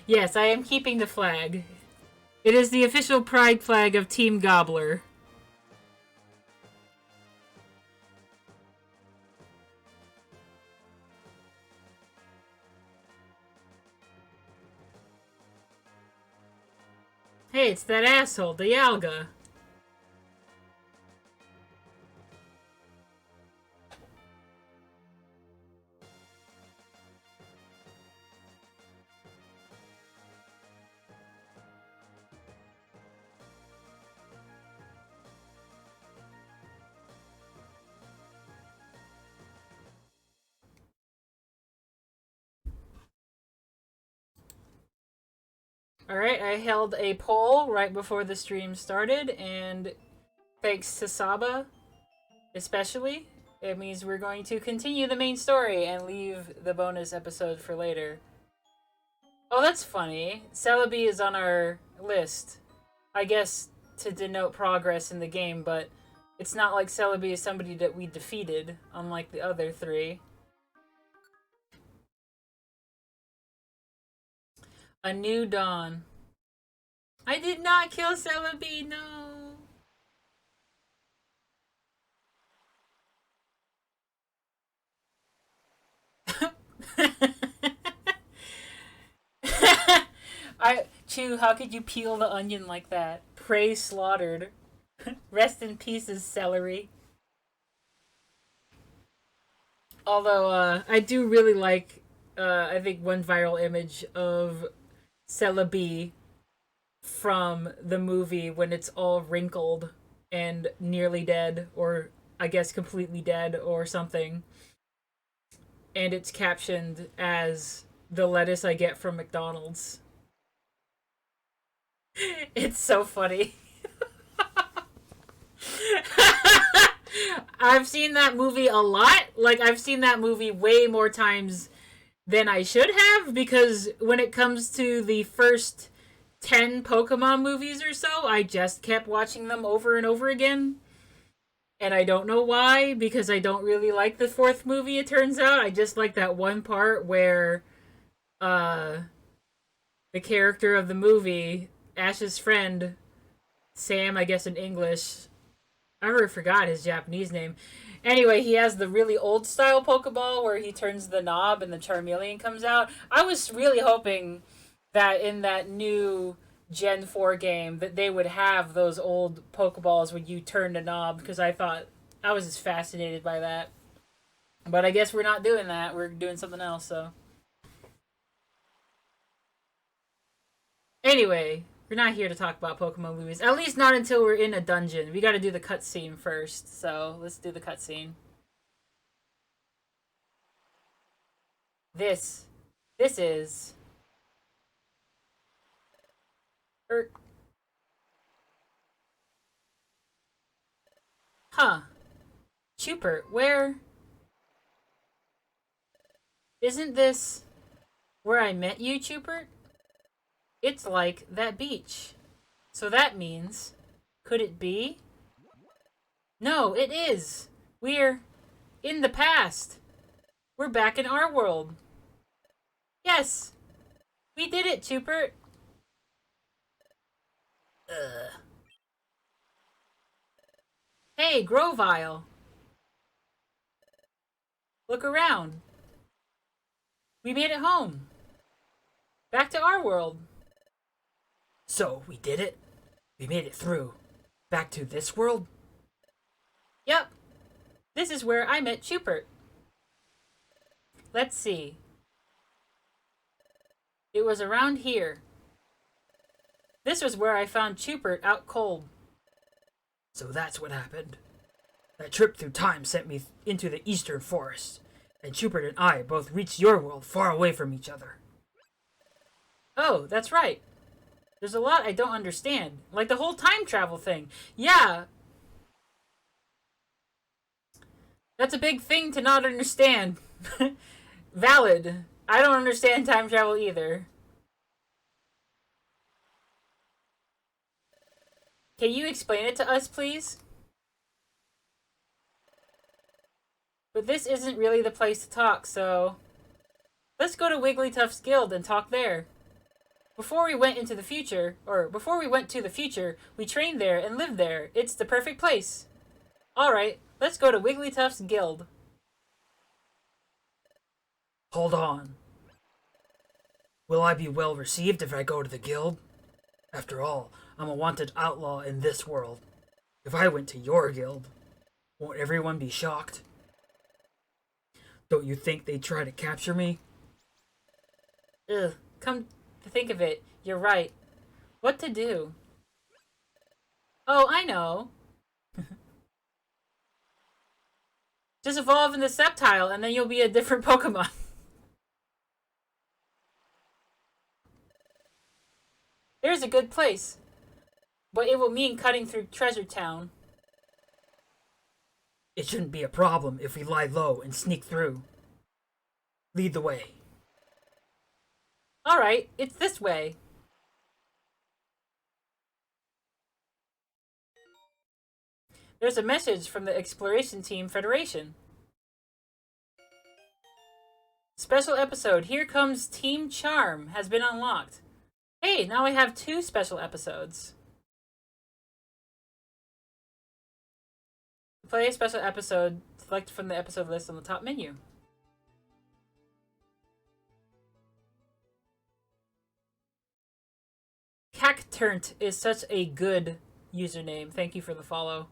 Yes, I am keeping the flag. It is the official pride flag of Team Gobbler. Hey, it's that asshole, the Dialga. Alright, I held a poll right before the stream started, and thanks to Saba, especially, it means we're going to continue the main story and leave the bonus episode for later. Oh, that's funny. Celebi is on our list. I guess to denote progress in the game, but it's not like Celebi is somebody that we defeated, unlike the other three. A New Dawn. I did not kill Celebi, no! Chew, how could you peel the onion like that? Prey slaughtered. Rest in pieces, celery. Although, I do really like, I think one viral image of Celebi from the movie when it's all wrinkled and nearly dead, or I guess completely dead or something. And it's captioned as the lettuce I get from McDonald's. It's so funny. I've seen that movie a lot. Like, I've seen that movie way more times than I should have, because when it comes to the first 10 Pokemon movies or so, I just kept watching them over and over again. And I don't know why, because I don't really like the fourth movie, it turns out. I just like that one part where uh, the character of the movie, Ash's friend, Sam, I guess in English, I already forgot his Japanese name. Anyway, he has the really old style Pokeball where he turns the knob and the Charmeleon comes out. I was really hoping that in that new Gen 4 game that they would have those old Pokeballs when you turn the knob, because I was just fascinated by that. But I guess we're not doing that. We're doing something else, so. Anyway, we're not here to talk about Pokemon movies. At least not until we're in a dungeon. We gotta do the cutscene first, so let's do the cutscene. This. This is. Er, huh. Chupert, where. Isn't this where I met you, Chupert? It's like that beach. So that means. Could it be? No, it is. We're in the past. We're back in our world. Yes, we did it, Chupert. Ugh. Hey, Grovile. Look around. We made it home. Back to our world. So, we did it? We made it through. Back to this world? Yep. This is where I met Chupert. Let's see. It was around here. This was where I found Chupert out cold. So that's what happened. That trip through time sent me into the eastern forest, and Chupert and I both reached your world far away from each other. Oh, that's right. There's a lot I don't understand. Like the whole time travel thing. Yeah. That's a big thing to not understand. Valid. I don't understand time travel either. Can you explain it to us, please? But this isn't really the place to talk, so... Let's go to Wigglytuff's guild and talk there. Before we went into the future, or before we went to the future, we trained there and lived there. It's the perfect place. Alright, let's go to Wigglytuff's guild. Hold on. Will I be well received if I go to the guild? After all, I'm a wanted outlaw in this world. If I went to your guild, won't everyone be shocked? Don't you think they'd try to capture me? Ugh, come to think of it, you're right. What to do? Oh, I know. Just evolve in the Sceptile and then you'll be a different Pokemon. There's a good place. But it will mean cutting through Treasure Town. It shouldn't be a problem if we lie low and sneak through. Lead the way. Alright, it's this way. There's a message from the Exploration Team Federation. Special episode, Here Comes Team Charm, has been unlocked. Hey, now I have 2 special episodes. To play a special episode, select from the episode list on the top menu. Cacturnt is such a good username. Thank you for the follow.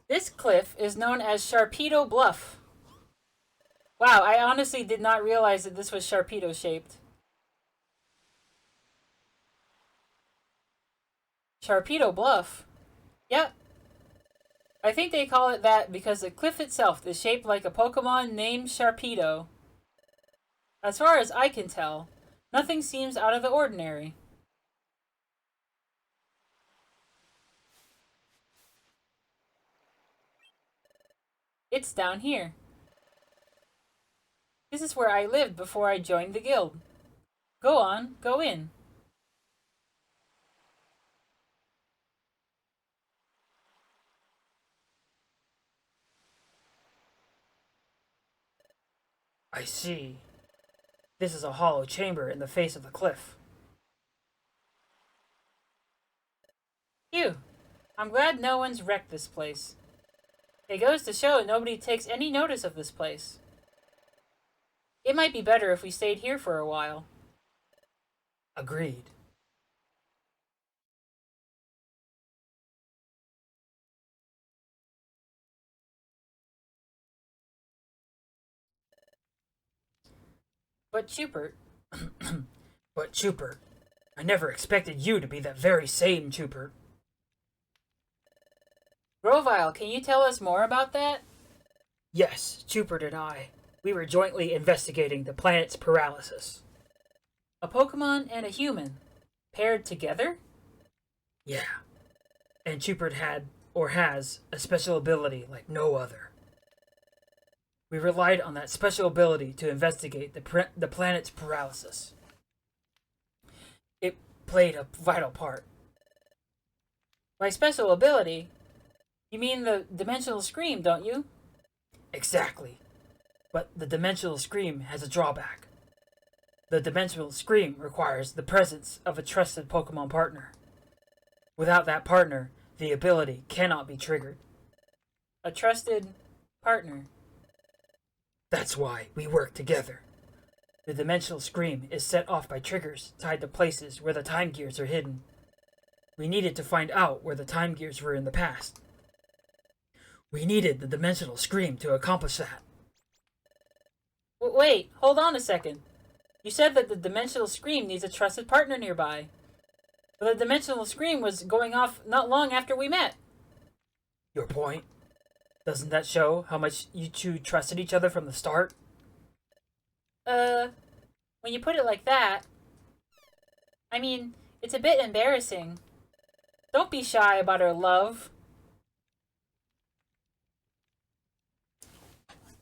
This cliff is known as Sharpedo Bluff. Wow, I honestly did not realize that this was Sharpedo shaped. Sharpedo Bluff? Yep. I think they call it that because the cliff itself is shaped like a Pokemon named Sharpedo. As far as I can tell, nothing seems out of the ordinary. It's down here. This is where I lived before I joined the guild. Go on, go in. I see. This is a hollow chamber in the face of the cliff. Phew. I'm glad no one's wrecked this place. It goes to show nobody takes any notice of this place. It might be better if we stayed here for a while. Agreed. But Chupert... But Chupert, I never expected you to be that very same Chupert. Grovyle, can you tell us more about that? Yes, Chupert and I. We were jointly investigating the planet's paralysis. A Pokemon and a human. Paired together? Yeah. And Chupert had, or has, a special ability like no other. We relied on that special ability to investigate the planet's paralysis. It played a vital part. By special ability, you mean the Dimensional Scream, don't you? Exactly. But the Dimensional Scream has a drawback. The Dimensional Scream requires the presence of a trusted Pokemon partner. Without that partner, the ability cannot be triggered. A trusted partner. That's why we work together. The Dimensional Scream is set off by triggers tied to places where the time gears are hidden. We needed to find out where the time gears were in the past. We needed the Dimensional Scream to accomplish that. Wait, hold on a second. You said that the Dimensional Scream needs a trusted partner nearby. But the Dimensional Scream was going off not long after we met. Your point? Doesn't that show how much you two trusted each other from the start? When you put it like that... I mean, it's a bit embarrassing. Don't be shy about our love.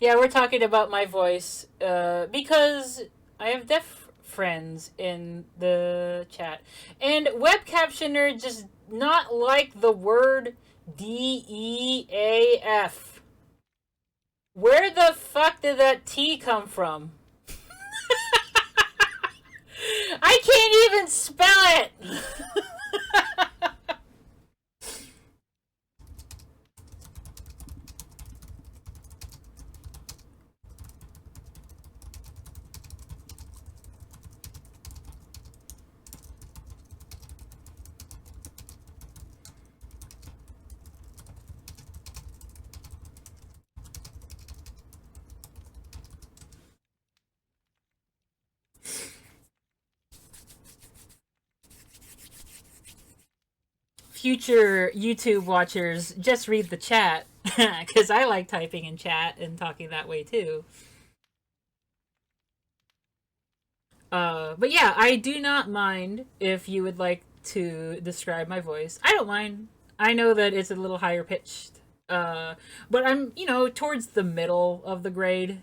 Yeah, we're talking about my voice because I have deaf friends in the chat. And web captioner just not like the word DEAF. Where the fuck did that T come from? I can't even spell it! Future YouTube watchers, just read the chat because I like typing in chat and talking that way too. But yeah, I do not mind if you would like to describe my voice. I don't mind. I know that it's a little higher pitched, but I'm, towards the middle of the grade.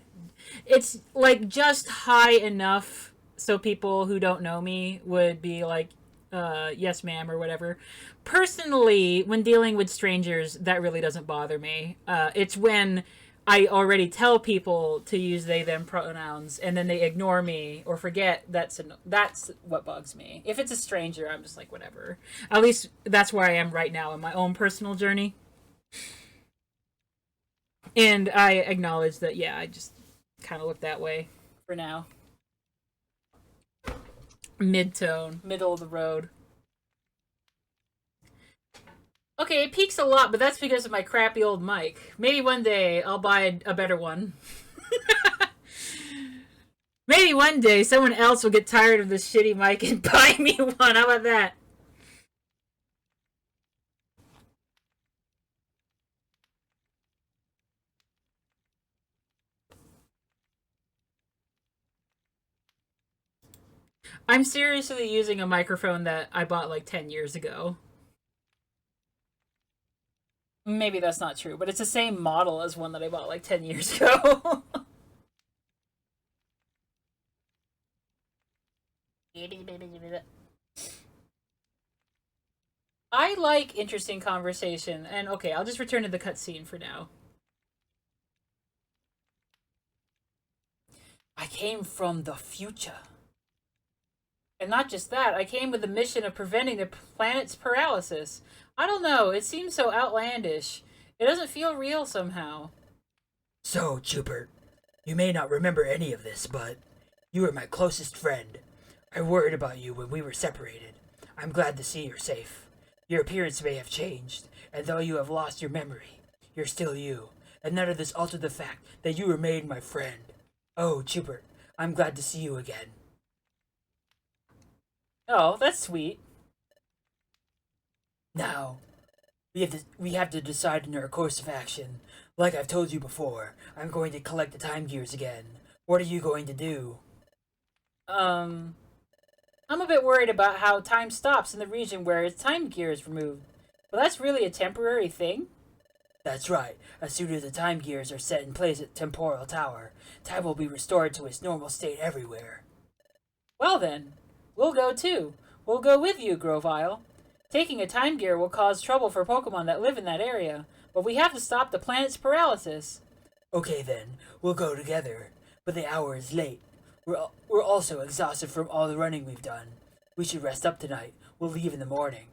It's like just high enough so people who don't know me would be like, yes, ma'am, or whatever. Personally, when dealing with strangers, that really doesn't bother me. It's when I already tell people to use they them pronouns and then they ignore me or forget. That's what bugs me. If it's a stranger, I'm just like whatever. At least that's where I am right now in my own personal journey. And I acknowledge that yeah, I just kind of look that way for now. Mid-tone, middle of the road. Okay, it peaks a lot, but that's because of my crappy old mic. Maybe one day I'll buy a better one. Maybe one day someone else will get tired of this shitty mic and buy me one. How about that? I'm seriously using a microphone that I bought like 10 years ago. Maybe that's not true, but it's the same model as one that I bought like 10 years ago. I like interesting conversation, and okay, I'll just return to the cutscene for now. I came from the future. And not just that, I came with the mission of preventing the planet's paralysis. I don't know, it seems so outlandish. It doesn't feel real somehow. So, Chubert, you may not remember any of this, but you were my closest friend. I worried about you when we were separated. I'm glad to see you're safe. Your appearance may have changed, and though you have lost your memory, you're still you, and none of this altered the fact that you remained my friend. Oh, Chubert, I'm glad to see you again. Oh, that's sweet. Now, we have to decide on our course of action. Like I've told you before, I'm going to collect the time gears again. What are you going to do? Um, I'm a bit worried about how time stops in the region where its time gear is removed. But that's really a temporary thing? That's right. As soon as the time gears are set in place at Temporal Tower, time will be restored to its normal state everywhere. Well then, we'll go too. We'll go with you, Grovyle. Taking a time gear will cause trouble for Pokemon that live in that area, but we have to stop the planet's paralysis. Okay then, we'll go together. But the hour is late. We're also exhausted from all the running we've done. We should rest up tonight. We'll leave in the morning.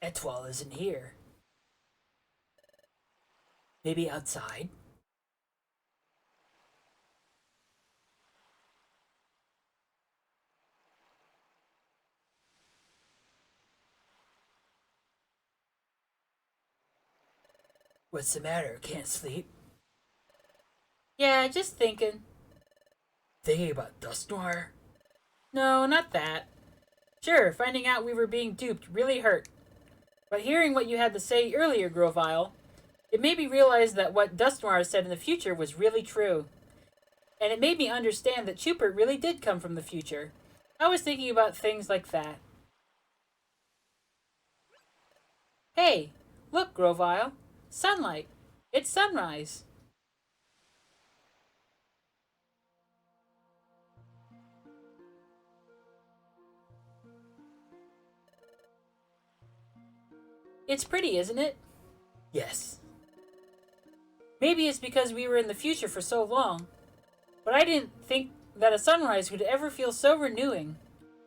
Etwal isn't here. Maybe outside? What's the matter? Can't sleep? Yeah, just thinking. Thinking about Dusknoir? No, not that. Sure, finding out we were being duped really hurt. But hearing what you had to say earlier, Grovyle, it made me realize that what Dusknoir said in the future was really true. And it made me understand that Chupert really did come from the future. I was thinking about things like that. Hey, look, Grovyle. Sunlight. It's sunrise. It's pretty, isn't it? Yes. Maybe it's because we were in the future for so long. But I didn't think that a sunrise would ever feel so renewing.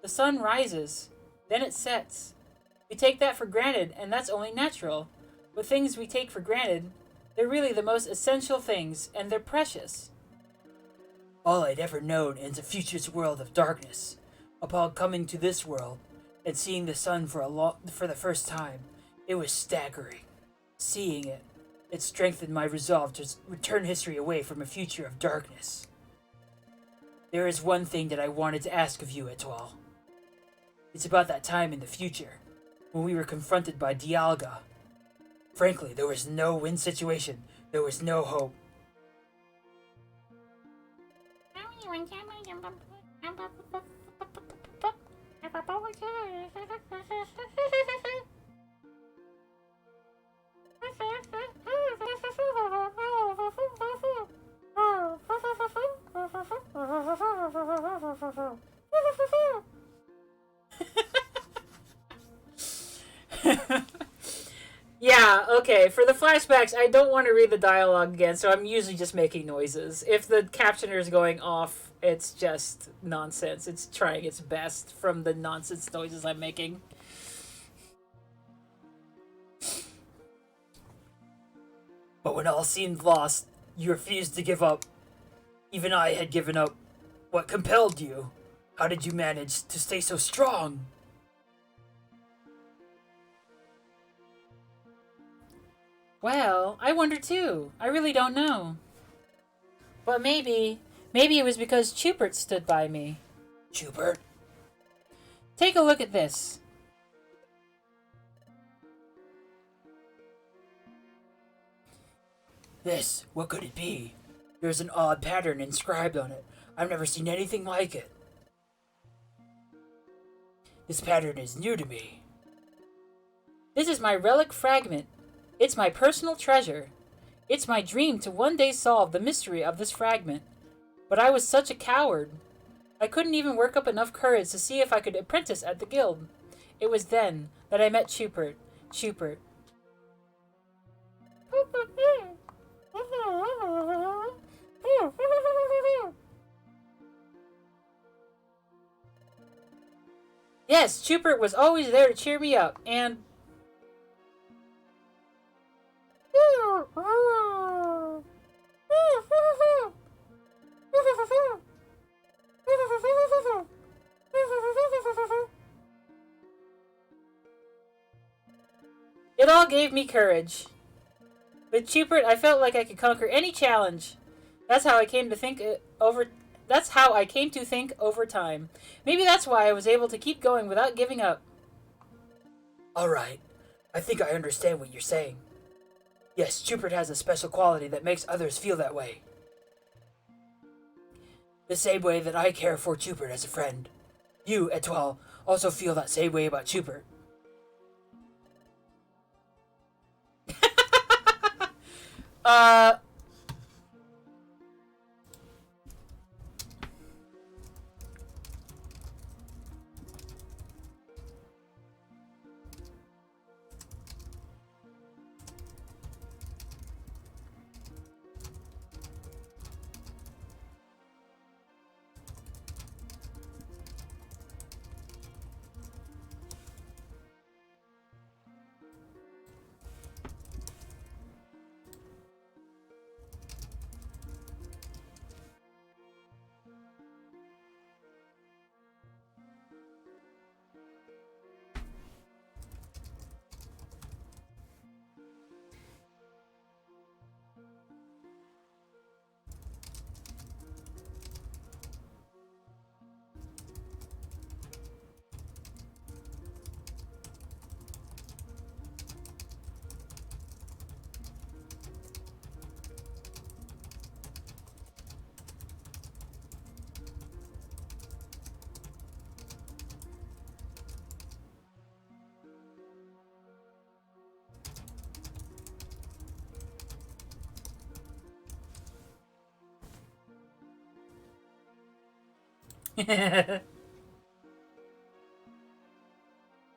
The sun rises, then it sets. We take that for granted, and that's only natural. But things we take for granted, they're really the most essential things, and they're precious. All I'd ever known is a future's world of darkness. Upon coming to this world and seeing the sun for the first time, it was staggering. Seeing it, it strengthened my resolve to return history away from a future of darkness. There is one thing that I wanted to ask of you, Etwal. It's about that time in the future, when we were confronted by Dialga. Frankly, there was no win situation. There was no hope. Yeah, okay. For the flashbacks, I don't want to read the dialogue again, so I'm usually just making noises. If the captioner is going off, it's just nonsense. It's trying its best from the nonsense noises I'm making. But when all seemed lost, you refused to give up. Even I had given up. What compelled you? How did you manage to stay so strong? Well, I wonder too. I really don't know. But maybe it was because Chupert stood by me. Chupert? Take a look at this. This, what could it be? There's an odd pattern inscribed on it. I've never seen anything like it. This pattern is new to me. This is my Relic Fragment. It's my personal treasure. It's my dream to one day solve the mystery of this fragment. But I was such a coward. I couldn't even work up enough courage to see if I could apprentice at the guild. It was then that I met Chupert. Chupert. Yes, Chupert was always there to cheer me up, and... It all gave me courage. With Chupert, I felt like I could conquer any challenge. That's how I came to think over time. Maybe that's why I was able to keep going without giving up. Alright, I think I understand what you're saying. Yes, Chupert has a special quality that makes others feel that way. The same way that I care for Chupert as a friend. You, Etoile, also feel that same way about Chupert.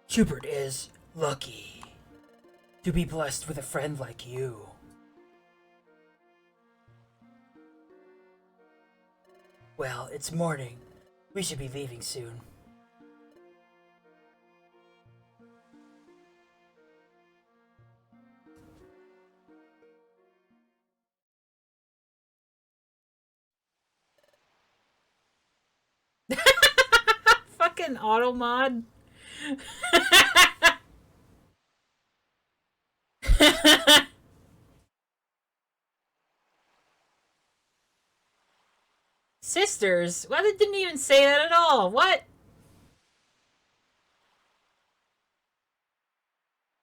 Chupert is lucky to be blessed with a friend like you. Well, it's morning. We should be leaving soon. Fucking auto mod. Sisters? Well, they didn't even say that at all. What?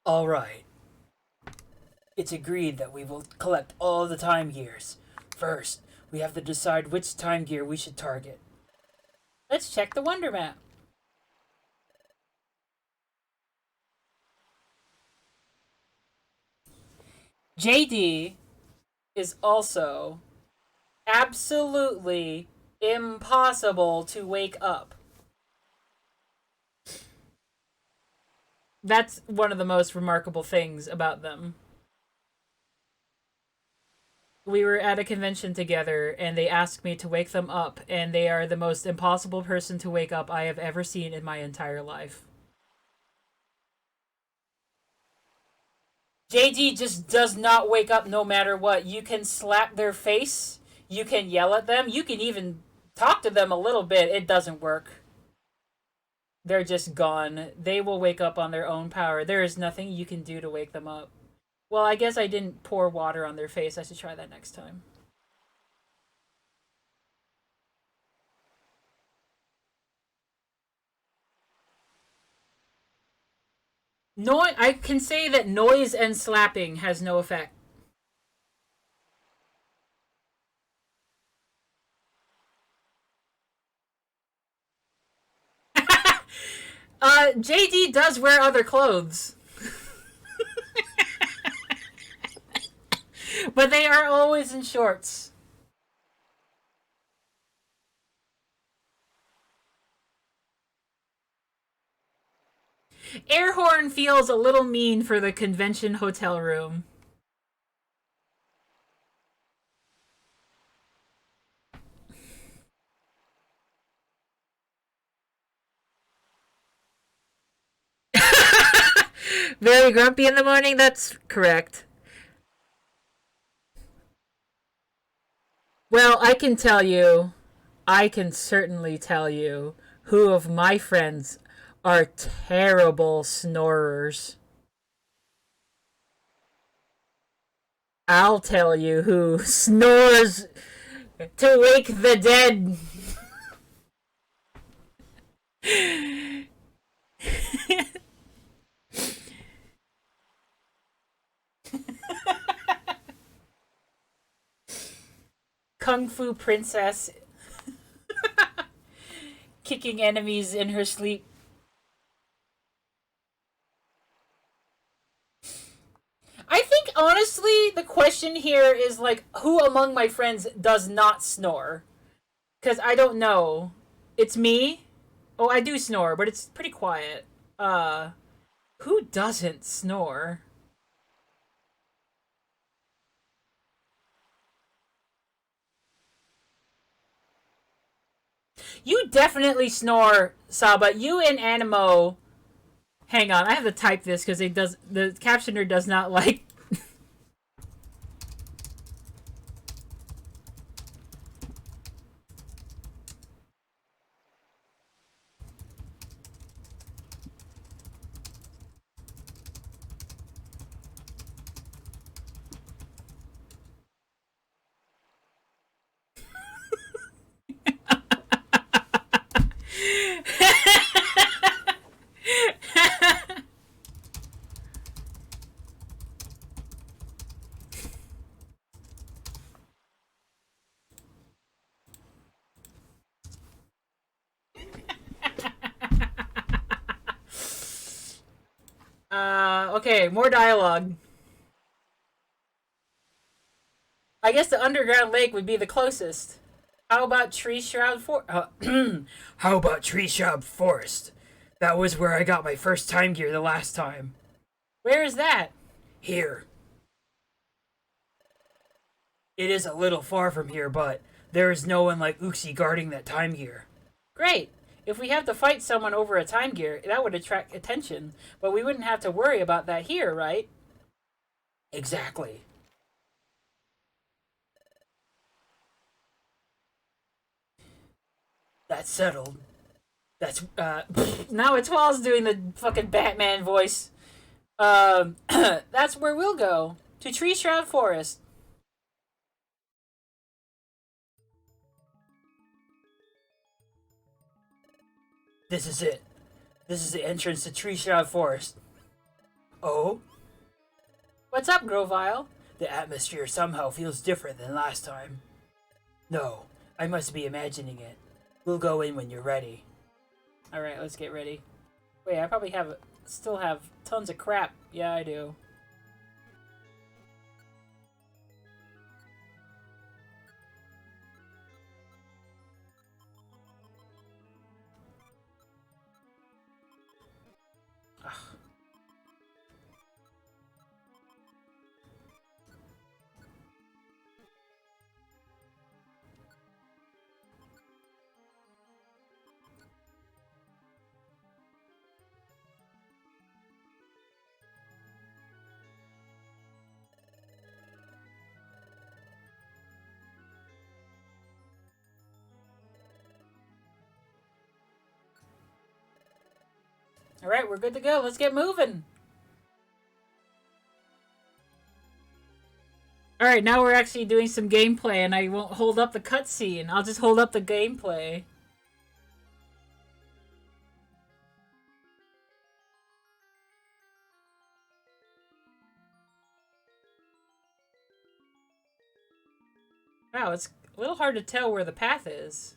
Alright. It's agreed that we will collect all the time gears. First, we have to decide which time gear we should target. Let's check the Wonder Map. JD is also absolutely impossible to wake up. That's one of the most remarkable things about them. We were at a convention together, and they asked me to wake them up, and they are the most impossible person to wake up I have ever seen in my entire life. JD just does not wake up no matter what. You can slap their face, you can yell at them, you can even talk to them a little bit. It doesn't work. They're just gone. They will wake up on their own power. There is nothing you can do to wake them up. Well, I guess I didn't pour water on their face. I should try that next time. I can say that noise and slapping has no effect. JD does wear other clothes. But they are always in shorts. Airhorn feels a little mean for the convention hotel room. Very grumpy in the morning? That's correct. Well, I can tell you, I can certainly tell you who of my friends are terrible snorers. I'll tell you who snores to wake the dead. Kung Fu Princess kicking enemies in her sleep. I think honestly the question here is like who among my friends does not snore? Cuz I don't know. It's me. Oh, I do snore, but it's pretty quiet. Who doesn't snore? You definitely snore, Saba. You and Animo. Hang on, I have to type this because the captioner does not like. Okay, more dialogue. I guess the underground lake would be the closest. How about Tree Shroud How about Tree Shroud Forest? That was where I got my first time gear the last time. Where is that? Here. It is a little far from here, but there is no one like Uxie guarding that time gear. Great. If we have to fight someone over a time gear, that would attract attention, but we wouldn't have to worry about that here, right? Exactly. That's settled. That's, Now it's Wall's doing the fucking Batman voice. That's where we'll go. To Tree Shroud Forest. This is it. This is the entrance to Tree Shroud Forest. Oh? What's up, Grovile? The atmosphere somehow feels different than last time. No, I must be imagining it. We'll go in when you're ready. Alright, let's get ready. Wait, I probably still have tons of crap. Yeah, I do. Alright, we're good to go. Let's get moving. Alright, now we're actually doing some gameplay, and I won't hold up the cutscene. I'll just hold up the gameplay. Wow, it's a little hard to tell where the path is.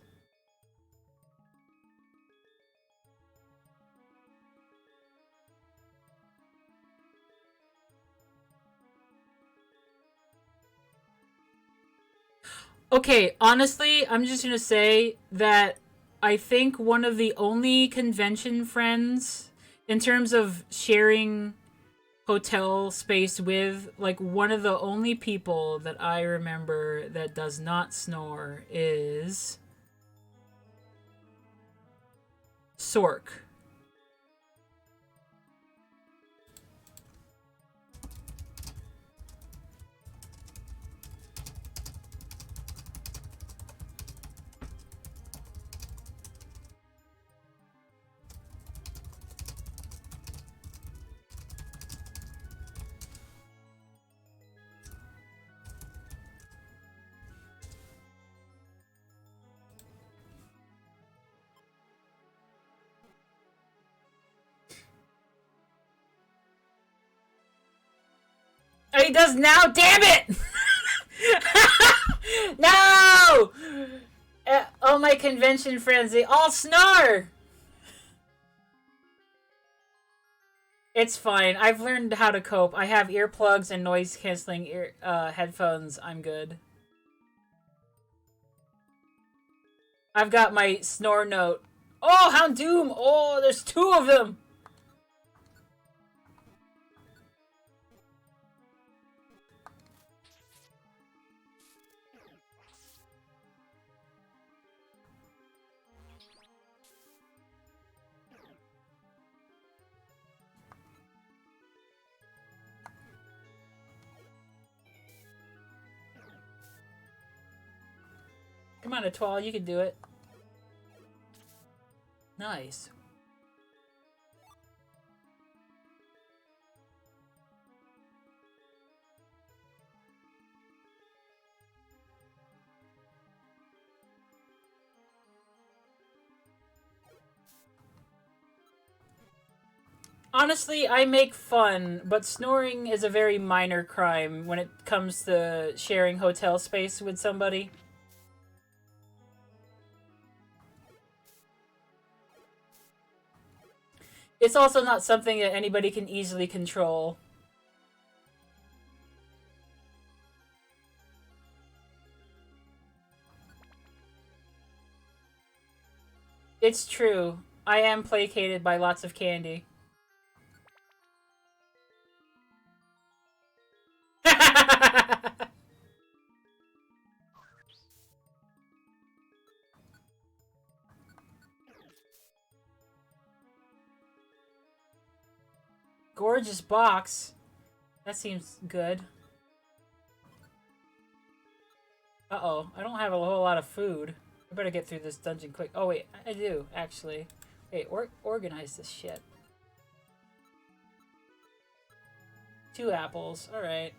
Okay, honestly, I'm just gonna say that I think one of the only convention friends, in terms of sharing hotel space with, like, one of the only people that I remember that does not snore is Sork. Oh, he does now? Damn it! No! All my convention friends, they all snore! It's fine. I've learned how to cope. I have earplugs and noise-canceling headphones. I'm good. I've got my snore note. Oh, Houndoom! Oh, there's 2 of them! Come on, Etoile, you can do it. Nice. Honestly, I make fun, but snoring is a very minor crime when it comes to sharing hotel space with somebody. It's also not something that anybody can easily control. It's true. I am placated by lots of candy. Gorgeous box. That seems good. Uh-oh. I don't have a whole lot of food. I better get through this dungeon quick. Oh, wait. I do, actually. Wait, organize this shit. 2 apples. Alright.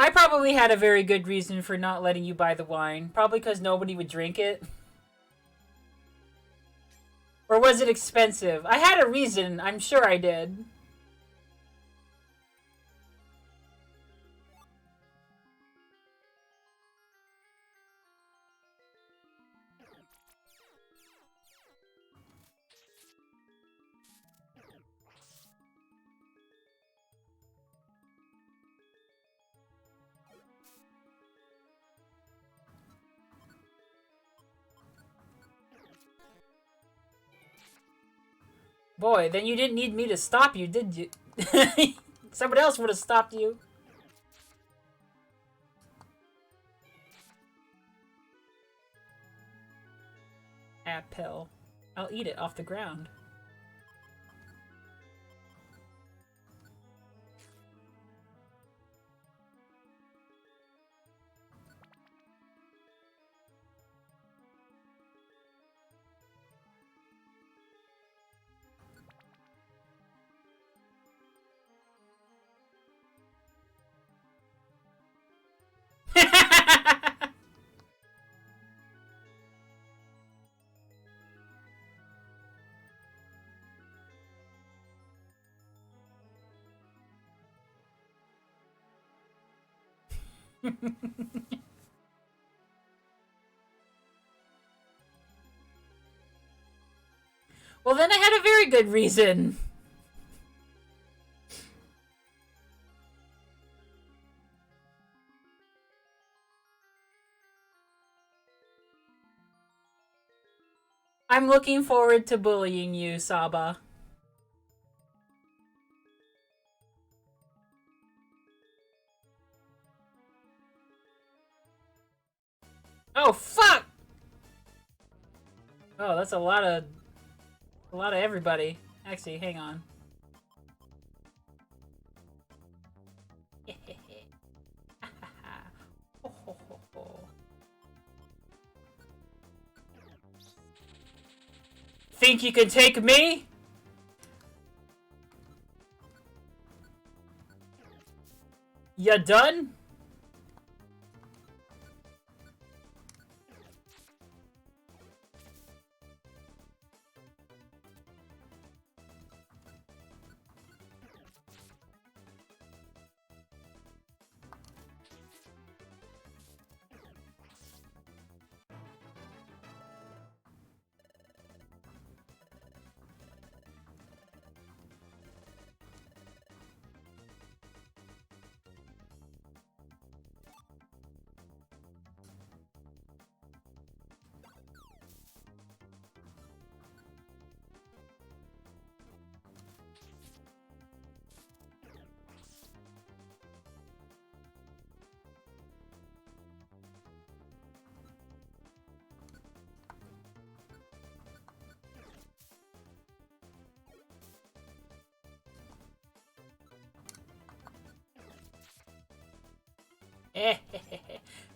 I probably had a very good reason for not letting you buy the wine. Probably because nobody would drink it. Or was it expensive? I had a reason. I'm sure I did. Boy, then you didn't need me to stop you, did you? Somebody else would have stopped you. Apple. I'll eat it off the ground. Well, then I had a very good reason. I'm looking forward to bullying you, Saba. Oh, fuck! Oh, that's a lot of everybody. Actually, hang on. Think you can take me? You done?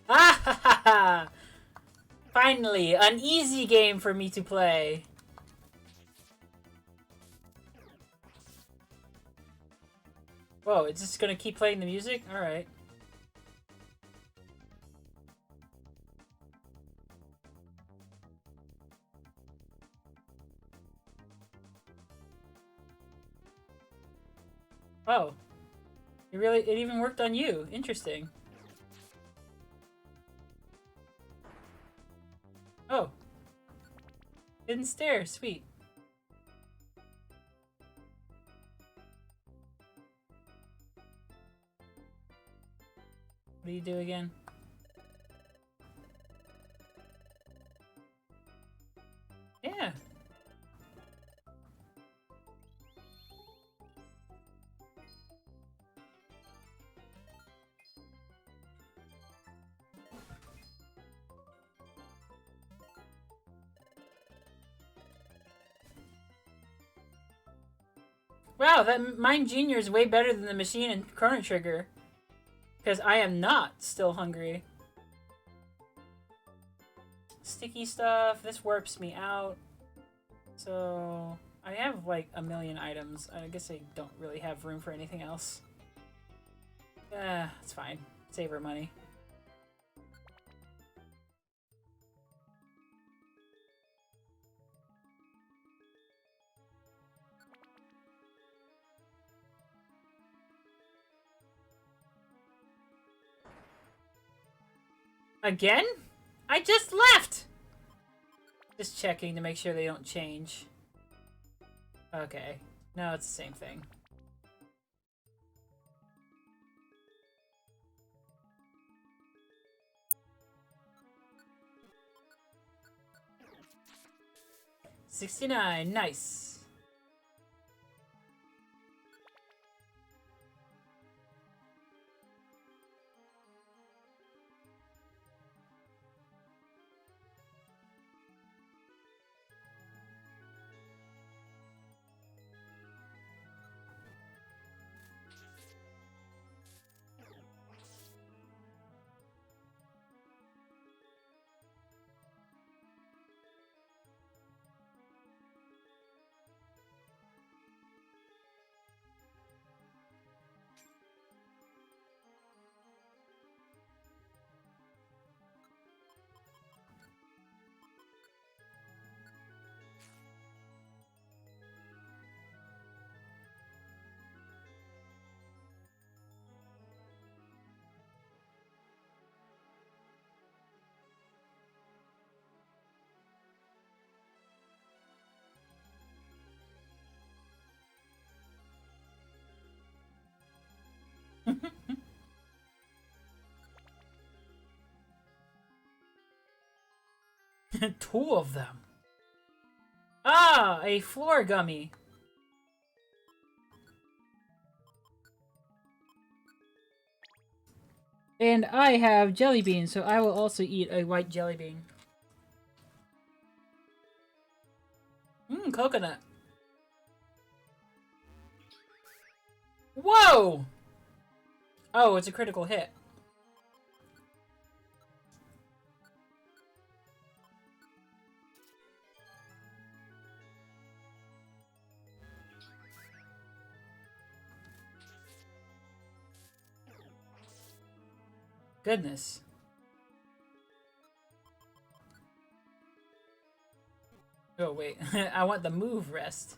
Ah ha ha ha! Finally, an easy game for me to play. Whoa, it's just gonna keep playing the music? Alright. Oh. It even worked on you. Interesting. Oh. Hidden stare. Sweet. What do you do again? Yeah. Wow, that Mine Junior is way better than the machine and Chrono Trigger. Because I am not still hungry. Sticky stuff. This warps me out. So I have like a million items. I guess I don't really have room for anything else. It's fine. Save her money. Again? I just left! Just checking to make sure they don't change. Okay. No, it's the same thing. $69. Nice. Two of them. Ah, a floor gummy. And I have jelly beans, so I will also eat a white jelly bean. Coconut. Whoa! Oh, it's a critical hit. Goodness. Oh, wait. I want the move rest.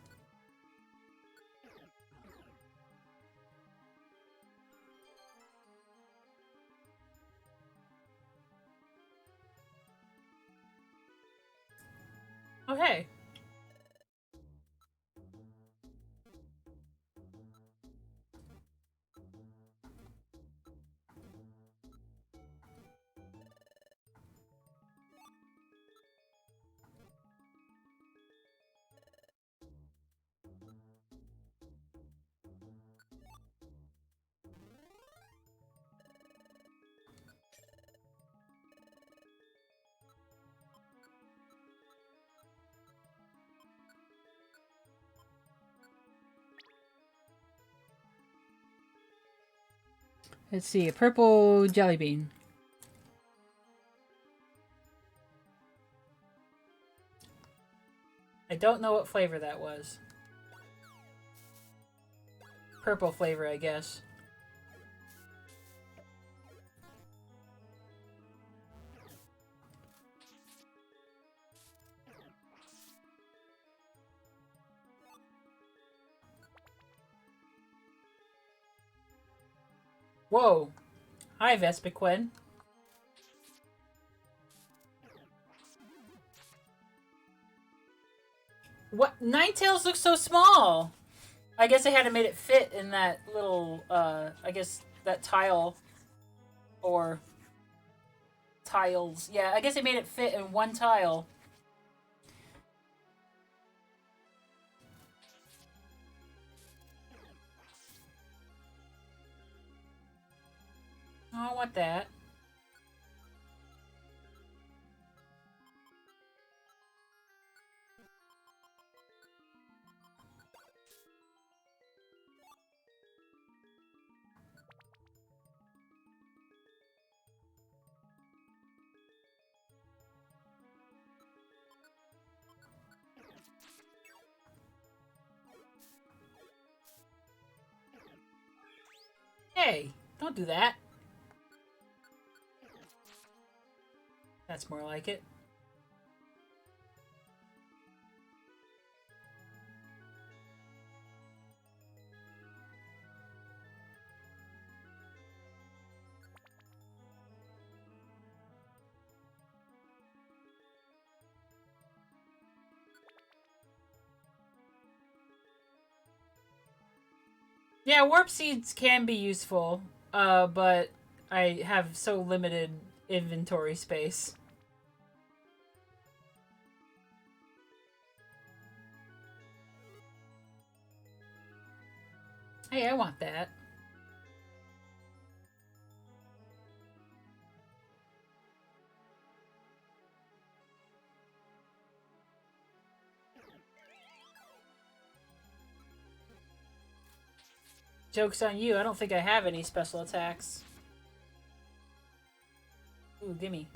Oh, hey. Let's see, a purple jelly bean. I don't know what flavor that was. Purple flavor, I guess. Whoa. Hi, Vespiquen. What? Ninetales looks so small! I guess they had to made it fit in that little, I guess that tile. Or tiles. Yeah, I guess they made it fit in one tile. Oh, I want that. Hey, don't do that. That's more like it. Yeah, warp seeds can be useful, but I have so limited inventory space. Hey, I want that. Joke's on you, I don't think I have any special attacks. Ooh, gimme.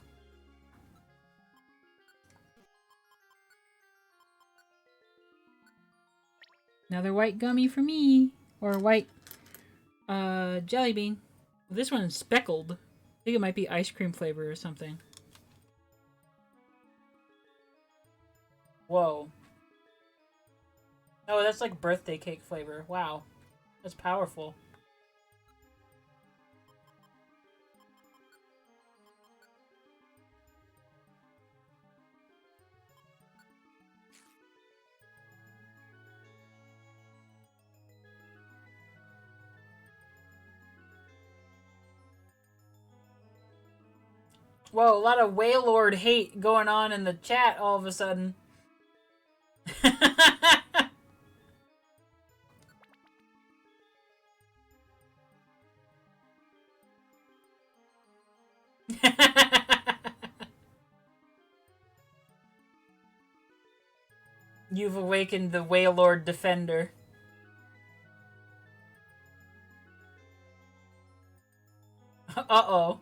Another white gummy for me. Or white, jelly bean. This one's speckled. I think it might be ice cream flavor or something. Whoa. Oh, that's like birthday cake flavor. Wow. That's powerful. Whoa, a lot of Wailord hate going on in the chat all of a sudden. You've awakened the Wailord Defender. Uh-oh.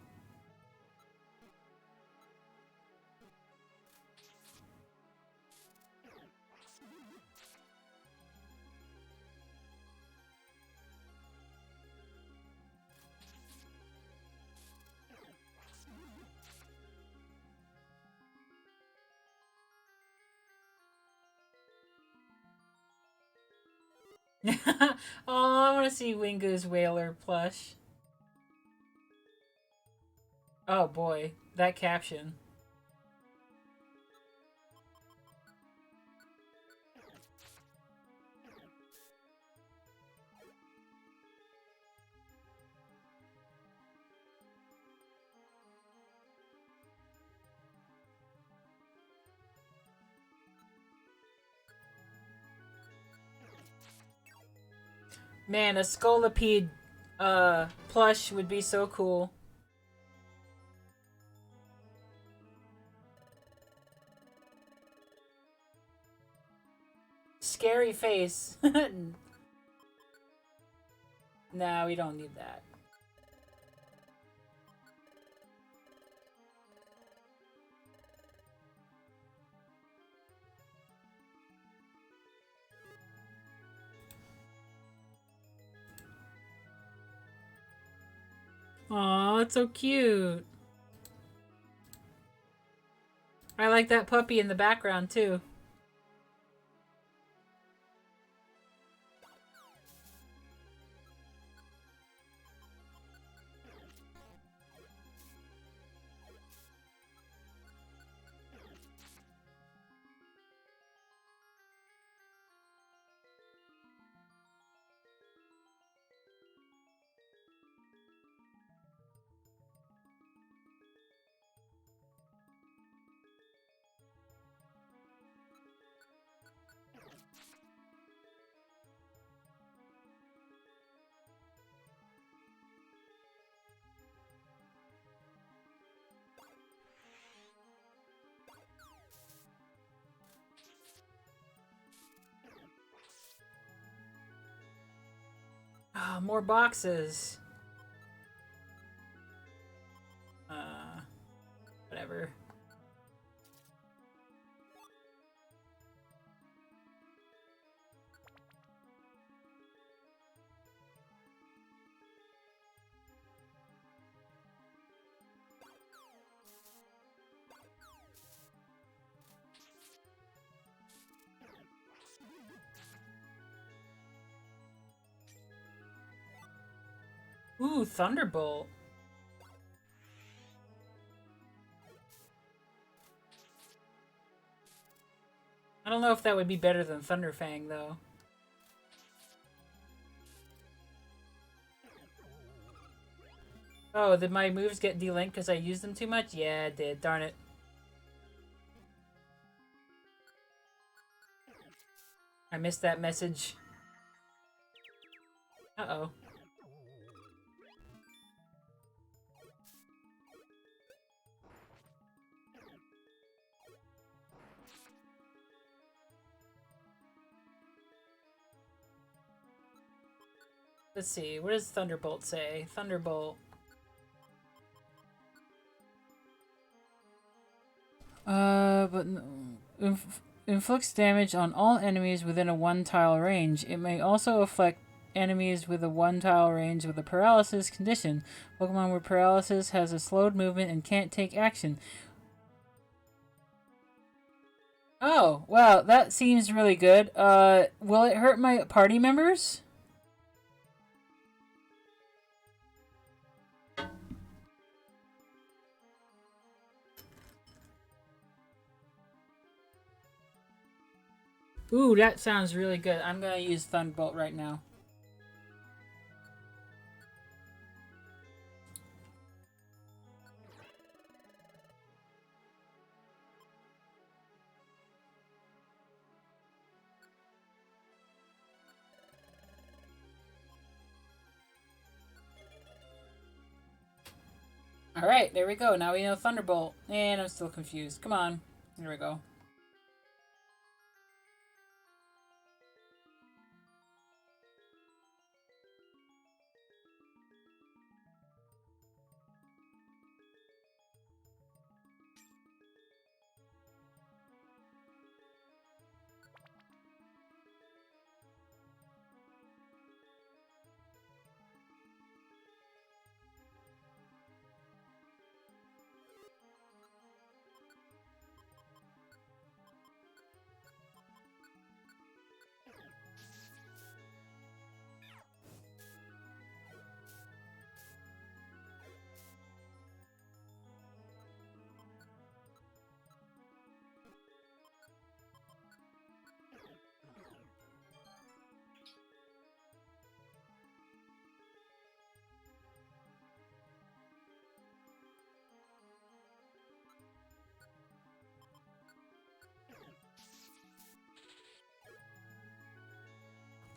Oh, I want to see Wingu's Whaler plush. Oh boy, that caption. Man, a Scolipede plush would be so cool. Scary face. Nah, we don't need that. Aw, it's so cute. I like that puppy in the background, too. Oh, more boxes. Whatever. Ooh, Thunderbolt. I don't know if that would be better than Thunderfang, though. Oh, did my moves get delinked because I used them too much? Yeah, it did. Darn it. I missed that message. Uh-oh. Let's see. What does Thunderbolt say? Thunderbolt. But inflicts damage on all enemies within a 1-tile range. It may also affect enemies with a 1-tile range with a paralysis condition. Pokemon with paralysis has a slowed movement and can't take action. Oh, wow, that seems really good. Will it hurt my party members? Ooh, that sounds really good. I'm gonna use Thunderbolt right now. Alright, there we go. Now we know Thunderbolt. And I'm still confused. Come on. There we go.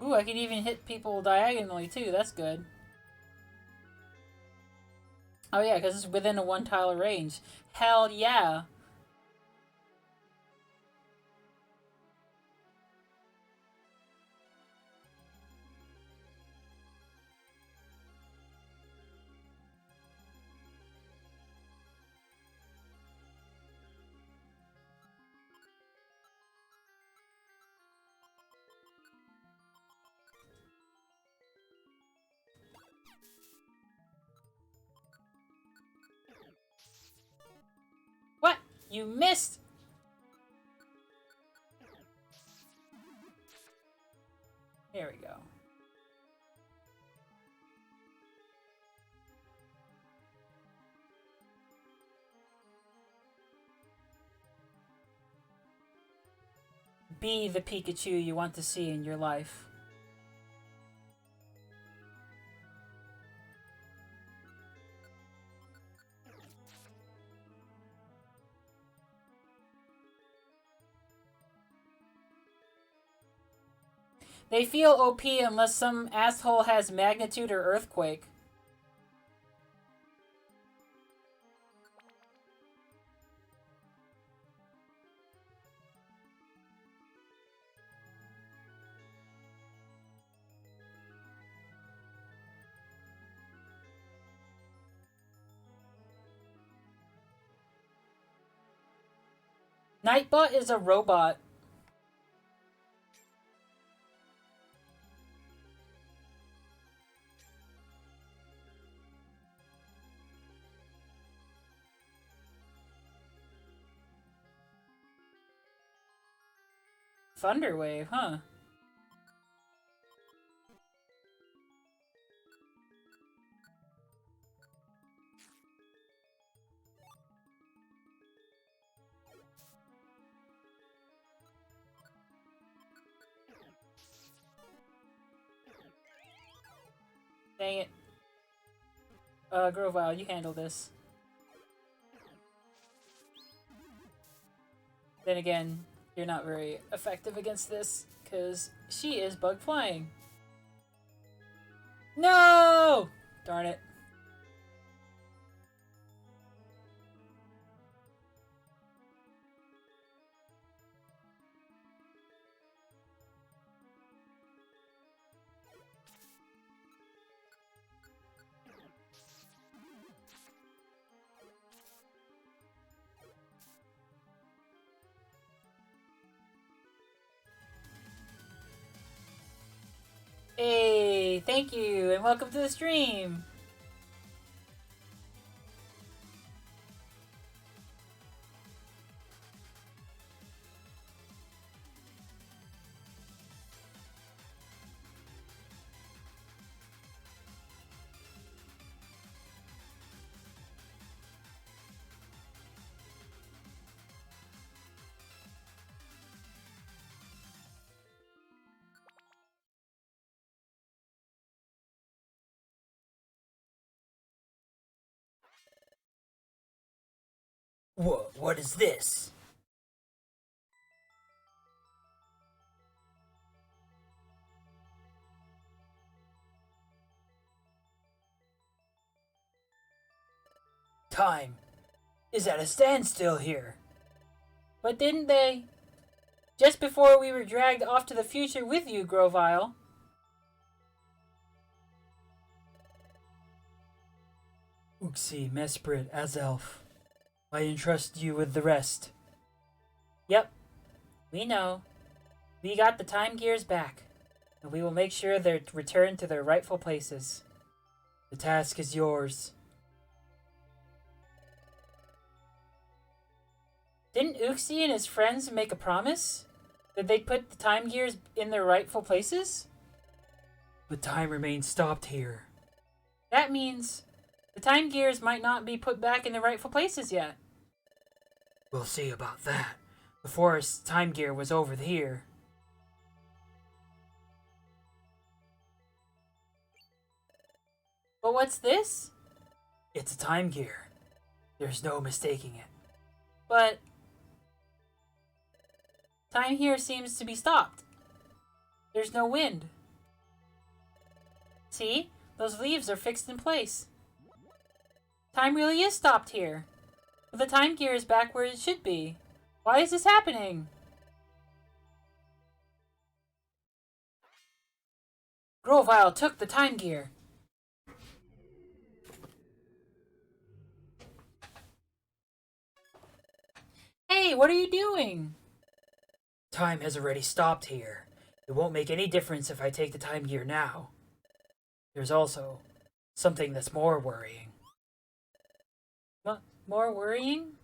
Ooh, I can even hit people diagonally too. That's good. Oh yeah, because it's within a 1 tile range. Hell yeah. What? You missed! There we go. Be the Pikachu you want to see in your life. They feel OP unless some asshole has Magnitude or Earthquake. Nightbot is a robot. Thunderwave, huh? Dang it. Grovile, you handle this. Then again, you're not very effective against this, because she is bug flying. No! Darn it. Hey, thank you, and welcome to the stream. What is this? Time is at a standstill here. But didn't they? Just before we were dragged off to the future with you, Grovile. Uxie, Mesprit, Azelf. I entrust you with the rest. Yep, we know. We got the time gears back, and we will make sure they're returned to their rightful places. The task is yours. Didn't Uxie and his friends make a promise? That they'd put the time gears in their rightful places? But time remains stopped here. That means the time gears might not be put back in the rightful places yet. We'll see about that. The forest time gear was over here. But what's this? It's a time gear. There's no mistaking it. But time here seems to be stopped. There's no wind. See? Those leaves are fixed in place. Time really is stopped here. But the time gear is back where it should be. Why is this happening? Grovile took the time gear. Hey, what are you doing? Time has already stopped here. It won't make any difference if I take the time gear now. There's also something that's more worrying. More worrying?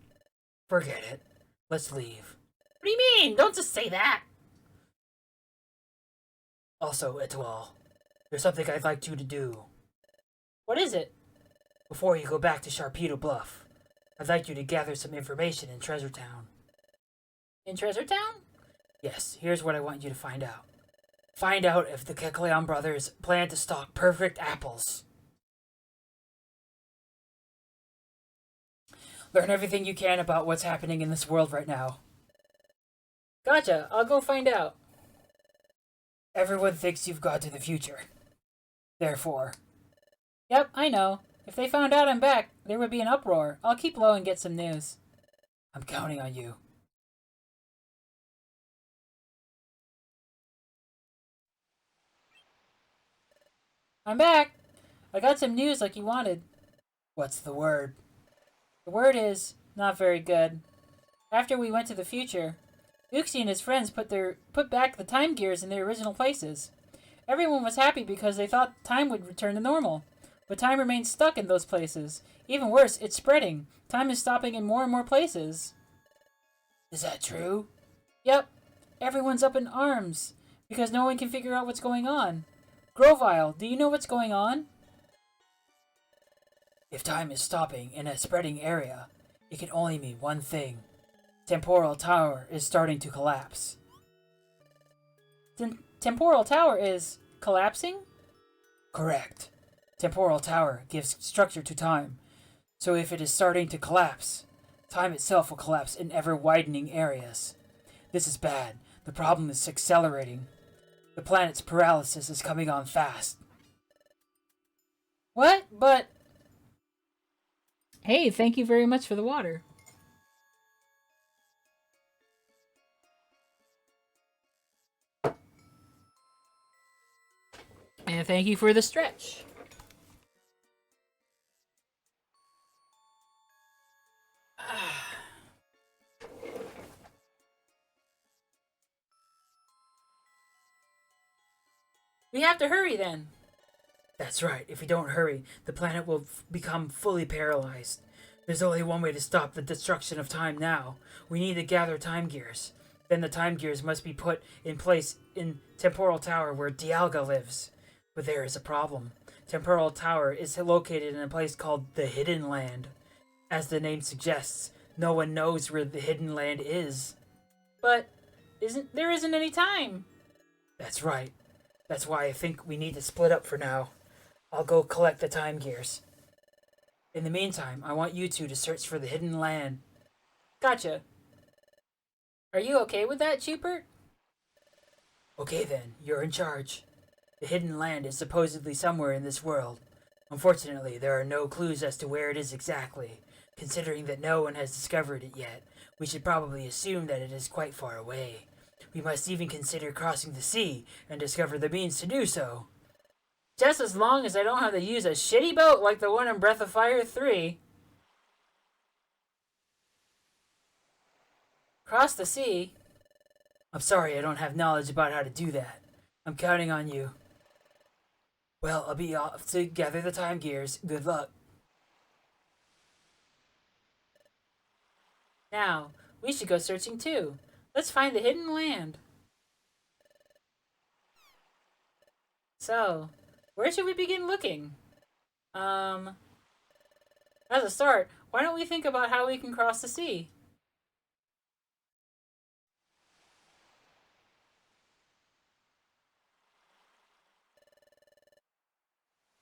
Forget it. Let's leave. What do you mean? Don't just say that. Also, Etoile, there's something I'd like you to do. What is it? Before you go back to Sharpedo Bluff, I'd like you to gather some information in Treasure Town. In Treasure Town? Yes, here's what I want you to find out. Find out if the Kecleon brothers plan to stock perfect apples. Learn everything you can about what's happening in this world right now. Gotcha, I'll go find out. Everyone thinks you've gone to the future. Therefore... Yep, I know. If they found out I'm back, there would be an uproar. I'll keep low and get some news. I'm counting on you. I'm back. I got some news like you wanted. What's the word? The word is, not very good. After we went to the future, Uxie and his friends put back the time gears in their original places. Everyone was happy because they thought time would return to normal. But time remains stuck in those places. Even worse, it's spreading. Time is stopping in more and more places. Is that true? Yep. Everyone's up in arms because no one can figure out what's going on. Grovile, do you know what's going on? If time is stopping in a spreading area, it can only mean one thing. Temporal Tower is starting to collapse. Temporal Tower is collapsing? Correct. Temporal Tower gives structure to time, so if it is starting to collapse, time itself will collapse in ever-widening areas. This is bad. The problem is accelerating. The planet's paralysis is coming on fast. What? But... Hey, thank you very much for the water. And thank you for the stretch. We have to hurry then. That's right. If we don't hurry, the planet will become fully paralyzed. There's only one way to stop the destruction of time now. We need to gather time gears. Then the time gears must be put in place in Temporal Tower where Dialga lives. But there is a problem. Temporal Tower is located in a place called the Hidden Land. As the name suggests, no one knows where the Hidden Land is. But there isn't any time. That's right. That's why I think we need to split up for now. I'll go collect the time gears. In the meantime, I want you two to search for the Hidden Land. Gotcha. Are you okay with that, Chupert? Okay then, you're in charge. The Hidden Land is supposedly somewhere in this world. Unfortunately, there are no clues as to where it is exactly. Considering that no one has discovered it yet, we should probably assume that it is quite far away. We must even consider crossing the sea and discover the means to do so. Just as long as I don't have to use a shitty boat like the one in Breath of Fire 3. Cross the sea? I'm sorry I don't have knowledge about how to do that. I'm counting on you. Well, I'll be off to gather the time gears. Good luck. Now, we should go searching too. Let's find the Hidden Land. So, where should we begin looking? As a start, why don't we think about how we can cross the sea?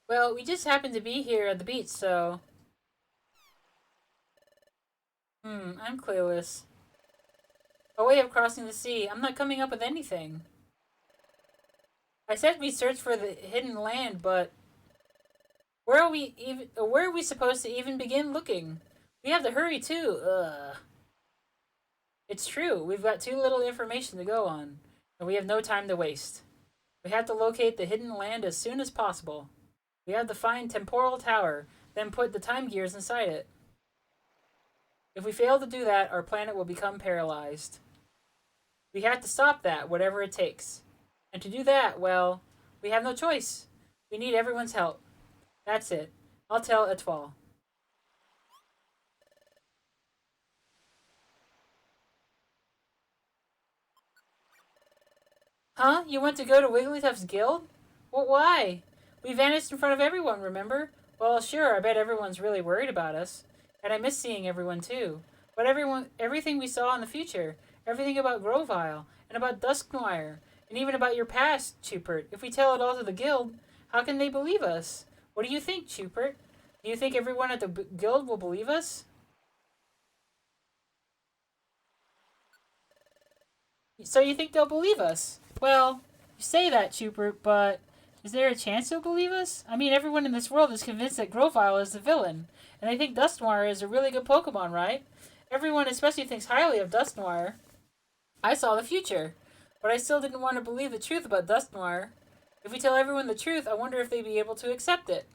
Well, we just happened to be here at the beach, so... I'm clueless. A way of crossing the sea. I'm not coming up with anything. I said we search for the Hidden Land, but Where are we supposed to even begin looking? We have to hurry too. Ugh. It's true. We've got too little information to go on, and we have no time to waste. We have to locate the hidden land as soon as possible. We have to find Temporal Tower, then put the time gears inside it. If we fail to do that, our planet will become paralyzed. We have to stop that, whatever it takes. And to do that, well, we have no choice. We need everyone's help. That's it. I'll tell Etoile. Huh? You want to go to Wigglytuff's guild? Well, why? We vanished in front of everyone, remember? Well, sure, I bet everyone's really worried about us. And I miss seeing everyone, too. But everything we saw in the future, everything about Grovile, and about Dusknoir, and even about your past, Chupert, if we tell it all to the guild, how can they believe us? What do you think, Chupert? Do you think everyone at the guild will believe us? So you think they'll believe us? Well, you say that, Chupert, but is there a chance they'll believe us? I mean, everyone in this world is convinced that Grovile is the villain, and they think Dusknoir is a really good Pokemon, right? Everyone especially thinks highly of Dusknoir. I saw the future, but I still didn't want to believe the truth about Dusknoir. If we tell everyone the truth, I wonder if they'd be able to accept it.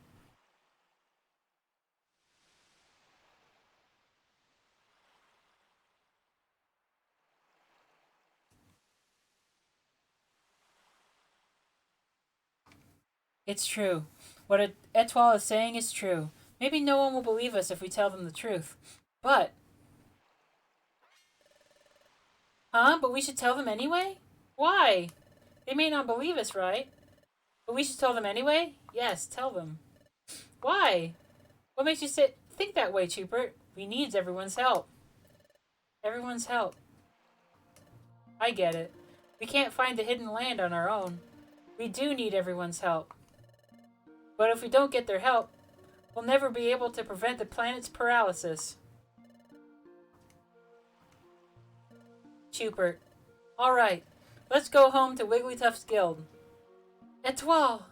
It's true. What Etoile is saying is true. Maybe no one will believe us if we tell them the truth. But... Huh? But we should tell them anyway? Why? They may not believe us, right? But we should tell them anyway? Yes, tell them. Why? What makes you think that way, Chupert? We need everyone's help. Everyone's help. I get it. We can't find the hidden land on our own. We do need everyone's help. But if we don't get their help, we'll never be able to prevent the planet's paralysis. Chupert. Alright, let's go home to Wigglytuff's guild. Etoile!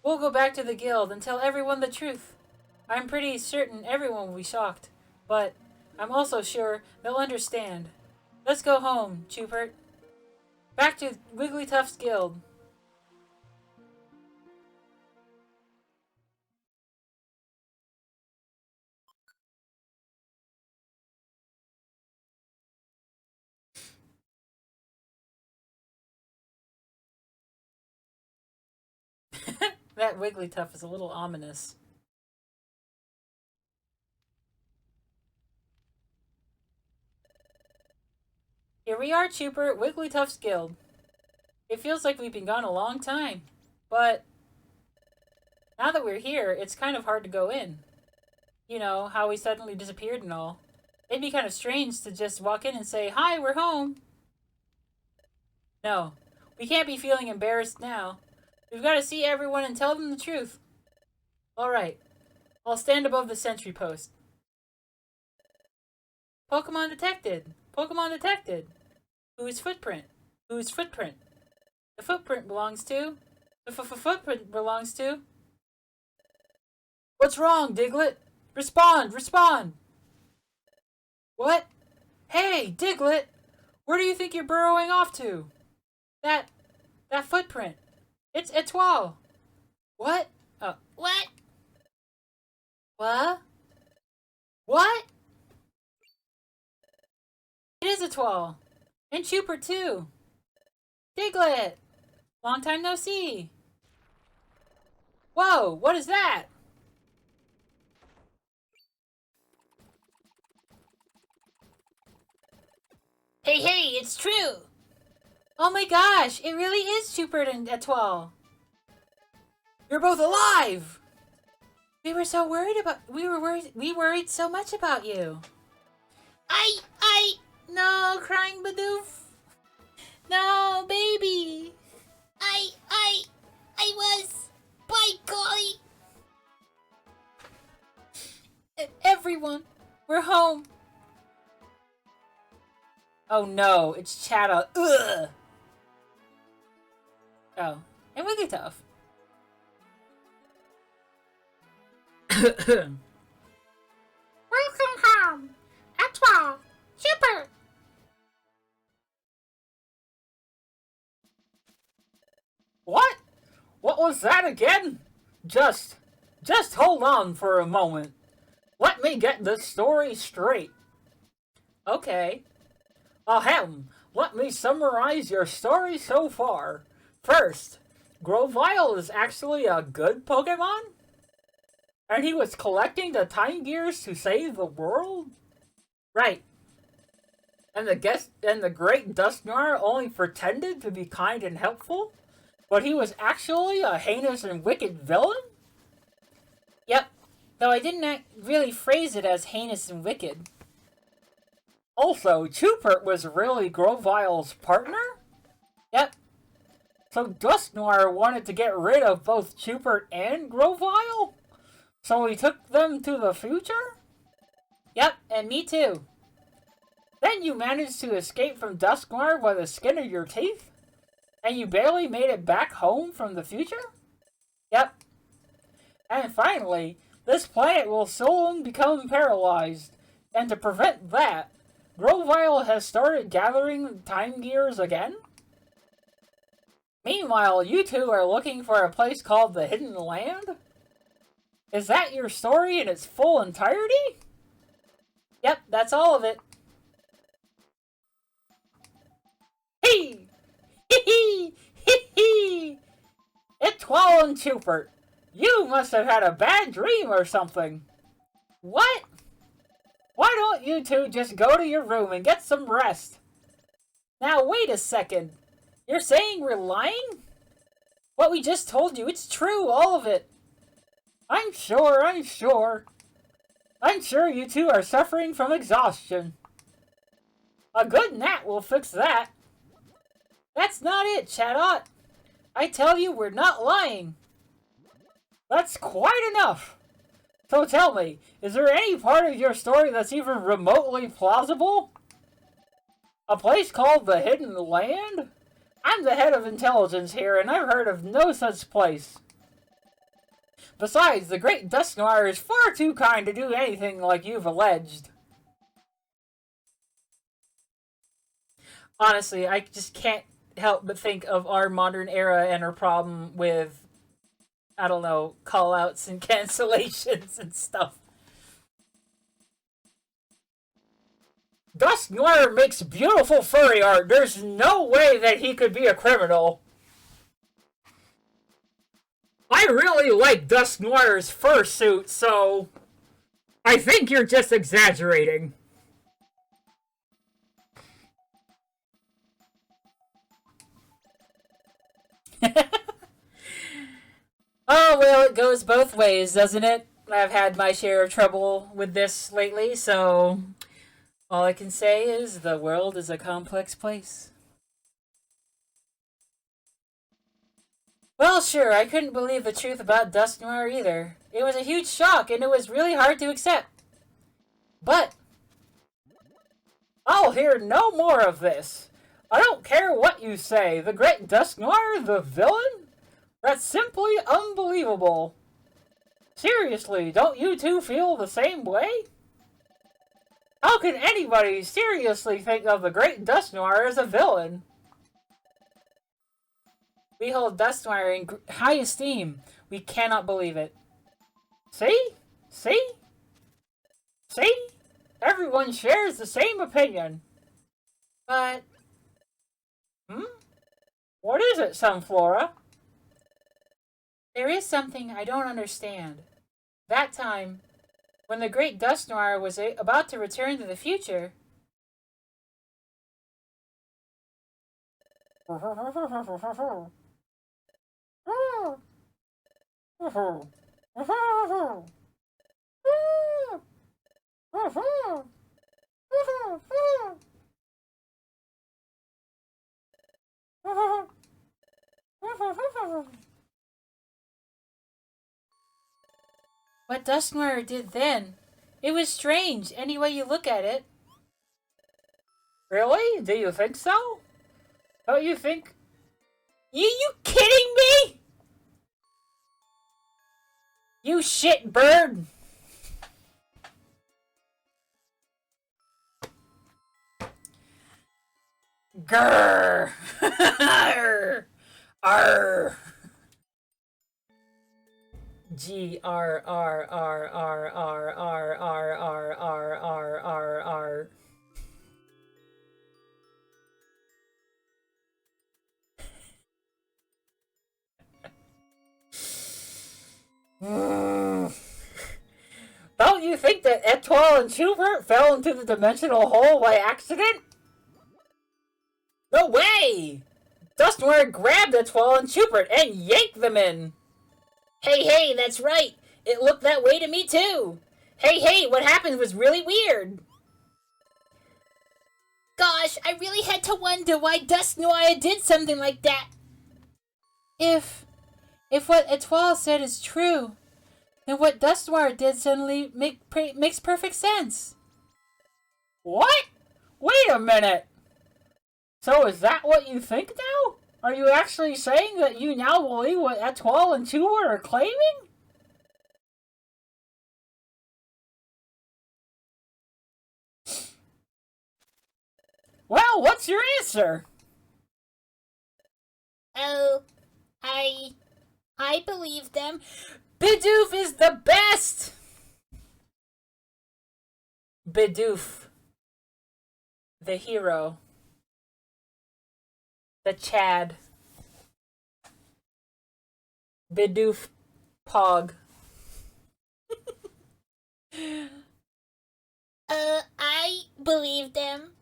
We'll go back to the guild and tell everyone the truth. I'm pretty certain everyone will be shocked, but I'm also sure they'll understand. Let's go home, Chupert. Back to Wigglytuff's guild. That Wigglytuff is a little ominous. Here we are, Chupert, Wigglytuff's guild. It feels like we've been gone a long time, but now that we're here, it's kind of hard to go in. You know, how we suddenly disappeared and all. It'd be kind of strange to just walk in and say, "Hi, we're home." No, we can't be feeling embarrassed now. We've got to see everyone and tell them the truth. Alright, I'll stand above the sentry post. Pokemon detected! Pokemon detected! Whose footprint? Whose footprint? The footprint belongs to... The footprint belongs to... What's wrong, Diglett? Respond! Respond! What? Hey, Diglett! Where do you think you're burrowing off to? That footprint. It's Etoile. What? What? What? What? It is Etoile. And Chupert, too. Diglett! Long time no see. Whoa, what is that? Hey, it's true! Oh my gosh, it really is Chupert and Etoile. You're both alive! We were so worried about... We worried so much about you. No, crying Bidoof. No, baby. I was... By golly. Everyone, we're home. Oh no, it's Chatta. Ugh. Oh, and Wigglytuff. Welcome home. Etoile. Super. What? What was that again? Just hold on for a moment. Let me get this story straight. Okay. Ahem. Let me summarize your story so far. First, Grovyle is actually a good Pokemon? And he was collecting the Time Gears to save the world? Right. And the great Dusknoir only pretended to be kind and helpful? But he was actually a heinous and wicked villain? Yep. Though I didn't really phrase it as heinous and wicked. Also, Chupert was really Grovyle's partner? Yep. So Dusknoir wanted to get rid of both Chupert and Grovyle? So he took them to the future? Yep, and me too. Then you managed to escape from Dusknoir by the skin of your teeth? And you barely made it back home from the future? Yep. And finally, this planet will soon become paralyzed. And to prevent that, Grovyle has started gathering Time Gears again? Meanwhile, you two are looking for a place called the Hidden Land? Is that your story in its full entirety? Yep, that's all of it. Hee! Hee hee! Hee hee! Etoile and Chupert, you must have had a bad dream or something. What? Why don't you two just go to your room and get some rest? Now wait a second. You're saying we're lying? What we just told you, it's true, all of it. I'm sure. I'm sure you two are suffering from exhaustion. A good nap will fix that. That's not it, Chatot. I tell you, we're not lying. That's quite enough. So tell me, is there any part of your story that's even remotely plausible? A place called the Hidden Land? I'm the head of intelligence here, and I've heard of no such place. Besides, the great Dusknoir is far too kind to do anything like you've alleged. Honestly, I just can't help but think of our modern era and our problem with, I don't know, call-outs and cancellations and stuff. Dusknoir makes beautiful furry art. There's no way that he could be a criminal. I really like Dusknoir's fursuit, so I think you're just exaggerating. Oh, well, it goes both ways, doesn't it? I've had my share of trouble with this lately, so all I can say is the world is a complex place. Well, sure, I couldn't believe the truth about Dusknoir either. It was a huge shock, and it was really hard to accept. But I'll hear no more of this. I don't care what you say. The great Dusknoir, the villain? That's simply unbelievable. Seriously, don't you two feel the same way? How can anybody seriously think of the great Dusknoir as a villain? We hold Dusknoir in high esteem. We cannot believe it. See? See? See? Everyone shares the same opinion. But What is it, Sunflora? there is something I don't understand. That time, when the great Dusknoir was about to return to the future, what Dusknoir did then, it was strange any way you look at it. Really? Do you think so? Don't you think... You kidding me? You shit bird! Grrr! Arr! Arr! G R R R R R R R R R R R R. Don't you think that Etoile and Schubert fell into the dimensional hole by accident? No way! Dusknoir grabbed Etoile and Schubert and yanked them in. Hey, that's right. It looked that way to me too. Hey, what happened was really weird. Gosh, I really had to wonder why Dusknoir did something like that. If what Etoile said is true, then what Dusknoir did suddenly makes perfect sense. What? Wait a minute. So is that what you think now? Are you actually saying that you now believe what Etoile and Schubert are claiming? Well, what's your answer? Oh, I believe them. Bidoof is the best! Bidoof. The hero. The Chad. Bidoof Pog. I believe them.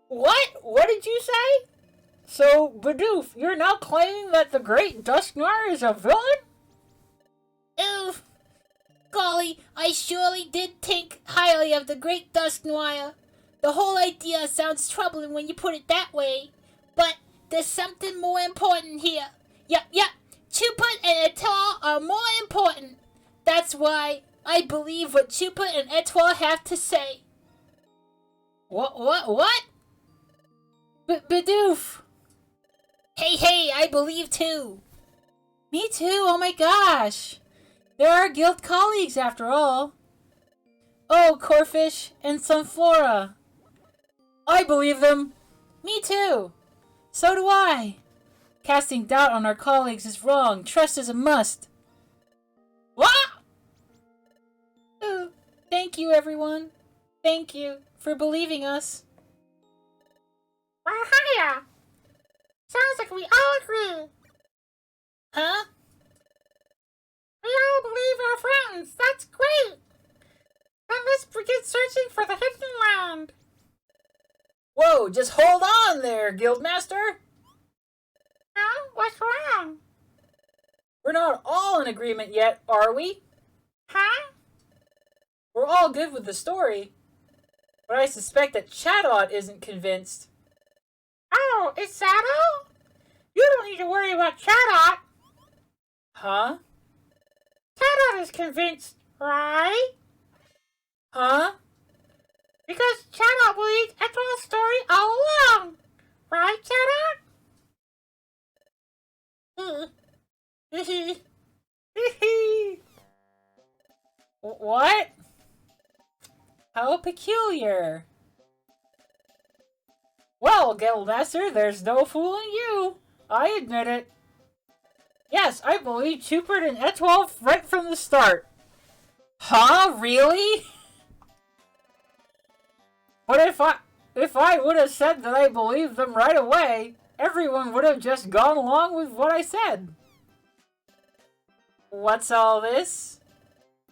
What? What did you say? So, Bidoof, you're now claiming that the Great Dusknoir is a villain? Oof. Golly, I surely did think highly of the Great Dusknoir. The whole idea sounds troubling when you put it that way. But there's something more important here. Yep. Chuput and Etoile are more important. That's why I believe what Chuput and Etoile have to say. What? Bidoof! Hey, I believe too. Me too, oh my gosh! They're our guild colleagues after all. Oh, Corfish and Sunflora. I believe them. Me too. So do I. Casting doubt on our colleagues is wrong. Trust is a must. What? Ooh, thank you, everyone. Thank you for believing us. Well, hiya. Sounds like we all agree. Huh? We all believe our friends. That's great. Then let's begin searching for the hidden land. Whoa, just hold on there, Guildmaster. Huh? What's wrong? We're not all in agreement yet, are we? Huh? We're all good with the story, but I suspect that Chatot isn't convinced. Oh, is that all? You don't need to worry about Chatot. Huh? Chatot is convinced, right? Huh? Because Chatot believed Etoile's story all along. Right, Chatot? What? How peculiar. Well, Guildmaster, there's no fooling you. I admit it. Yes, I believe Chupert and Etoile right from the start. Huh? Really? But if I would have said that I believed them right away, everyone would have just gone along with what I said. What's all this?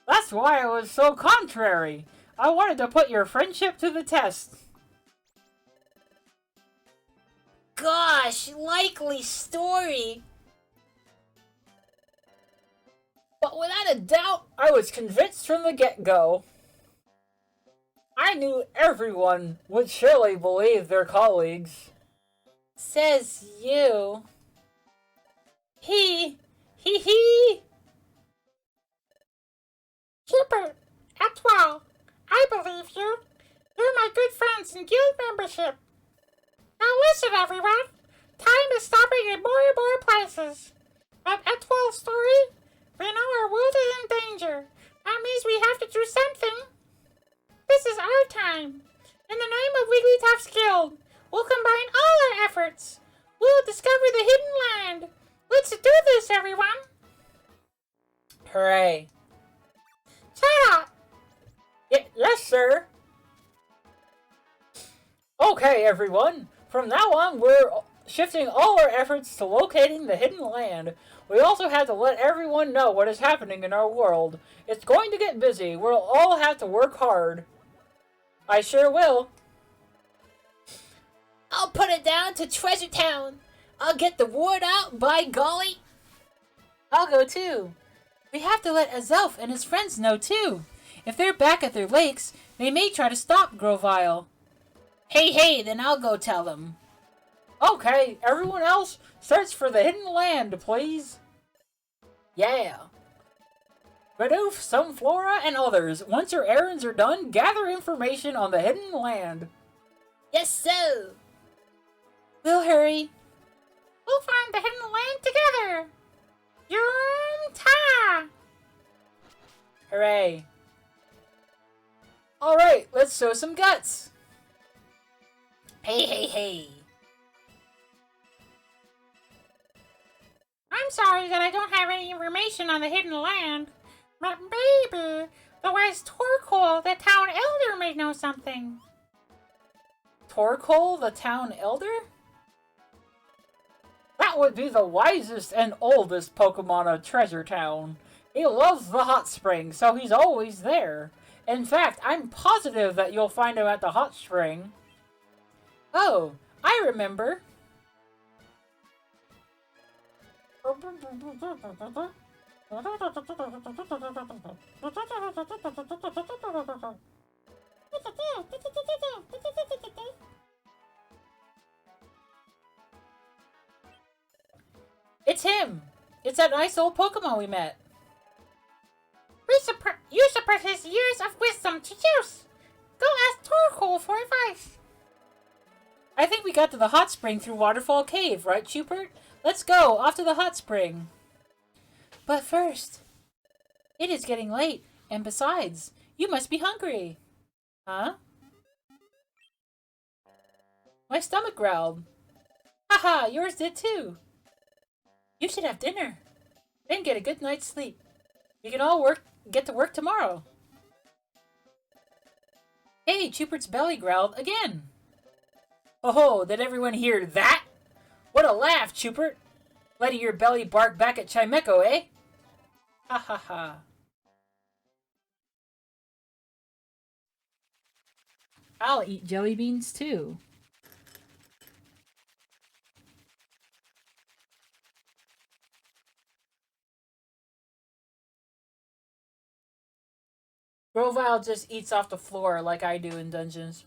That's why I was so contrary. I wanted to put your friendship to the test. Gosh, likely story. But without a doubt, I was convinced from the get-go. I knew everyone would surely believe their colleagues. Says you. He. Chupert, Etoile, I believe you. You're my good friends in guild membership. Now listen, everyone. Time is stopping in more and more places. And Etoile's story We know our world is in danger. That means we have to do something. This is our time. In the name of Wigglytuff's Guild, we'll combine all our efforts. We'll discover the hidden land. Let's do this, everyone. Hooray. Shut up. Yes, sir. Okay, everyone. From now on, we're shifting all our efforts to locating the hidden land. We also have to let everyone know what is happening in our world. It's going to get busy. We'll all have to work hard. I sure will. I'll put it down to Treasure Town. I'll get the word out, by golly. I'll go too. We have to let Azelf and his friends know too. If they're back at their lakes, they may try to stop Grovile. Hey, then I'll go tell them. Okay, everyone else, search for the hidden land, please. Yeah. Bidoof, some flora, and others. Once your errands are done, gather information on the hidden land. Yes, sir. We'll hurry. We'll find the hidden land together. Ta! Hooray. Alright, let's show some guts. Hey. I'm sorry that I don't have any information on the hidden land. But maybe the wise Torkoal, the town elder, may know something. Torkoal, the town elder? That would be the wisest and oldest Pokemon of Treasure Town. He loves the hot spring, so he's always there. In fact, I'm positive that you'll find him at the hot spring. Oh, I remember. It's him! It's that nice old Pokemon we met. You should put his years of wisdom to use. Go ask Torkoal for advice. I think we got to the hot spring through Waterfall Cave, right, Chupert? Let's go, off to the hot spring. But first, it is getting late, and besides, you must be hungry. Huh? My stomach growled. Haha, yours did too. You should have dinner, then get a good night's sleep. We can all get to work tomorrow. Hey, Chupert's belly growled again. Oh, did everyone hear that? What a laugh, Chupert. Letting your belly bark back at Chimecho, eh? Ha ha ha. I'll eat jelly beans too. Grovile just eats off the floor like I do in dungeons.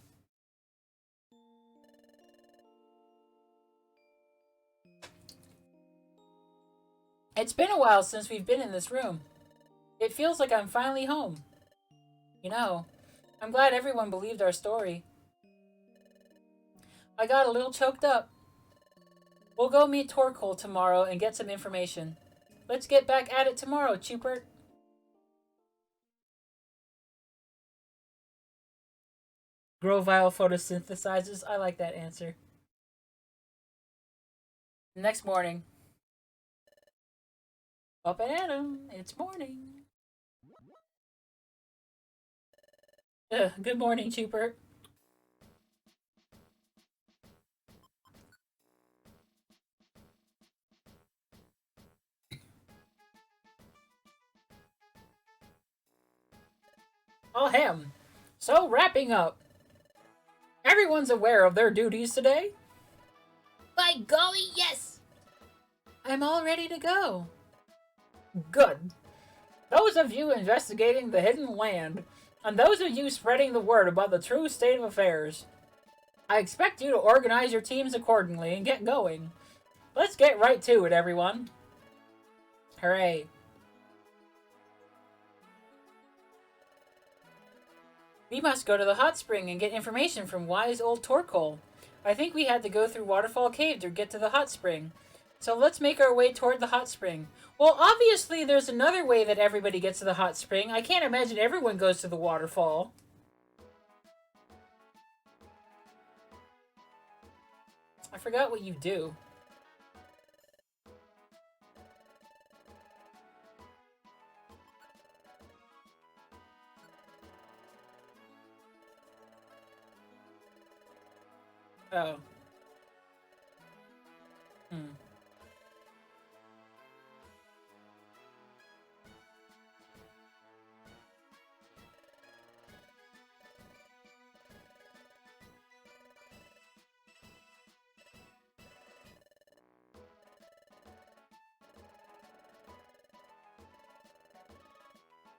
It's been a while since we've been in this room. It feels like I'm finally home. You know, I'm glad everyone believed our story. I got a little choked up. We'll go meet Torkoal tomorrow and get some information. Let's get back at it tomorrow, Chupert. Grovile photosynthesizes. I like that answer. Next morning. Up and at 'em. It's morning. Good morning, Chupert. Oh, hem. So, wrapping up. Everyone's aware of their duties today? By golly, yes! I'm all ready to go. Good. Those of you investigating the hidden land, and those of you spreading the word about the true state of affairs, I expect you to organize your teams accordingly and get going. Let's get right to it, everyone. Hooray. We must go to the hot spring and get information from wise old Torkoal. I think we had to go through Waterfall Cave to get to the hot spring. So let's make our way toward the hot spring. Well, obviously there's another way that everybody gets to the hot spring. I can't imagine everyone goes to the waterfall. I forgot what you do. Oh. Hmm.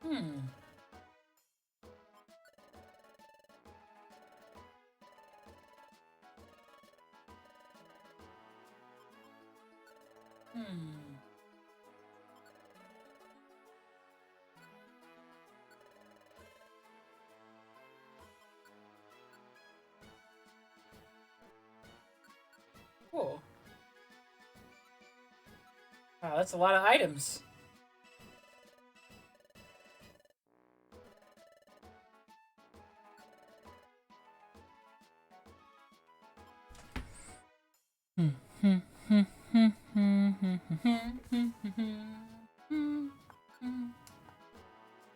Hmm. Hmm. Cool. Wow, that's a lot of items.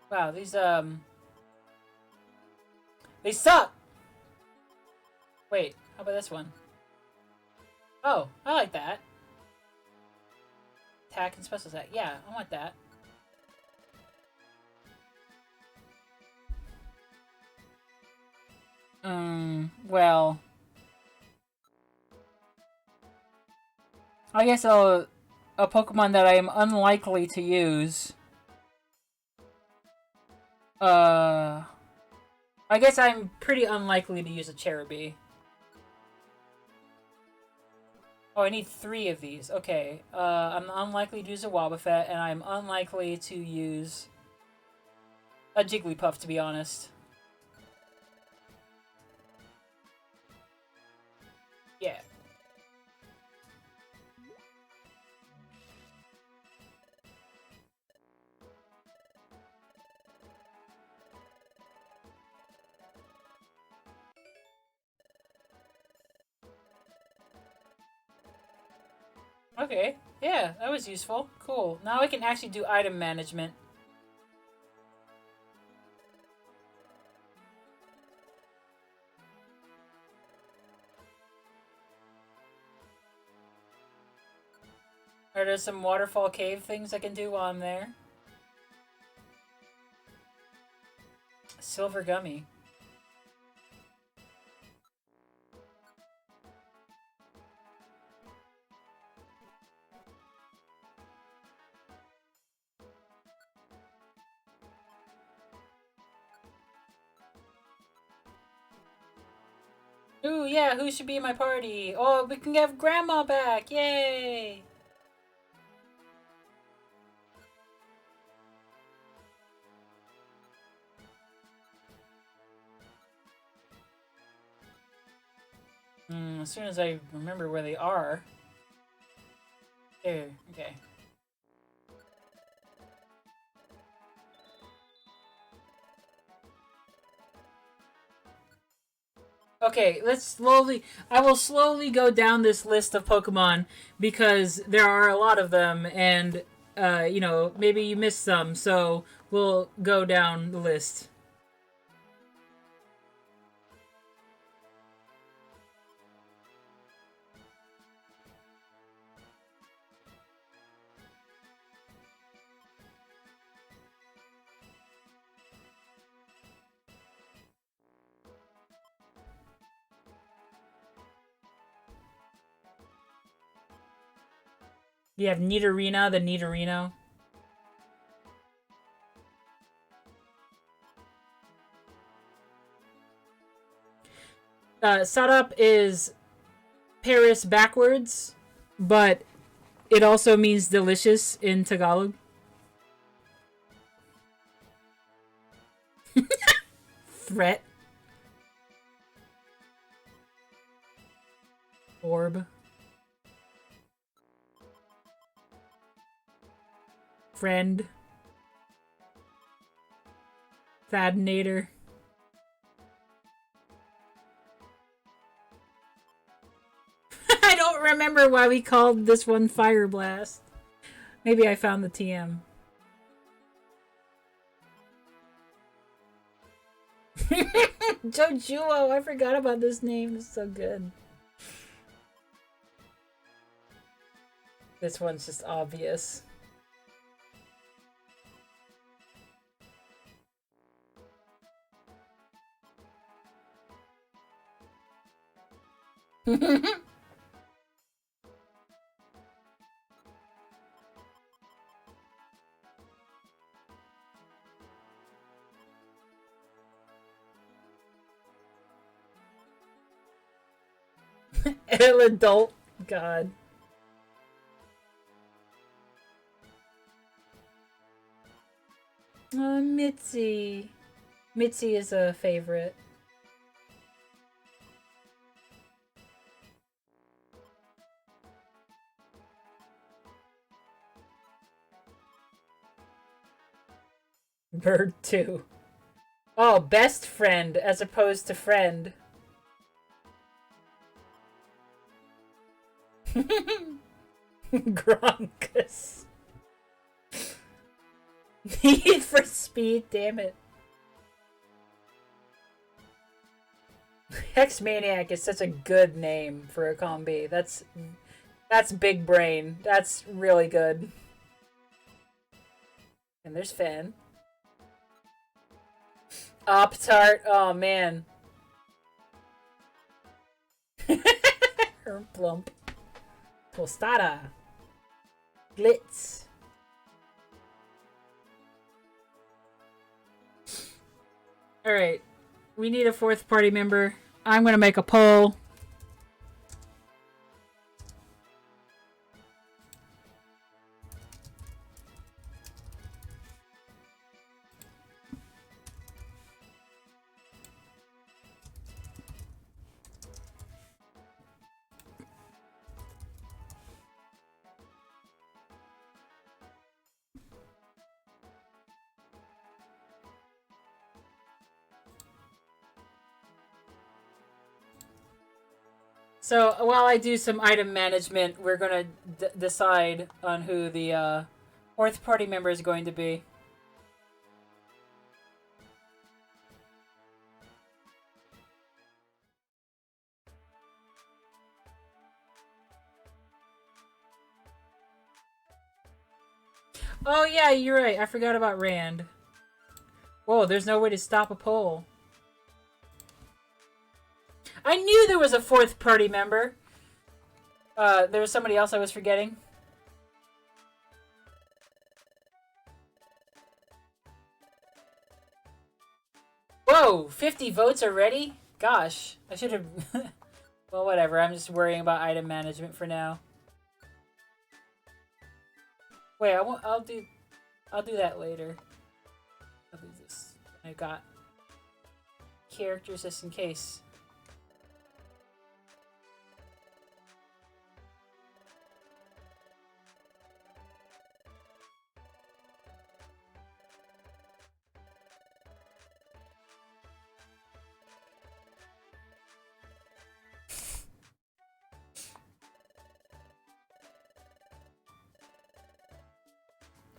Wow, these they suck. Wait, how about this one? Oh, I like that. Attack and special attack. Yeah, I want that. Well, I guess a Pokemon that I am unlikely to use. I guess I'm pretty unlikely to use a Cherubi. Oh, I need 3 of these. Okay. I'm unlikely to use a Wobbuffet, and I'm unlikely to use a Jigglypuff, to be honest. Yeah. Okay. Yeah, that was useful. Cool. Now I can actually do item management. Are there some waterfall cave things I can do while I'm there? Silver gummy. Ooh, yeah, who should be in my party? Oh, we can have Grandma back! Yay! As soon as I remember where they are. There, okay. Okay, I will slowly go down this list of Pokemon because there are a lot of them and, you know, maybe you missed some, so we'll go down the list. You have Nidorina, the Nidorino. Setup is Paris backwards, but it also means delicious in Tagalog. Threat. Orb. friend. Thadinator. I don't remember why we called this one Fire Blast. Maybe I found the TM. Jojuo, I forgot about this name. It's so good. This one's just obvious. El adult. God. Mitzi. Mitzi is a favorite. Bird 2. Oh, best friend as opposed to friend. Gronkus. Need for Speed, damn it. Hex Maniac is such a good name for a combi. That's big brain. That's really good. And there's Finn. Op-Tart, oh man. Herplump. Tostada. Glitz. Alright. We need a fourth party member. I'm gonna make a poll. So while I do some item management, we're gonna decide on who the fourth party member is going to be. Oh yeah, you're right. I forgot about Rand. Whoa, there's no way to stop a poll. I knew there was a fourth party member. There was somebody else I was forgetting. Whoa, 50 votes already? Gosh, I should have... Well, whatever. I'm just worrying about item management for now. Wait, I'll do that later. I'll do this. I got characters just in case.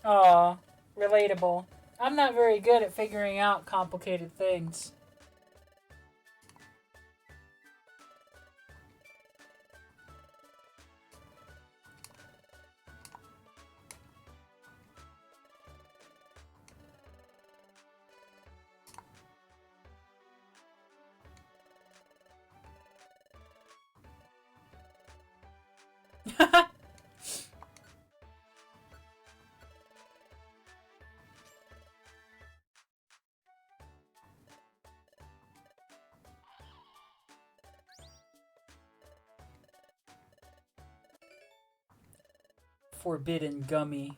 Aw, relatable. I'm not very good at figuring out complicated things. Forbidden gummy.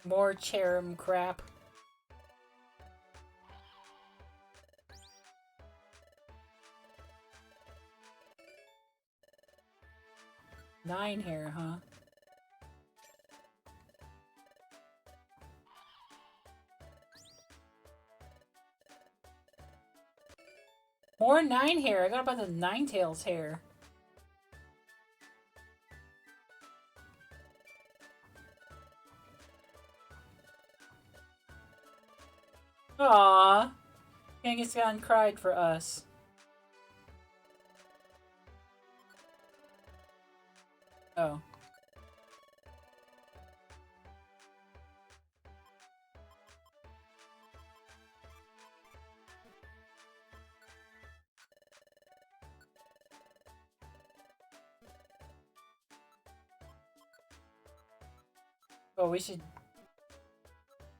More cherub crap. Nine hair, huh? More nine hair. I got about the Ninetales hair. Aww. Kangaskhan cried for us. Oh. Oh, we should...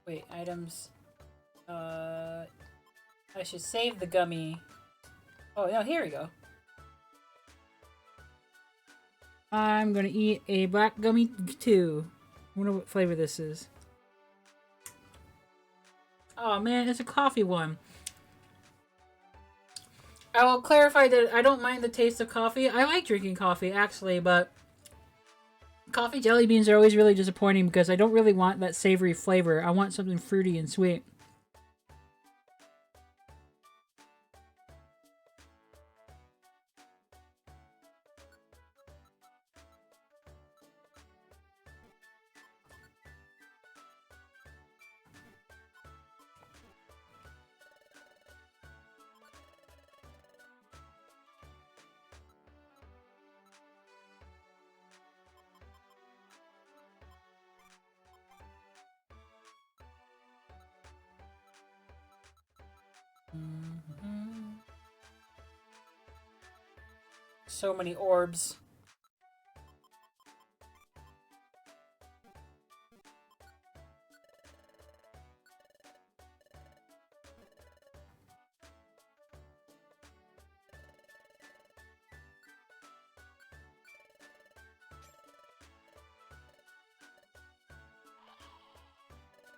Wait, items... I should save the gummy. Oh, no, here we go. I'm gonna eat a black gummy too. I wonder what flavor this is. Oh man, it's a coffee one. I will clarify that I don't mind the taste of coffee. I like drinking coffee, actually, but coffee jelly beans are always really disappointing because I don't really want that savory flavor. I want something fruity and sweet. So many orbs.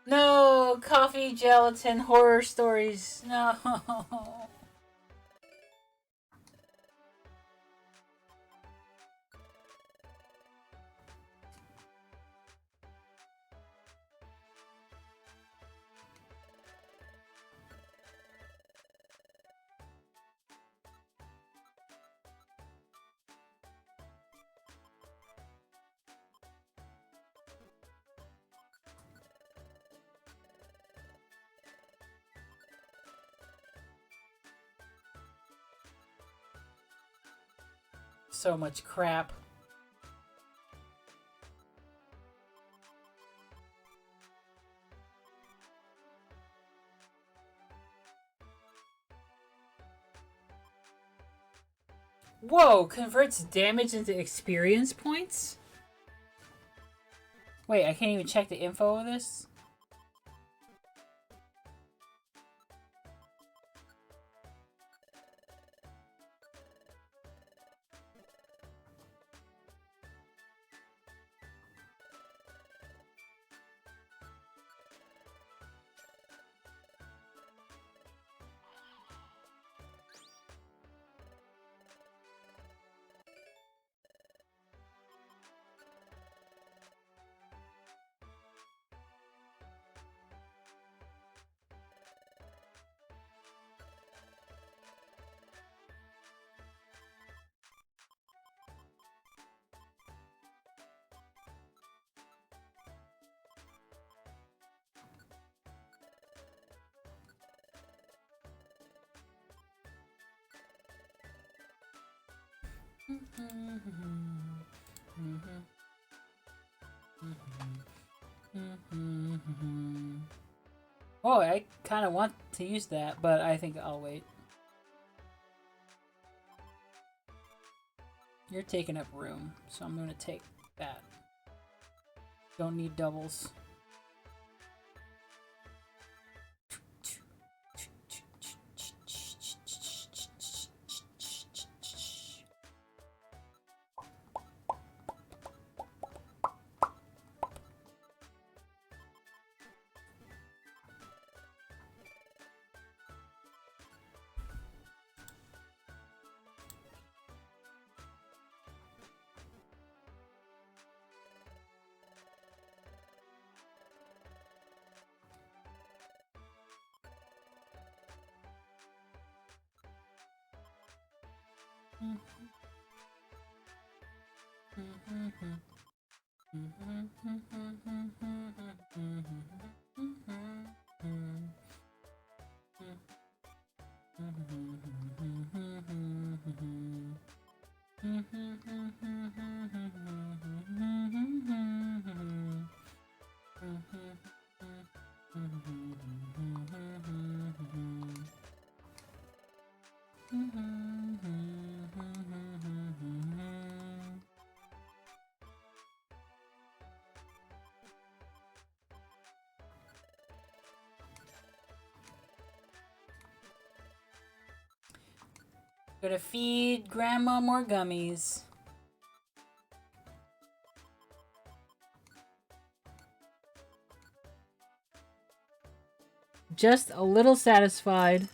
No, coffee gelatin horror stories. No. So much crap. Whoa, converts damage into experience points? Wait, I can't even check the info of this? Oh, I kind of want to use that, but I think I'll wait. You're taking up room, so I'm going to take that. Don't need doubles. Gotta feed Grandma more gummies. Just a little satisfied.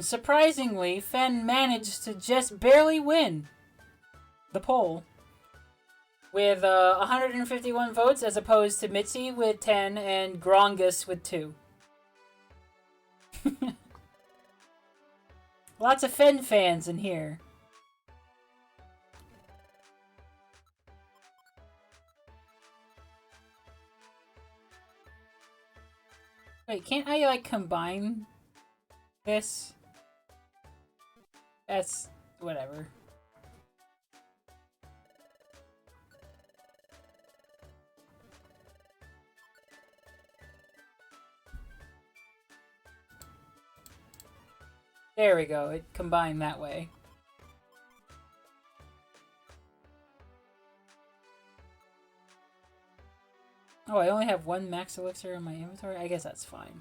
Surprisingly, Fen managed to just barely win the poll with 151 votes as opposed to Mitzi with 10 and Grongus with 2. Lots of Fen fans in here. Wait, can't I, like, combine this? That's whatever. There we go. It combined that way. Oh, I only have one max elixir in my inventory? I guess that's fine.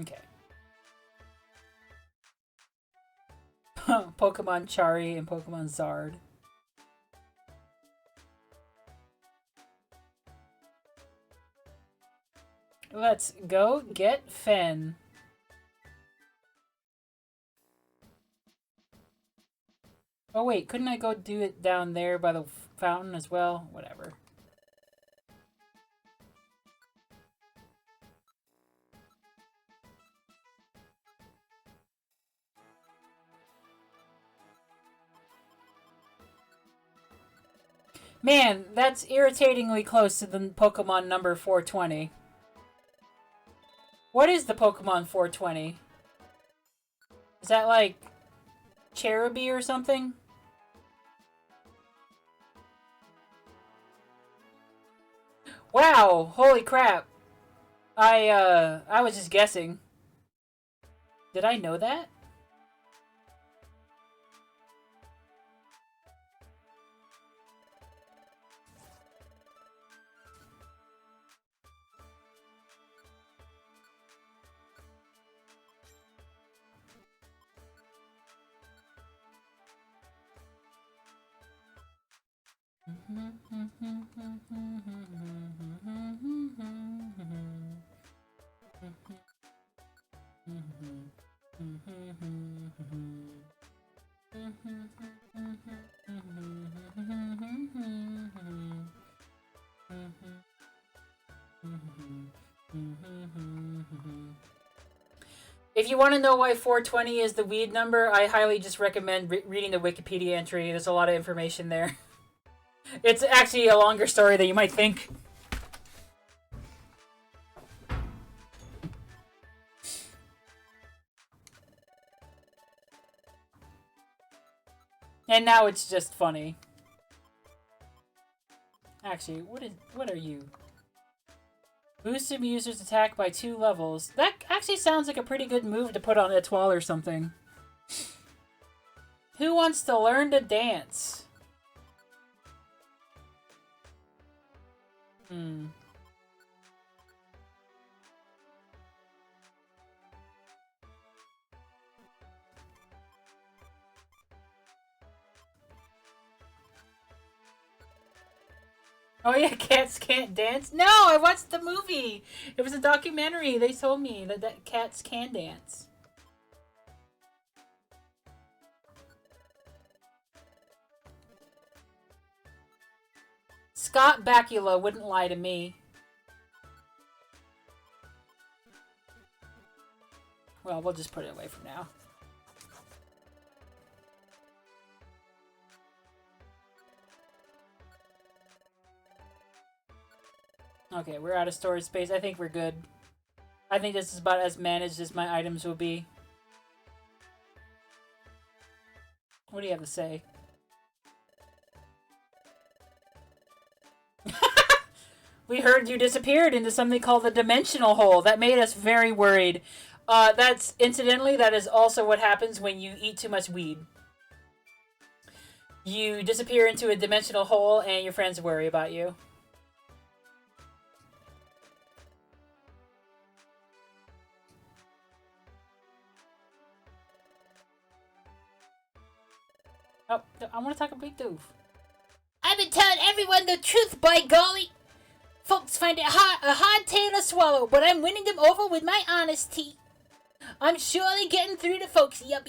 Okay. Pokemon Chari and Pokemon Zard. Let's go get Fen. Oh wait, couldn't I go do it down there by the fountain as well? Whatever. Man, that's irritatingly close to the Pokemon number 420. What is the Pokemon 420? Is that like Cherubi or something? Wow, holy crap. I was just guessing. Did I know that? If you want to know why 420 is the weed number, I highly just recommend reading the Wikipedia entry. There's a lot of information there. It's actually a longer story than you might think. And now it's just funny. Actually, what are you? Boosted user's attack by 2 levels. That actually sounds like a pretty good move to put on Etoile or something. Who wants to learn to dance? Oh yeah, cats can't dance? No, I watched the movie. It was a documentary. They told me that cats can dance. Scott Bakula wouldn't lie to me. Well, we'll just put it away for now. Okay, we're out of storage space. I think we're good. I think this is about as managed as my items will be. What do you have to say? We heard you disappeared into something called the dimensional hole. That made us very worried. Incidentally, that is also what happens when you eat too much weed. You disappear into a dimensional hole and your friends worry about you. Oh, I want to talk a big doof. I've been telling everyone the truth, by golly. Folks find it a hard tale to swallow, but I'm winning them over with my honesty. I'm surely getting through to folks, yup.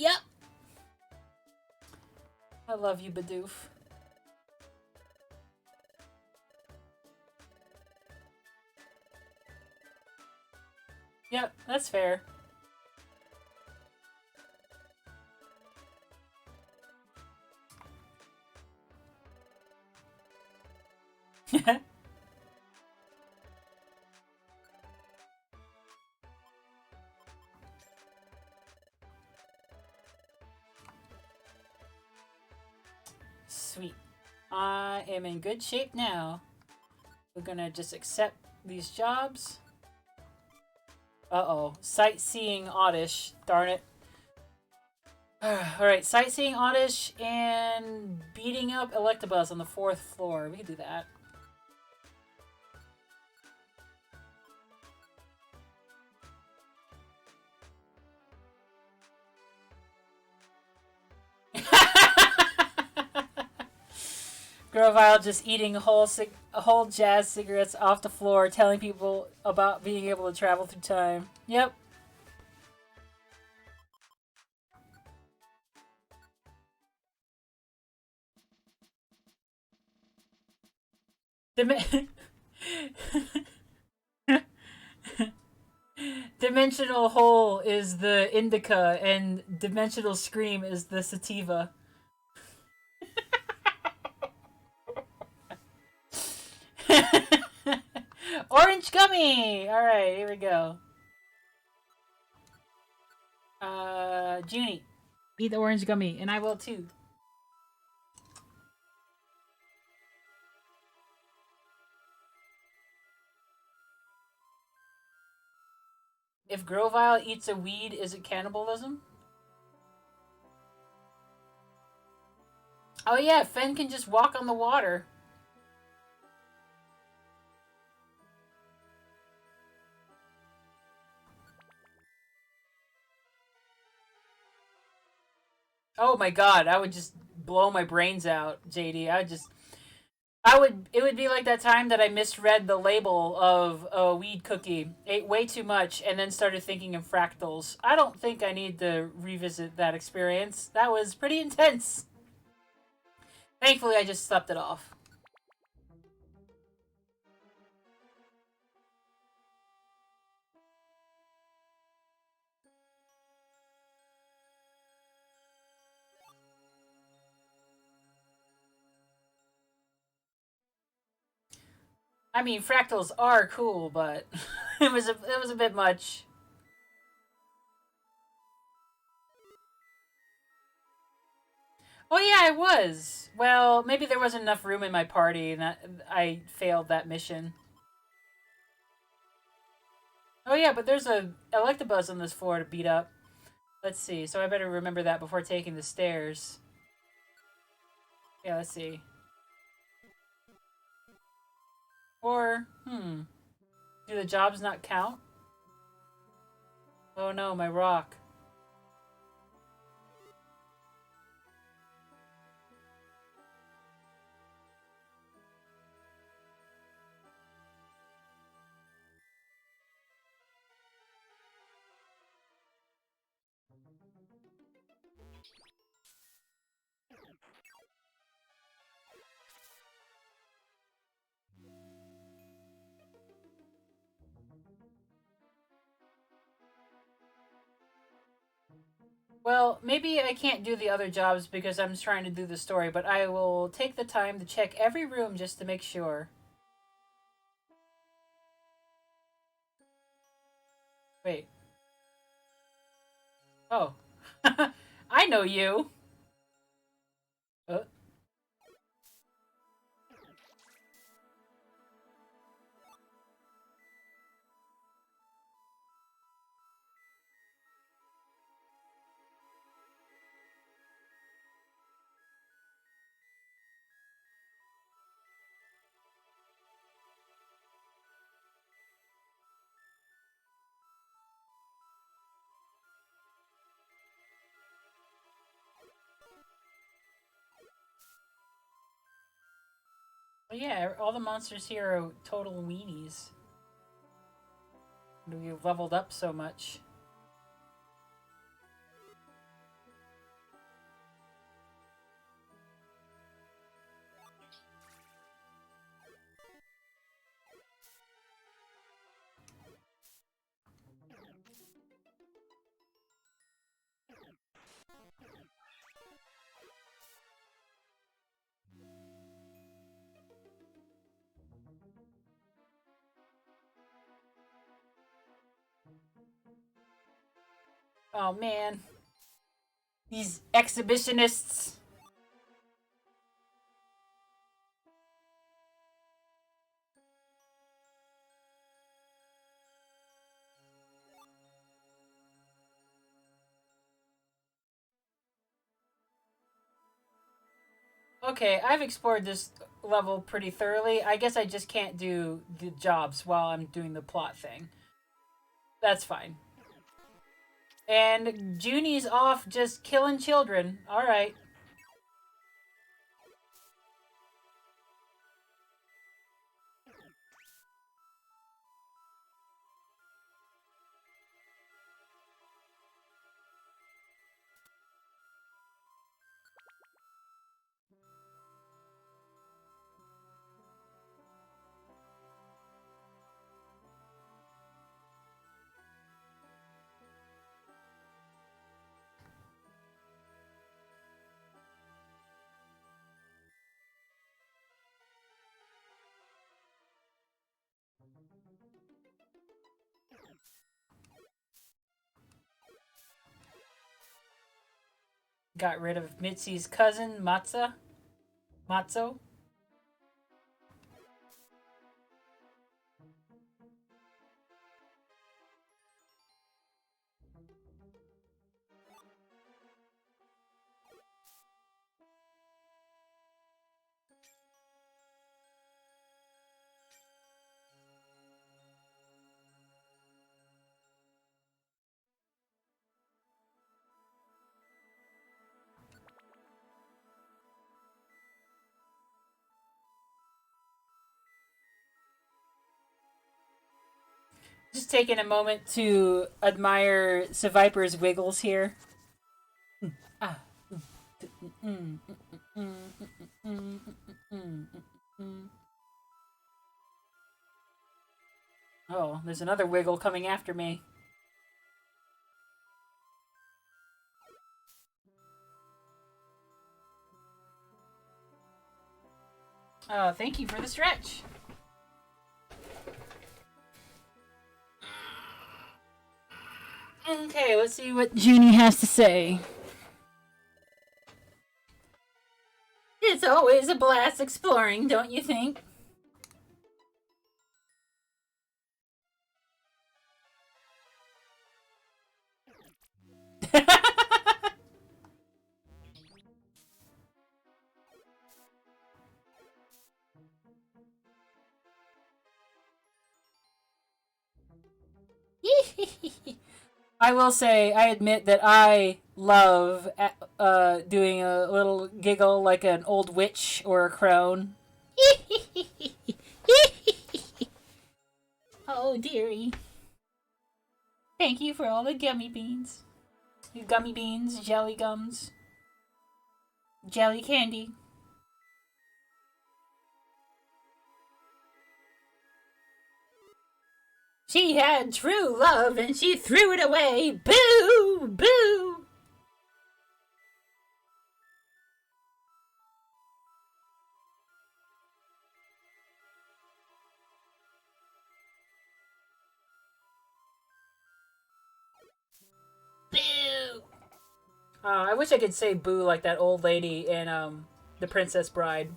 I love you, Bidoof. Yep, that's fair. Sweet. I am in good shape now. We're gonna just accept these jobs. Uh-oh. Sightseeing Oddish. Darn it. Alright, sightseeing Oddish and beating up Electabuzz on the 4th floor. We can do that. Grovile just eating whole jazz cigarettes off the floor, telling people about being able to travel through time. Yep. Dimensional Hole is the indica, and Dimensional Scream is the sativa. Orange gummy! Alright, here we go. Junie. Eat the orange gummy, and I will too. If Grovile eats a weed, is it cannibalism? Oh yeah, Fen can just walk on the water. Oh my god, I would just blow my brains out, JD. It would be like that time that I misread the label of a weed cookie, ate way too much, and then started thinking in fractals. I don't think I need to revisit that experience. That was pretty intense. Thankfully, I just slept it off. I mean, fractals are cool, but it was a bit much. Oh yeah, I was. Well, maybe there wasn't enough room in my party, and I failed that mission. Oh yeah, but there's a Electabuzz on this floor to beat up. Let's see. So I better remember that before taking the stairs. Yeah, let's see. Or, do the jobs not count? Oh no, my rock. Well, maybe I can't do the other jobs because I'm trying to do the story, but I will take the time to check every room just to make sure. Wait. Oh. I know you. Uh, well, yeah, all the monsters here are total weenies. We've leveled up so much. Oh man. These exhibitionists. Okay, I've explored this level pretty thoroughly. I guess I just can't do the jobs while I'm doing the plot thing. That's fine. And Junie's off just killing children. Alright. Got rid of Mitzi's cousin, Matzo. Just taking a moment to admire Seviper's wiggles here. Ah. Oh, there's another wiggle coming after me. Thank you for the stretch. Okay, let's see what Junie has to say. It's always a blast exploring, don't you think? I will say, I admit that I love doing a little giggle like an old witch or a crone. Oh, dearie. Thank you for all the gummy beans. Gummy beans, jelly gums, jelly candy. She had true love and she threw it away. Boo! Boo! Boo! I wish I could say boo like that old lady in The Princess Bride.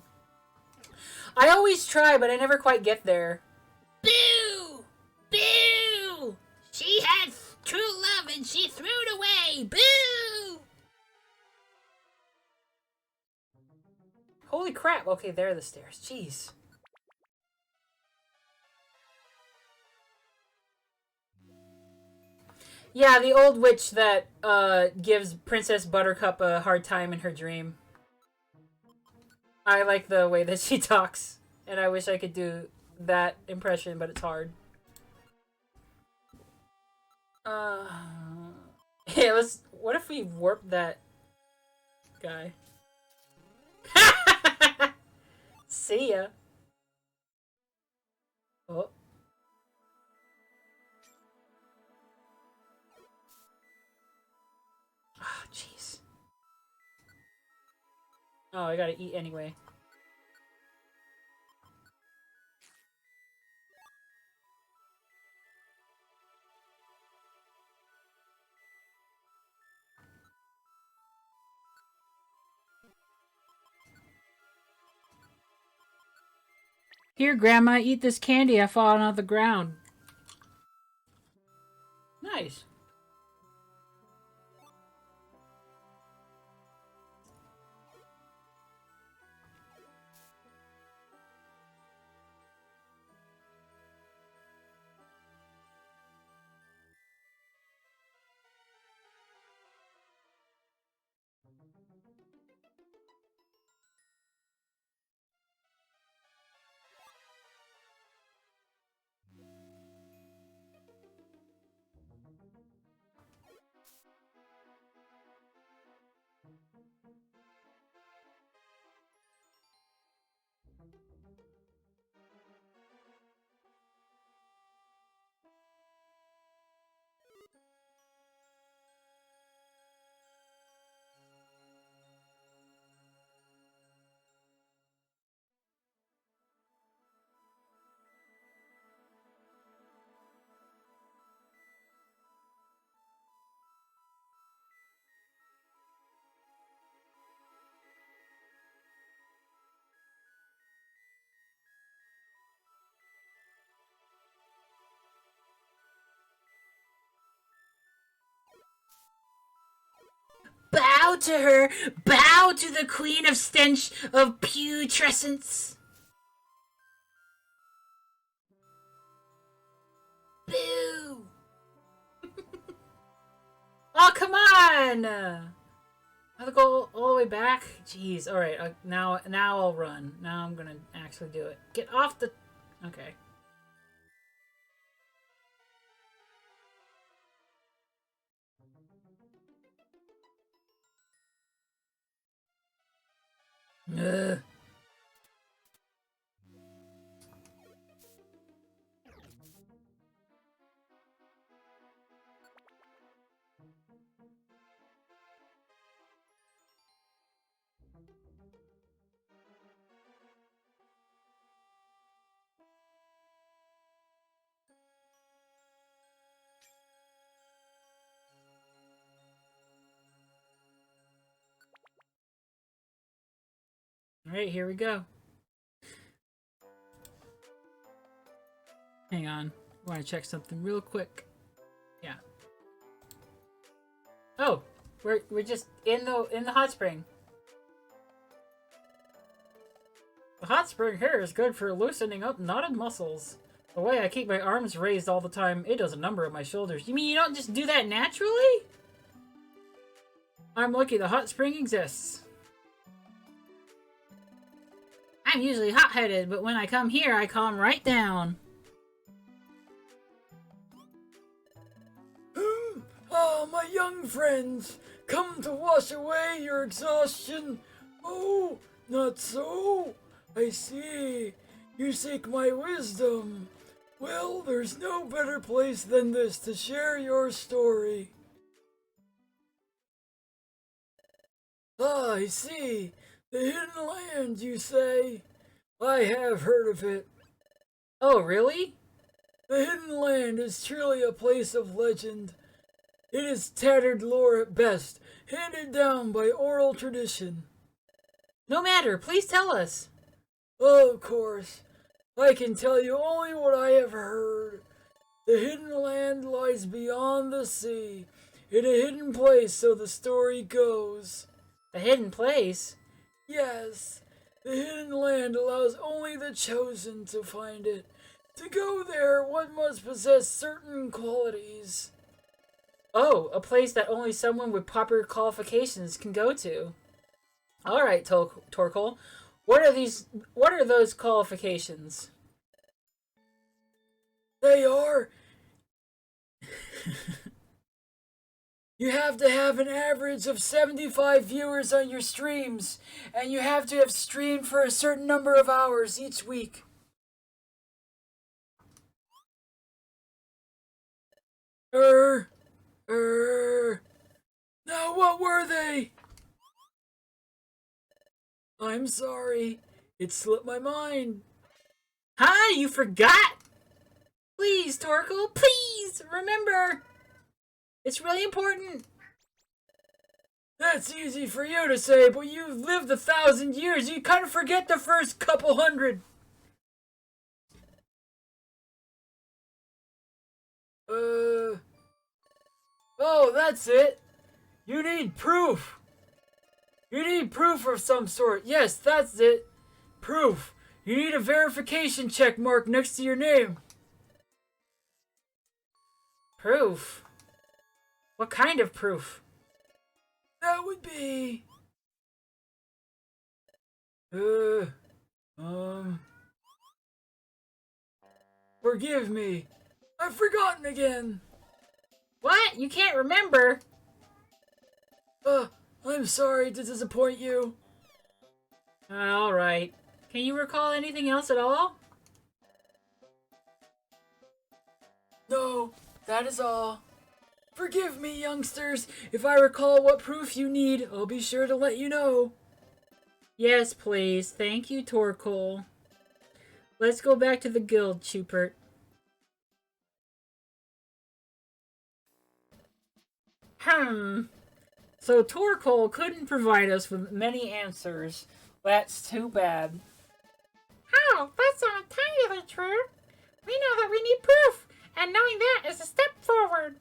I always try, but I never quite get there. Boo! Boo! She had true love and she threw it away. Boo! Holy crap. Okay, there are the stairs. Jeez. Yeah, the old witch that gives Princess Buttercup a hard time in her dream. I like the way that she talks, and I wish I could do that impression, but it's hard. Yeah, let's... What if we warp that guy? See ya. Oh. Ah, jeez. Oh, I gotta eat anyway. Here, Grandma, eat this candy I found on the ground. Nice. Bow to her! Bow to the queen of stench of putrescence! Boo! Oh, come on! I have to go all the way back? Jeez, alright, now I'll run. Now I'm gonna actually do it. Get off the... Okay. Ugh. Alright, here we go. Hang on. I want to check something real quick. Yeah. Oh, we're just in the hot spring. The hot spring here is good for loosening up knotted muscles. The way I keep my arms raised all the time, it does a number on my shoulders. You mean you don't just do that naturally? I'm lucky the hot spring exists. I'm usually hot-headed, but when I come here, I calm right down. Ah, my young friends, come to wash away your exhaustion. Oh, not so. I see. You seek my wisdom. Well, there's no better place than this to share your story. Ah, I see. The Hidden Land, you say? I have heard of it. Oh, really? The Hidden Land is truly a place of legend. It is tattered lore at best, handed down by oral tradition. No matter, please tell us. Of course, I can tell you only what I have heard. The Hidden Land lies beyond the sea, in a hidden place, so the story goes. A hidden place? Yes, the Hidden Land allows only the chosen to find it. To go there, one must possess certain qualities. Oh, a place that only someone with proper qualifications can go to. Alright, Torkoal. What are those qualifications? They are... You have to have an average of 75 viewers on your streams, and you have to have streamed for a certain number of hours each week. Now what were they? I'm sorry, it slipped my mind. Huh? You forgot? Please, Torkoal, please, remember. It's really important. That's easy for you to say, but you've lived 1,000 years. You kind of forget the first couple hundred. Oh, that's it. You need proof. You need proof of some sort. Yes, that's it. Proof. You need a verification check mark next to your name. Proof? What kind of proof? That would be... Forgive me. I've forgotten again. What? You can't remember? I'm sorry to disappoint you. Alright. Can you recall anything else at all? No, that is all. Forgive me, youngsters. If I recall what proof you need, I'll be sure to let you know. Yes, please. Thank you, Torkoal. Let's go back to the guild, Chupert. So Torkoal couldn't provide us with many answers. That's too bad. Oh, that's not entirely true. We know that we need proof, and knowing that is a step forward,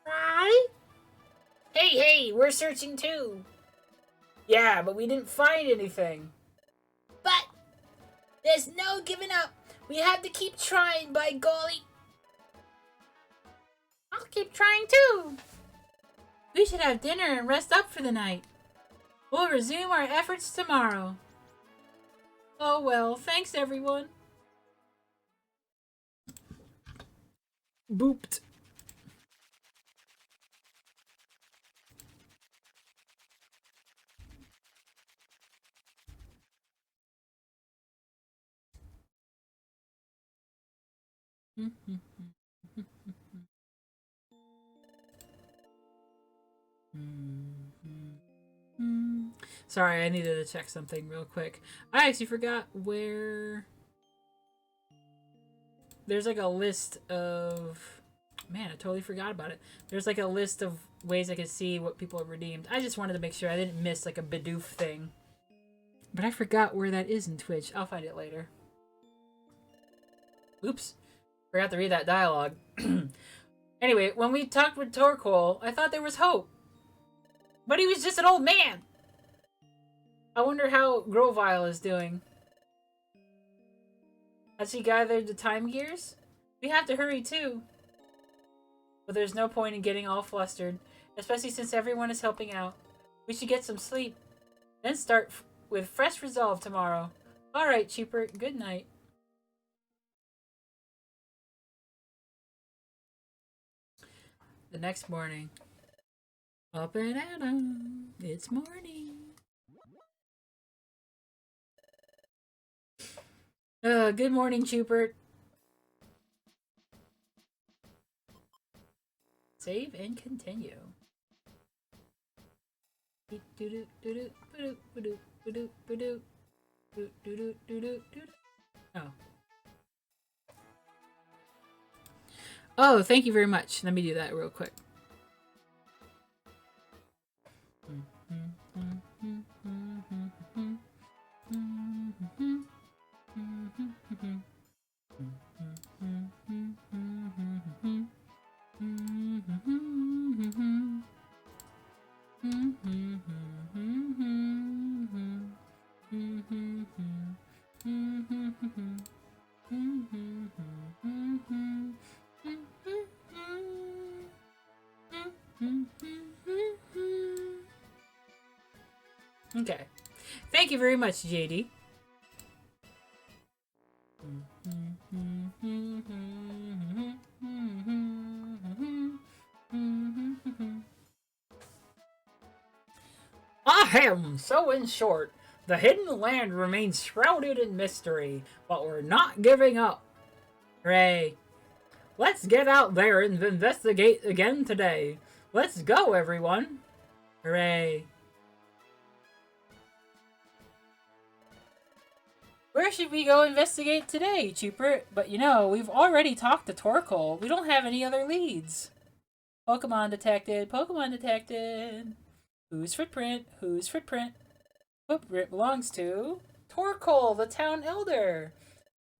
right? Hey, we're searching too. Yeah, but we didn't find anything. But there's no giving up. We have to keep trying, by golly. I'll keep trying too. We should have dinner and rest up for the night. We'll resume our efforts tomorrow. Oh well, thanks everyone. Booped. Sorry, I needed to check something real quick. I actually forgot where... There's like a list of... Man, I totally forgot about it. There's like a list of ways I could see what people have redeemed. I just wanted to make sure I didn't miss like a Bidoof thing. But I forgot where that is in Twitch. I'll find it later. Oops. Forgot to read that dialogue. Anyway, when we talked with Torkoal, I thought there was hope. But he was just an old man. I wonder how Grovyle is doing. Has he gathered the time gears? We have to hurry too. But there's no point in getting all flustered, especially since everyone is helping out. We should get some sleep, then start with fresh resolve tomorrow. Alright, Cheaper, good night. The next morning. Up and at 'em. It's morning. Good morning, Chupert. Save and continue. Oh. Oh, thank you very much. Let me do that real quick. Okay. Thank you very much, JD. Ahem! So in short, the hidden land remains shrouded in mystery, but we're not giving up. Hooray. Let's get out there and investigate again today. Let's go, everyone. Hooray. Where should we go investigate today, Cheaper? But you know, we've already talked to Torkoal. We don't have any other leads. Pokemon detected. Pokemon detected. Whose footprint? Whose footprint? Footprint belongs to Torkoal, the town elder.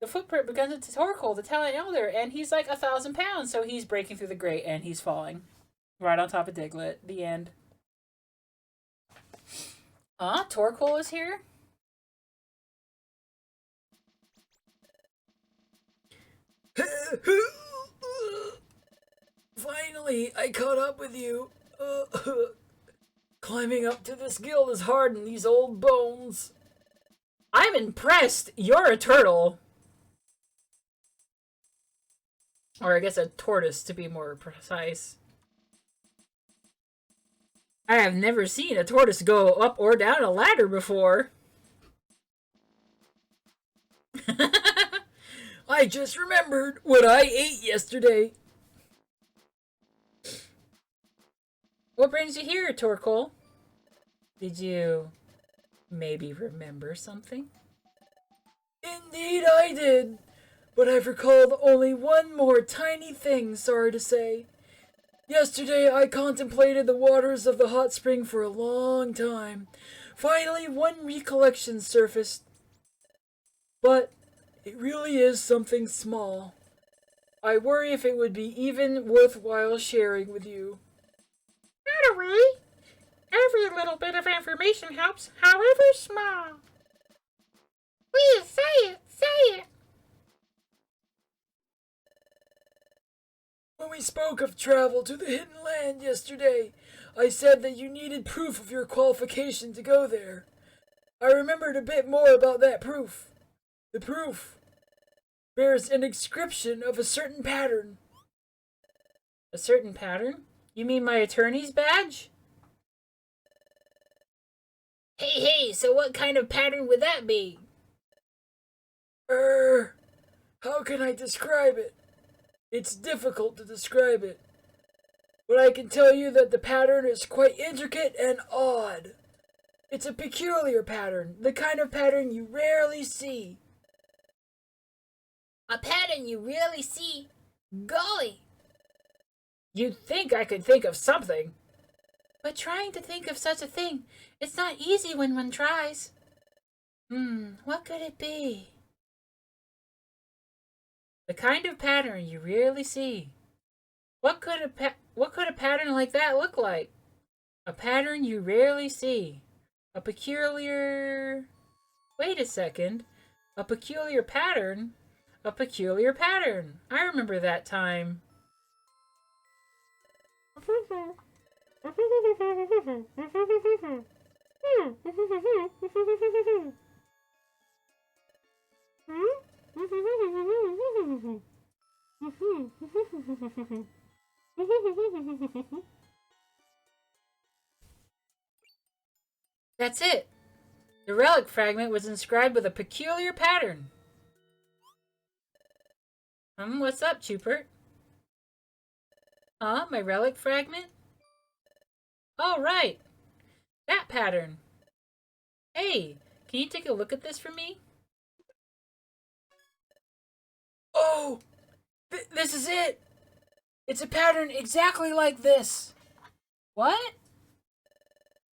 The footprint belongs to Torkoal, the town elder, and he's like 1,000 pounds, so he's breaking through the grate and he's falling. Right on top of Diglett. The end. Torkoal is here? Finally, I caught up with you. Climbing up to this guild is hard in these old bones. I'm impressed. You're a turtle. Or I guess a tortoise, to be more precise. I have never seen a tortoise go up or down a ladder before. I just remembered what I ate yesterday. What brings you here, Torkoal? Did you maybe remember something? Indeed I did, but I've recalled only one more tiny thing, sorry to say. Yesterday I contemplated the waters of the hot spring for a long time. Finally, one recollection surfaced. But it really is something small. I worry if it would be even worthwhile sharing with you. Not a worry. Every little bit of information helps, however small. Please, say it, say it. When we spoke of travel to the hidden land yesterday, I said that you needed proof of your qualification to go there. I remembered a bit more about that proof. The proof bears an inscription of a certain pattern. A certain pattern? You mean my attorney's badge? Hey, so what kind of pattern would that be? How can I describe it? It's difficult to describe it. But I can tell you that the pattern is quite intricate and odd. It's a peculiar pattern, the kind of pattern you rarely see. A pattern you rarely see? Golly! You'd think I could think of something. But trying to think of such a thing, it's not easy when one tries. What could it be? The kind of pattern you rarely see. What could a pattern like that look like? A pattern you rarely see. A peculiar... Wait a second. A peculiar pattern? A peculiar pattern. I remember that time. That's it. The relic fragment was inscribed with a peculiar pattern. What's up, Chupert? My relic fragment? Oh, right. That pattern. Hey, can you take a look at this for me? Oh! This is it! It's a pattern exactly like this! What?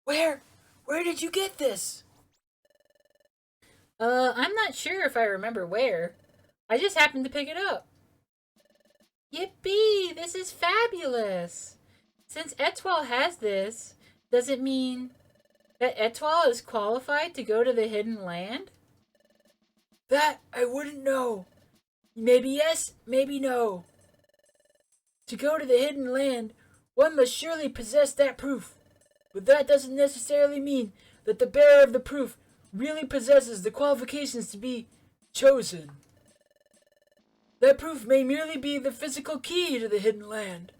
Where did you get this? I'm not sure if I remember where. I just happened to pick it up. Yippee! This is fabulous! Since Etoile has this, does it mean that Etoile is qualified to go to the Hidden Land? That I wouldn't know. Maybe yes, maybe no. To go to the Hidden Land, one must surely possess that proof. But that doesn't necessarily mean that the bearer of the proof really possesses the qualifications to be chosen. That proof may merely be the physical key to the Hidden Land.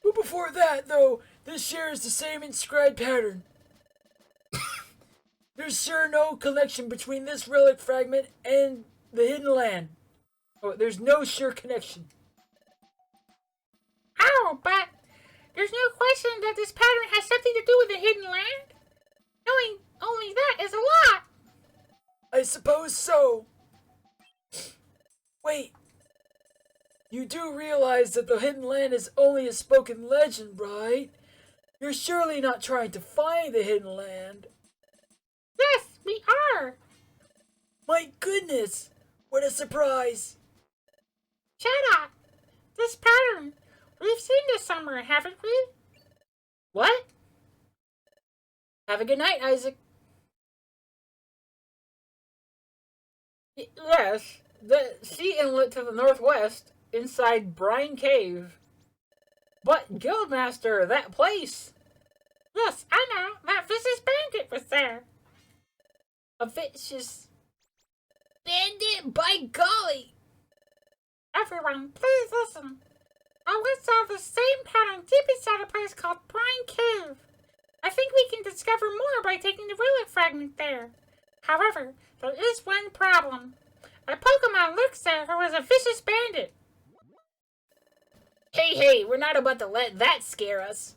But before that, though, this shares the same inscribed pattern. There's sure no connection between this relic fragment and the Hidden Land. Oh, there's no sure connection. Oh, but there's no question that this pattern has something to do with the Hidden Land. Knowing only that is a lot. I suppose so. Wait. You do realize that the Hidden Land is only a spoken legend, right? You're surely not trying to find the Hidden Land. Yes, we are. My goodness! What a surprise! Shut up. This pattern. We've seen this somewhere, haven't we? What? Have a good night, Isaac. Yes, the sea inlet to the northwest, inside Brine Cave. But, Guildmaster, that place! Yes, I know. That vicious bandit was there. A vicious bandit? By golly! Everyone, please listen. We saw the same pattern deep inside a place called Brine Cave. I think we can discover more by taking the relic fragment there. However, there is one problem. A Pokemon lurks there who is a vicious bandit. Hey, we're not about to let that scare us.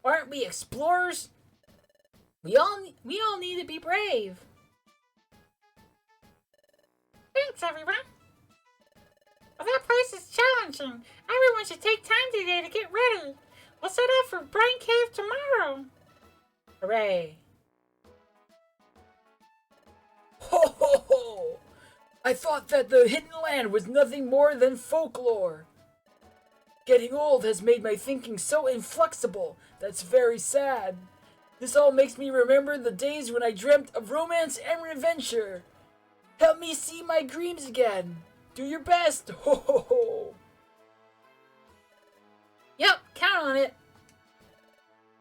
Aren't we explorers? We all need to be brave. Thanks, everyone. Well, that place is challenging. Everyone should take time today to get ready. We'll set off for Brine Cave tomorrow. Hooray. Ho ho ho! I thought that the Hidden Land was nothing more than folklore. Getting old has made my thinking so inflexible that's very sad. This all makes me remember the days when I dreamt of romance and adventure. Help me see my dreams again. Do your best. Ho ho ho. Yep, count on it.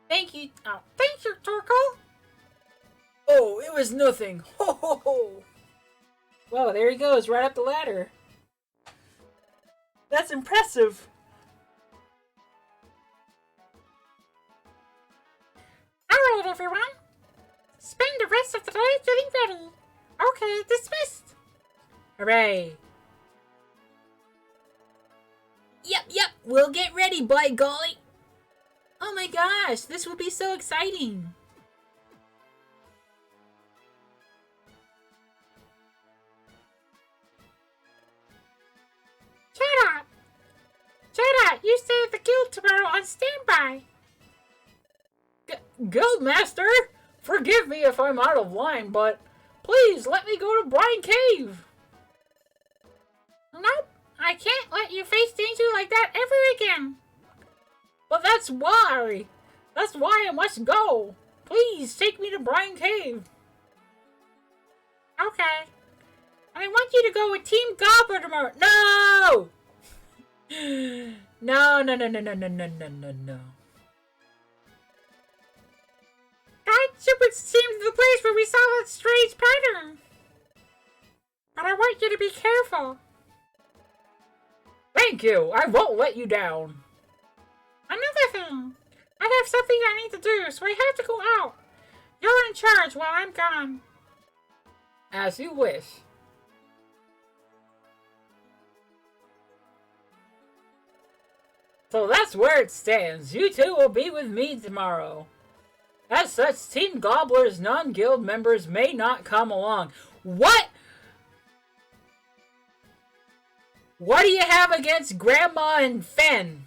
Thank you. Oh, thank you, Torkoal. Oh, it was nothing. Ho ho ho. Whoa, there he goes, right up the ladder. That's impressive. Alright, everyone. Spend the rest of the day getting ready. Okay, dismissed. Hooray. Yep, we'll get ready, by golly. Oh my gosh, this will be so exciting. Shut up. Shut up. You stay at the guild tomorrow on standby. Guildmaster, forgive me if I'm out of line, but Please, let me go to Brine Cave! Nope, I can't let you face danger like that ever again. But that's why! That's why I must go! Please, take me to Brine Cave! Okay. I want you to go with Team Gobbler tomorrow. No! No, no, no, no, no, no, no, no, no, no. Guide Super seems the place where we saw that strange pattern. But I want you to be careful. Thank you! I won't let you down! Another thing. I have something I need to do, so I have to go out. You're in charge while I'm gone. As you wish. So that's where it stands. You two will be with me tomorrow. As such, Team Gobbler's non-guild members may not come along. What? What do you have against Grandma and Fen?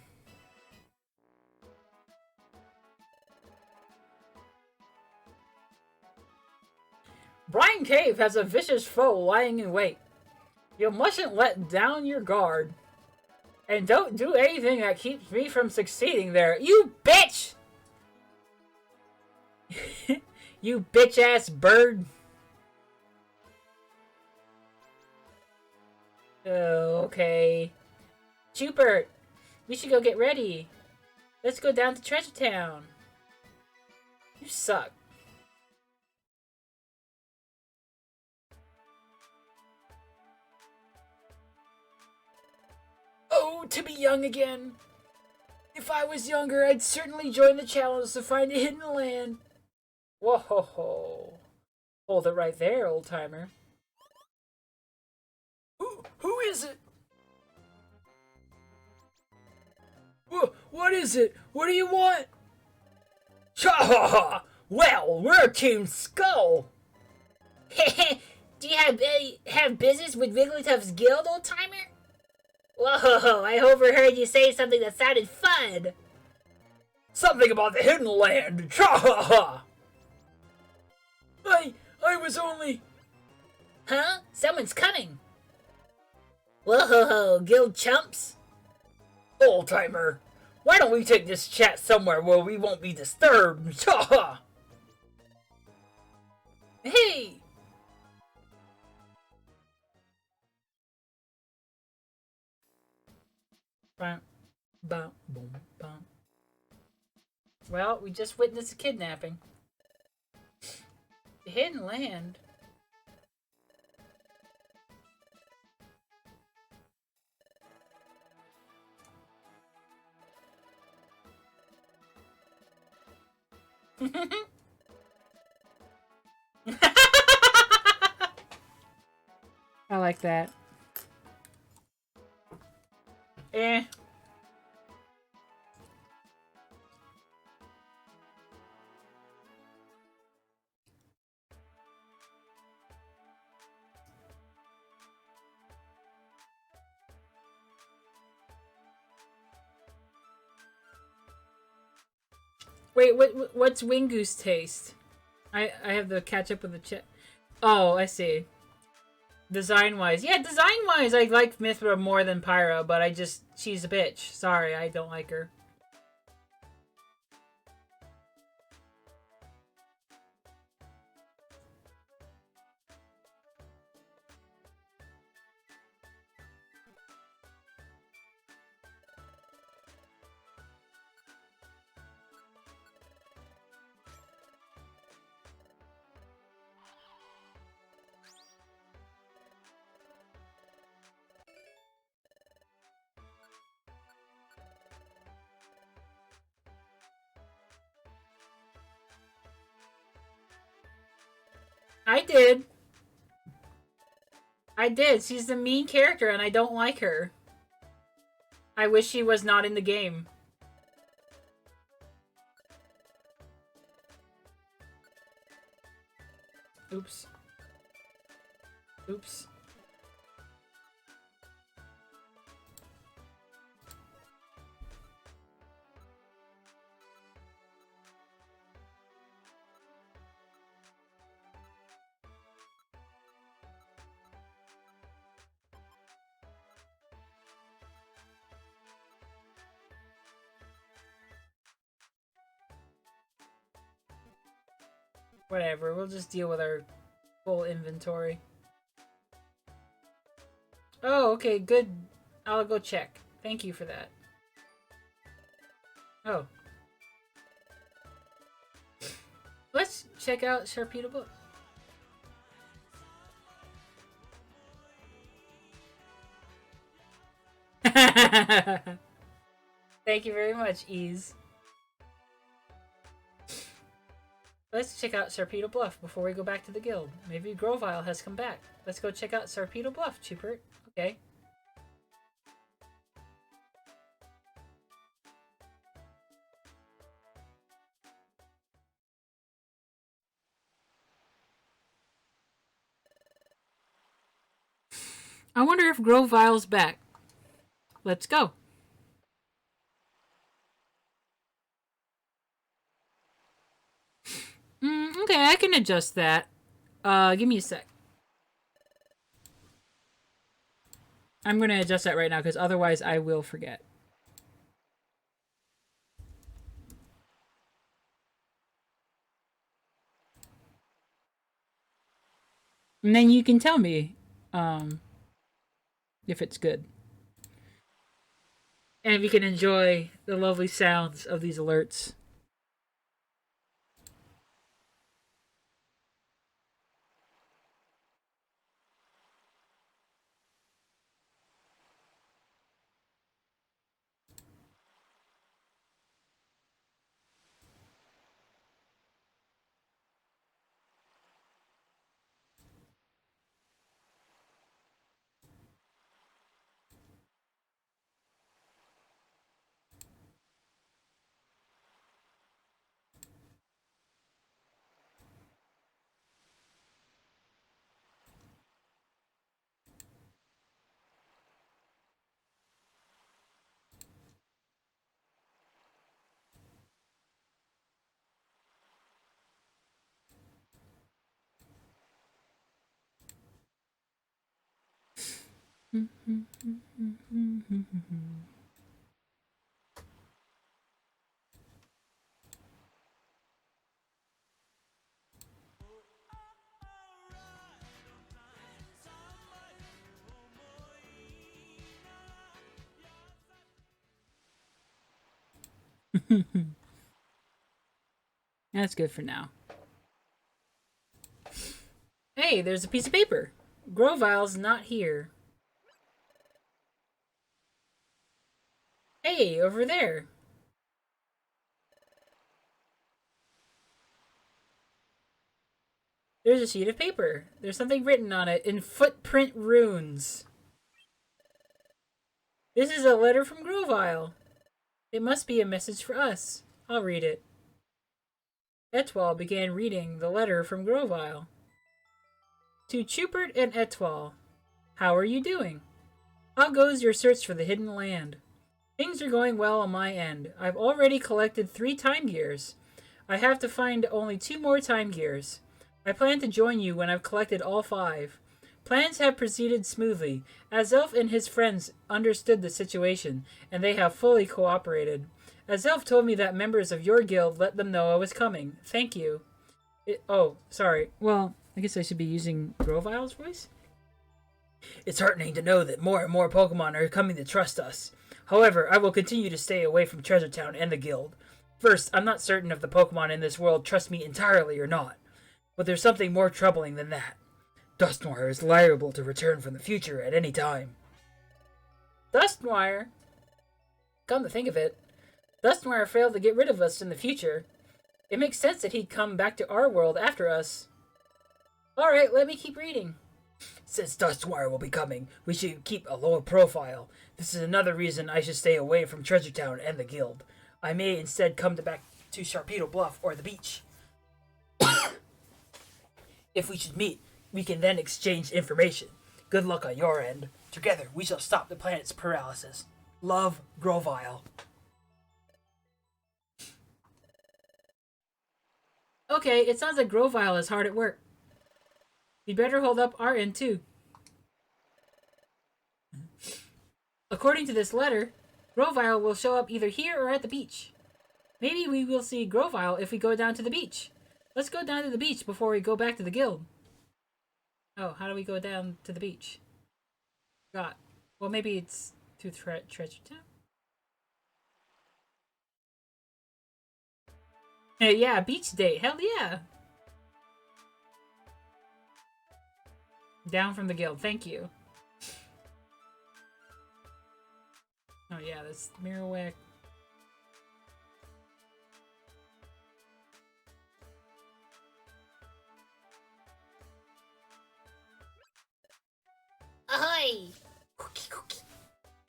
Brine Cave has a vicious foe lying in wait. You mustn't let down your guard. And don't do anything that keeps me from succeeding there. You bitch! You bitch-ass bird. Oh, okay. Chupert, we should go get ready. Let's go down to Treasure Town. You suck. Oh, to be young again. If I was younger, I'd certainly join the challenge to find a hidden land. Whoa ho ho. Hold it right there, old timer. Who is it? What is it? What do you want? Ha ha ha! Well, we're Team Skull. Do you have business with Wigglytuff's guild, old timer? Whoa, I overheard you say something that sounded fun. Something about the hidden land. Ha ha ha! I was only... Huh? Someone's coming. Whoa, guild chumps. Old timer, why don't we take this chat somewhere where we won't be disturbed? Ha ha! Hey! Bum, bum, boom, bum. Well, we just witnessed a kidnapping. The hidden land? I like that. Eh. Wait, what's Wingoose taste? I have to catch up with the chat. Oh, I see. Design-wise. Yeah, design-wise, I like Mithra more than Pyra, but she's a bitch. Sorry, I don't like her. I did. I did. She's the mean character and I don't like her. I wish she was not in the game. Oops. Oops. Whatever, we'll just deal with our full inventory. Oh, okay, good. I'll go check. Thank you for that. Oh. Let's check out Sharpedo Bluff. Thank you very much, Ease. Let's check out Sharpedo Bluff before we go back to the guild. Maybe Grovyle has come back. Let's go check out Sharpedo Bluff, Chupert. Okay. I wonder if Grovyle's back. Let's go. Okay, I can adjust that. Give me a sec. I'm gonna adjust that right now because otherwise I will forget. And then you can tell me, if it's good. And if you can enjoy the lovely sounds of these alerts. That's good for now. Hey, there's a piece of paper. Grovyle's not here. Hey, over there. There's a sheet of paper. There's something written on it in footprint runes. This is a letter from Grovyle. It must be a message for us. I'll read it. Etoile began reading the letter from Grovyle. To Chupert and Etoile, how are you doing? How goes your search for the hidden land? Things are going well on my end. I've already collected 3 time gears. I have to find only 2 more time gears. I plan to join you when I've collected all 5. Plans have proceeded smoothly. Azelf and his friends understood the situation, and they have fully cooperated. Azelf told me that members of your guild let them know I was coming. Thank you. Oh, sorry. Well, I guess I should be using Grovyle's voice? It's heartening to know that more and more Pokemon are coming to trust us. However, I will continue to stay away from Treasure Town and the guild. First, I'm not certain if the Pokemon in this world trust me entirely or not. But there's something more troubling than that. Dusknoir is liable to return from the future at any time. Dusknoir? Come to think of it, Dusknoir failed to get rid of us in the future. It makes sense that he'd come back to our world after us. Alright, let me keep reading. Since Dusknoir will be coming, we should keep a lower profile. This is another reason I should stay away from Treasure Town and the guild. I may instead come back to Sharpedo Bluff or the beach. If we should meet, we can then exchange information. Good luck on your end. Together, we shall stop the planet's paralysis. Love, Grovyle. Okay, it sounds like Grovyle is hard at work. We'd better hold up our end, too. According to this letter, Grovyle will show up either here or at the beach. Maybe we will see Grovyle if we go down to the beach. Let's go down to the beach before we go back to the guild. Oh, how do we go down to the beach? God. Well, maybe it's to Treasure Town? Hey, yeah, beach date. Hell yeah. Down from the guild. Thank you. Oh, yeah, that's Mirrorwick. Ahoy! Cookie, cookie.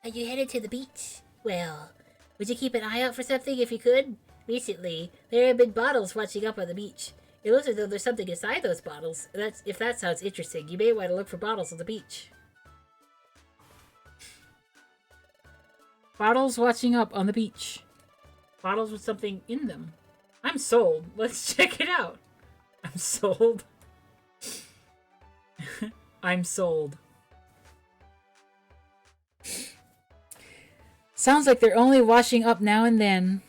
Are you headed to the beach? Well, would you keep an eye out for something if you could? Recently, there have been bottles watching up on the beach. It looks as though there's something inside those bottles. If that sounds interesting, you may want to look for bottles on the beach. Bottles watching up on the beach. Bottles with something in them. I'm sold. Let's check it out. I'm sold. I'm sold. Sounds like they're only washing up now and then.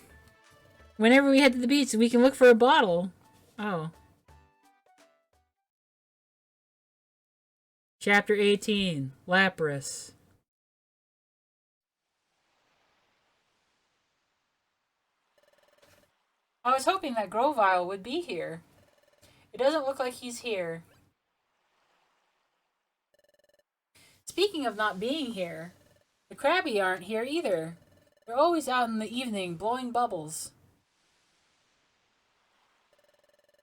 Whenever we head to the beach, we can look for a bottle. Oh. Chapter 18. Lapras. I was hoping that Grovyle would be here. It doesn't look like he's here. Speaking of not being here, the Krabby aren't here either. They're always out in the evening blowing bubbles.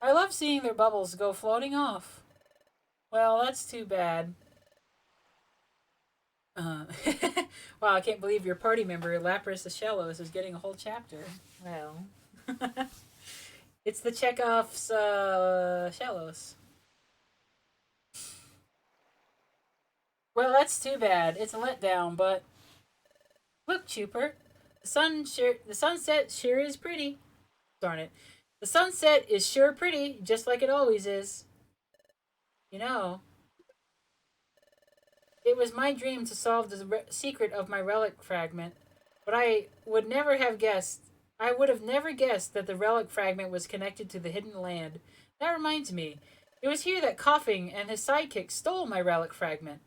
I love seeing their bubbles go floating off. Well, that's too bad. Wow, I can't believe your party member, Lapras the Shellos, is getting a whole chapter. Well. It's the Chekhov's Shellos. Well, that's too bad. It's a letdown, but look, Chooper, the sunset sure is pretty. Darn it. The sunset is sure pretty, just like it always is. You know, it was my dream to solve the secret of my Relic Fragment, but I would have never guessed that the Relic Fragment was connected to the Hidden Land. That reminds me, it was here that Coughing and his sidekick stole my Relic Fragment.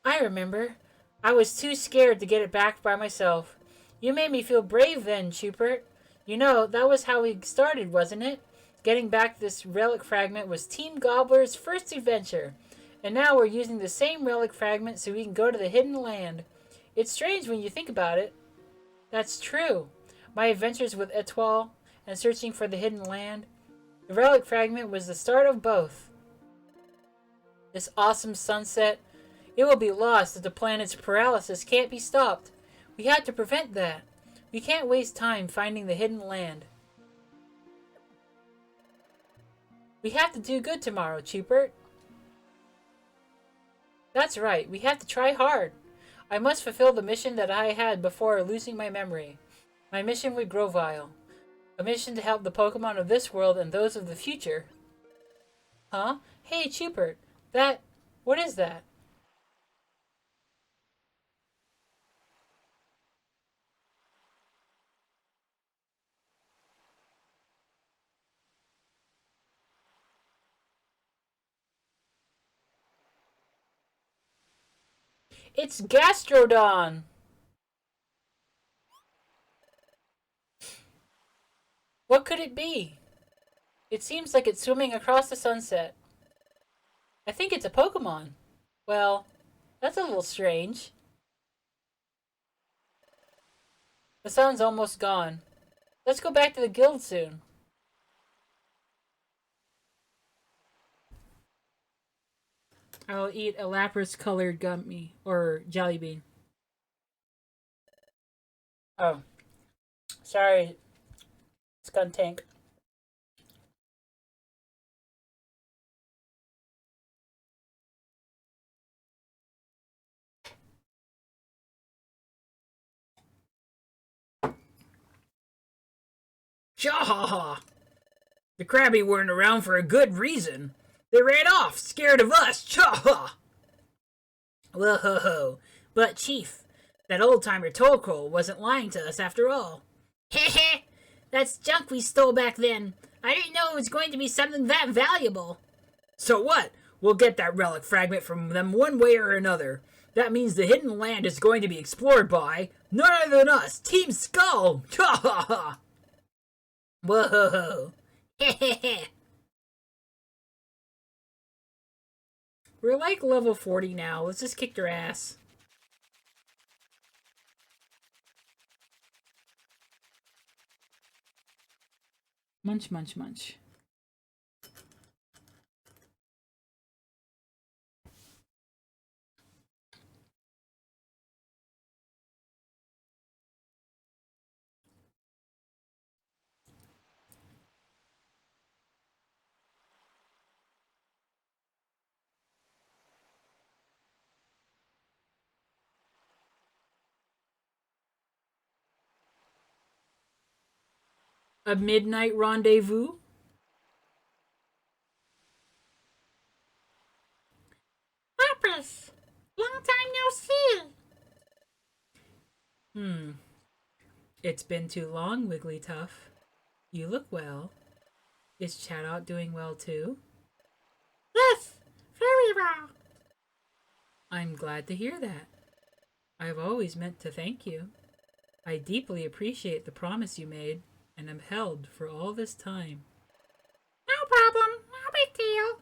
I remember. I was too scared to get it back by myself. You made me feel brave then, Chupert. You know, that was how we started, wasn't it? Getting back this Relic Fragment was Team Gobbler's first adventure. And now we're using the same Relic Fragment so we can go to the Hidden Land. It's strange when you think about it. That's true. My adventures with Etoile and searching for the Hidden Land. The Relic Fragment was the start of both. This awesome sunset, it will be lost if the planet's paralysis can't be stopped. We had to prevent that. We can't waste time finding the Hidden Land. We have to do good tomorrow, Chupert. That's right, we have to try hard. I must fulfill the mission that I had before losing my memory. My mission with Grovyle. A mission to help the Pokemon of this world and those of the future. Huh? Hey, Chupert. What is that? It's Gastrodon! What could it be? It seems like it's swimming across the sunset. I think it's a Pokemon. Well, that's a little strange. The sun's almost gone. Let's go back to the guild soon. I'll eat a Lapras colored gummy or jelly bean. Oh, sorry, Skuntank. Cha-ha-ha! The Krabby weren't around for a good reason. They ran off, scared of us. Cha-ha! Whoa-ho-ho. But, Chief, that old-timer Torkoal wasn't lying to us after all. Heh. That's junk we stole back then. I didn't know it was going to be something that valuable. So what? We'll get that relic fragment from them one way or another. That means the hidden land is going to be explored by none other than us, Team Skull! Ha-ha-ha! Whoa. Heh. We're like level 40 now. Let's just kick their ass. Munch, munch, munch. A midnight rendezvous? Lapras! Long time no see! It's been too long, Wigglytuff. You look well. Is Chatot doing well too? Yes, very well. I'm glad to hear that. I've always meant to thank you. I deeply appreciate the promise you made and am held for all this time. No problem, no big deal.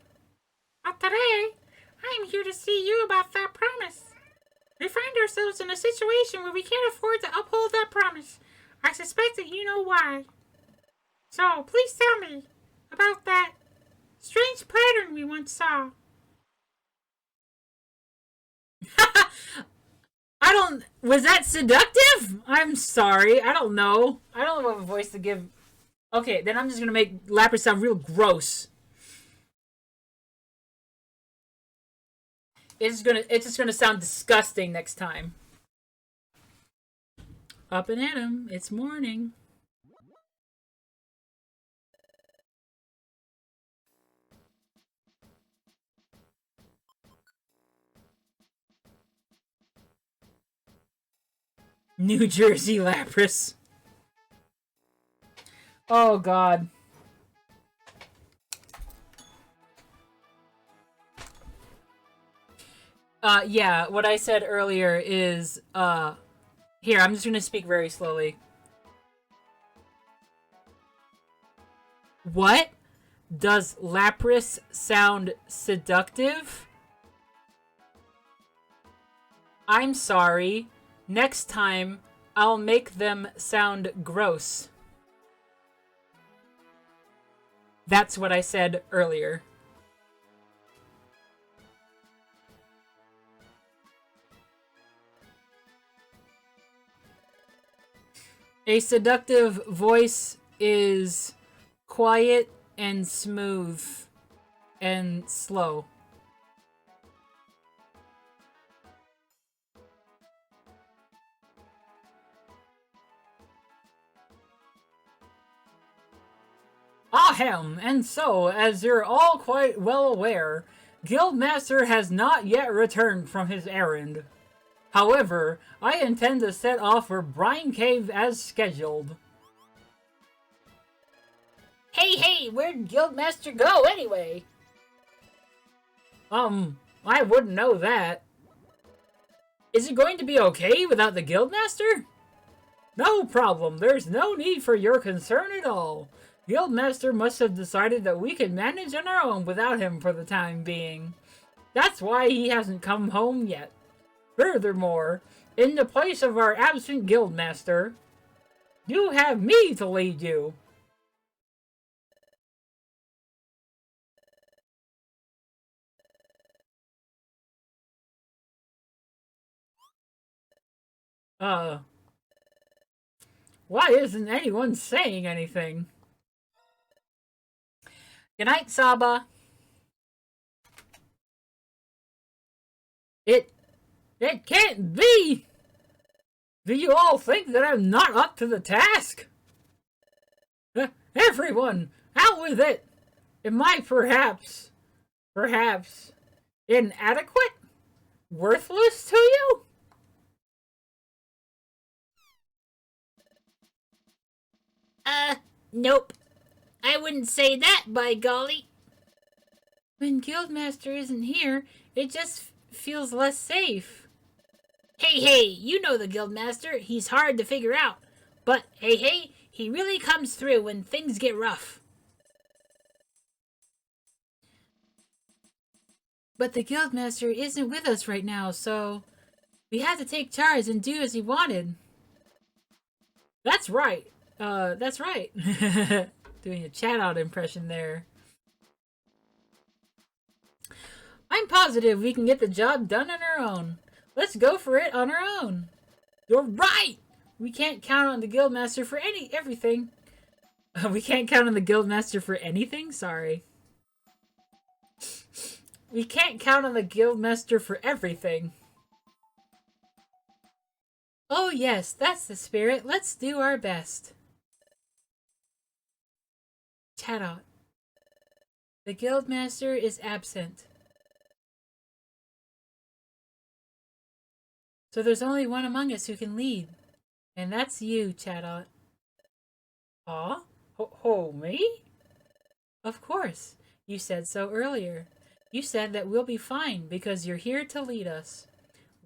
But today, I'm here to see you about that promise. We find ourselves in a situation where we can't afford to uphold that promise. I suspect that you know why. So, please tell me about that strange pattern we once saw. Was that seductive? I'm sorry. I don't know. I don't know what voice to give. Okay, then I'm just gonna make Lapras sound real gross. It's just gonna sound disgusting next time. Up and at 'em. It's morning. New Jersey Lapras. Oh God. Yeah, what I said earlier is, here, I'm just gonna speak very slowly. What? Does Lapras sound seductive? I'm sorry. Next time, I'll make them sound gross. That's what I said earlier. A seductive voice is quiet and smooth and slow. Ahem, and so, as you're all quite well aware, Guildmaster has not yet returned from his errand. However, I intend to set off for Brine Cave as scheduled. Hey, where'd Guildmaster go anyway? I wouldn't know that. Is it going to be okay without the Guildmaster? No problem, there's no need for your concern at all. Guildmaster must have decided that we can manage on our own without him for the time being. That's why he hasn't come home yet. Furthermore, in the place of our absent Guildmaster, you have me to lead you. Why isn't anyone saying anything? Good night, Saba. It can't be! Do you all think that I'm not up to the task? Everyone, out with it! Am I perhaps inadequate? Worthless to you? Nope. I wouldn't say that, by golly. When Guildmaster isn't here, it just feels less safe. Hey, you know the Guildmaster. He's hard to figure out. But hey, he really comes through when things get rough. But the Guildmaster isn't with us right now, so we had to take charge and do as he wanted. That's right. That's right. Doing a chat-out impression there. I'm positive we can get the job done on our own. Let's go for it on our own. You're right! We can't count on the Guildmaster for everything. We can't count on the Guildmaster for anything? Sorry. We can't count on the Guildmaster for everything. Oh yes, that's the spirit. Let's do our best. Chat-out. The Guildmaster is absent. So there's only one among us who can lead. And that's you, Chat-out. Aw? Me? Of course. You said so earlier. You said that we'll be fine because you're here to lead us.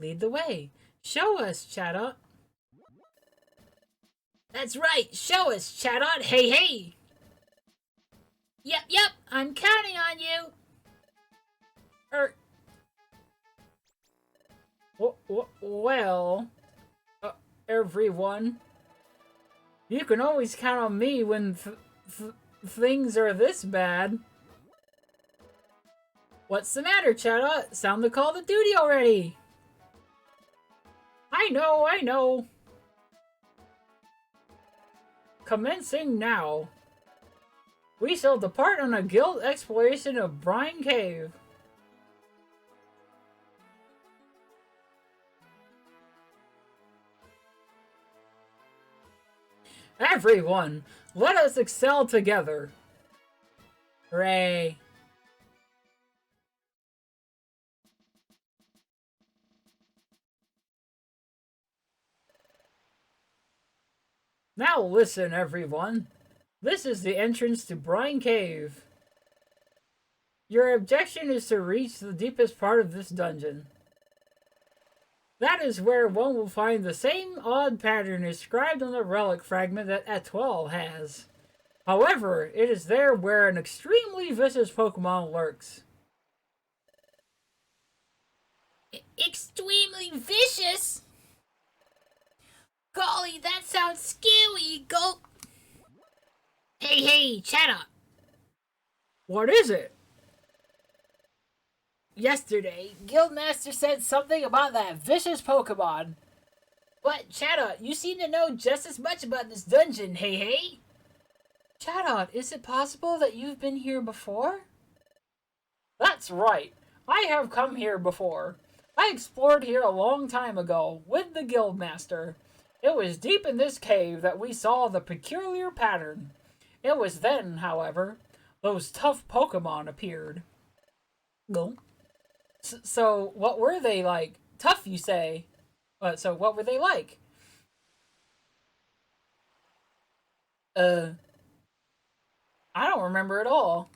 Lead the way. Show us, Chat-out. That's right. Show us, Chat-out. Hey. Yep. I'm counting on you. Well, everyone, you can always count on me when things are this bad. What's the matter, Chat-out? Sound the call to duty already. I know. Commencing now. We shall depart on a guild exploration of Brine Cave. Everyone, let us excel together. Hooray. Now listen, everyone. This is the entrance to Brine Cave. Your objective is to reach the deepest part of this dungeon. That is where one will find the same odd pattern described on the Relic Fragment that Etoile has. However, it is there where an extremely vicious Pokemon lurks. Extremely vicious? Golly, that sounds scary. Go. Hey, Chat-out. What is it? Yesterday, Guildmaster said something about that vicious Pokemon. But, Chat-out, you seem to know just as much about this dungeon, hey. Chat-out, is it possible that you've been here before? That's right. I have come here before. I explored here a long time ago with the Guildmaster. It was deep in this cave that we saw the peculiar pattern. It was then, however, those tough Pokemon appeared. No. So, what were they like? Tough, you say? So, what were they like? I don't remember at all.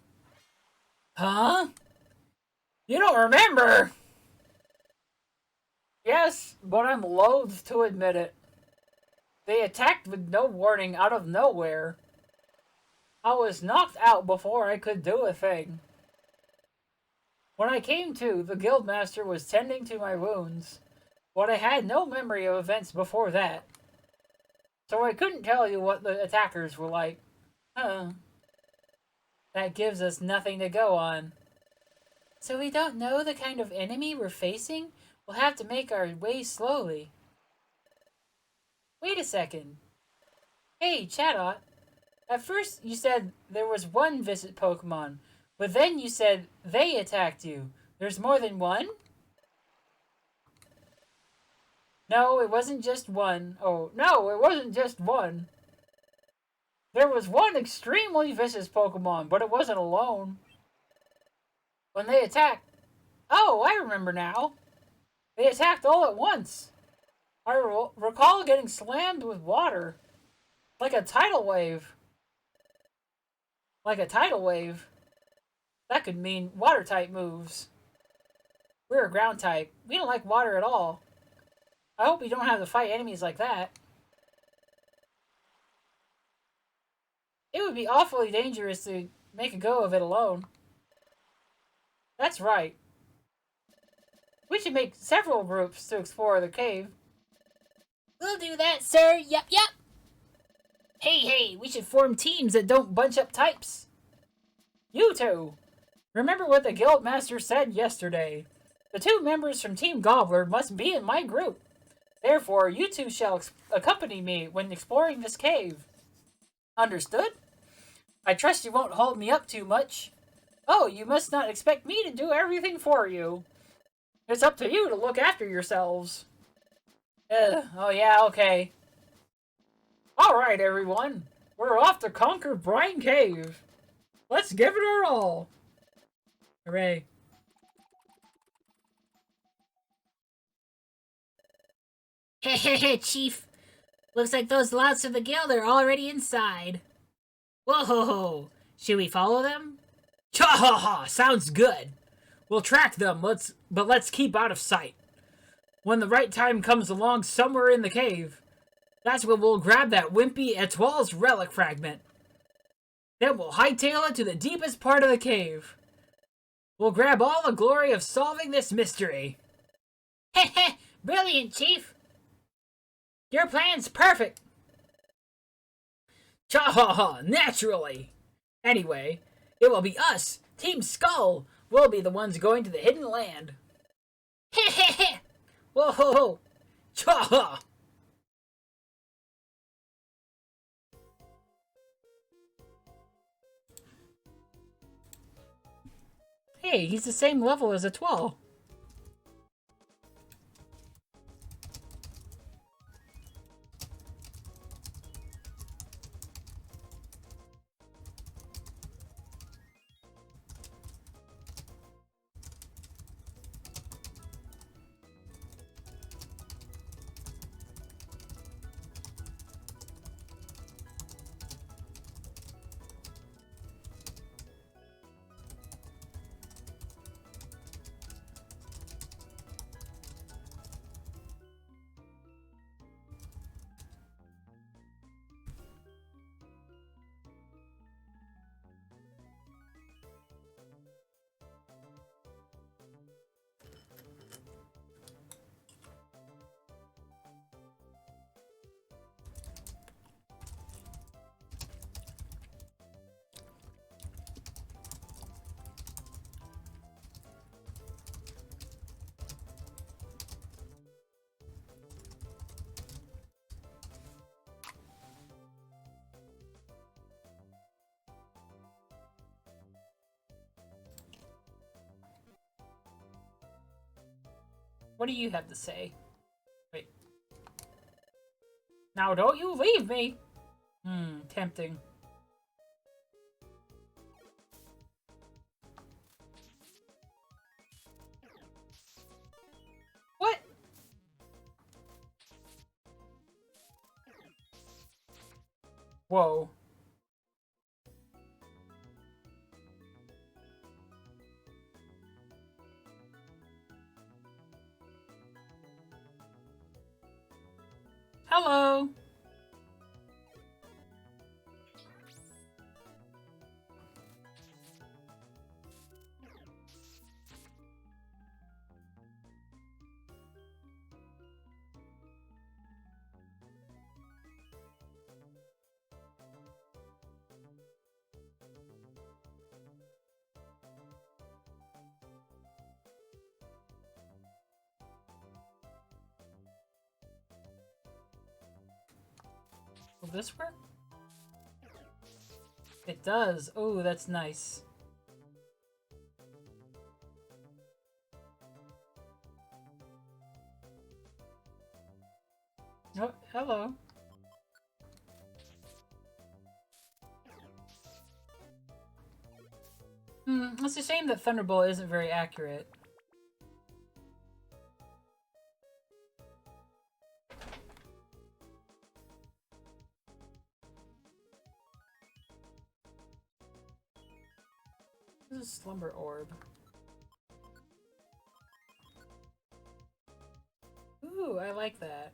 Huh? You don't remember? Yes, but I'm loath to admit it. They attacked with no warning out of nowhere. I was knocked out before I could do a thing. When I came to, the Guildmaster was tending to my wounds, but I had no memory of events before that. So I couldn't tell you what the attackers were like. That gives us nothing to go on. So we don't know the kind of enemy we're facing? We'll have to make our way slowly. Wait a second. Hey, Chat-out. At first you said there was one vicious Pokemon, but then you said they attacked you. There's more than one? No, it wasn't just one. Oh, no, it wasn't just one. There was one extremely vicious Pokemon, but it wasn't alone. When they attacked... Oh, I remember now. They attacked all at once. I recall getting slammed with water. Like a tidal wave. Like a tidal wave. That could mean water-type moves. We're a ground type. We don't like water at all. I hope we don't have to fight enemies like that. It would be awfully dangerous to make a go of it alone. That's right. We should make several groups to explore the cave. We'll do that, sir. Yup, yup. Hey, we should form teams that don't bunch up types. You two. Remember what the guild master said yesterday. The 2 members from Team Gobbler must be in my group. Therefore, you two shall accompany me when exploring this cave. Understood? I trust you won't hold me up too much. Oh, you must not expect me to do everything for you. It's up to you to look after yourselves. Oh yeah, okay. Alright, everyone. We're off to conquer Brine Cave. Let's give it our all. Hooray. Hehehe, Chief. Looks like those louts of the guild are already inside. Whoa! Should we follow them? Cha-ha-ha! Sounds good. We'll track them, but let's keep out of sight. When the right time comes along somewhere in the cave, that's when we'll grab that wimpy Etoile's Relic Fragment. Then we'll hightail it to the deepest part of the cave. We'll grab all the glory of solving this mystery. Heh, brilliant, Chief. Your plan's perfect. Cha-ha-ha, naturally. Anyway, it will be us, Team Skull. We'll be the ones going to the hidden land. Heh. Whoa! Cha-ha! Hey, he's the same level as Etoile. What do you have to say? Wait. Now don't you leave me! Tempting. What? Whoa. Hello. Will this work? It does. Oh, that's nice. Oh, hello. It's a shame that Thunderbolt isn't very accurate. This is a slumber orb. Ooh, I like that.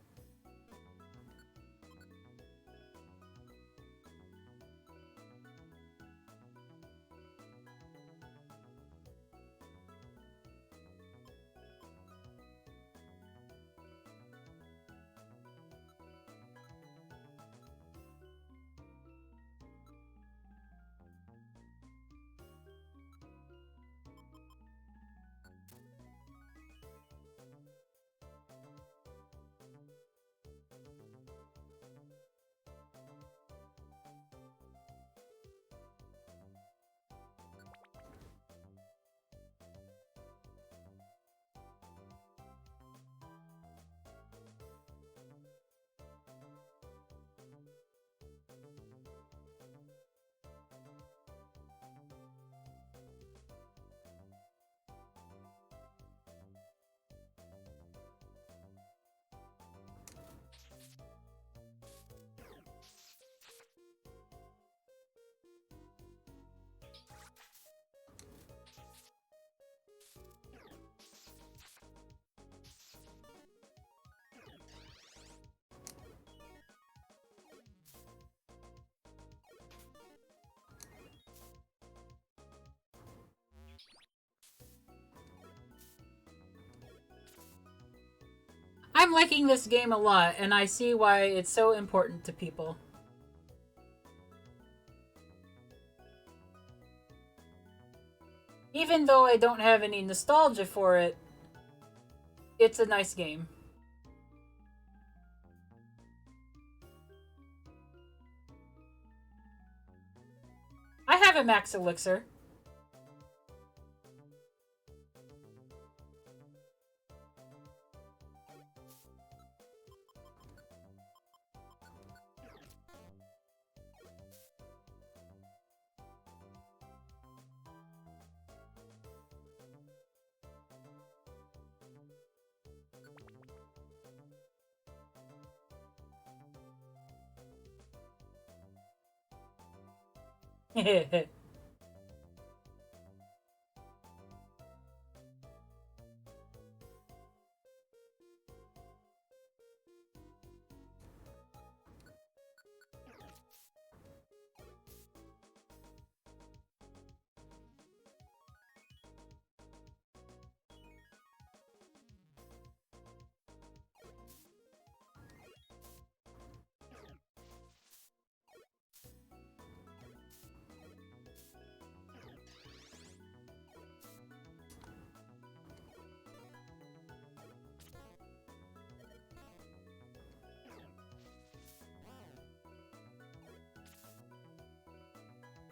I'm liking this game a lot, and I see why it's so important to people. Even though I don't have any nostalgia for it, it's a nice game. I have a max elixir.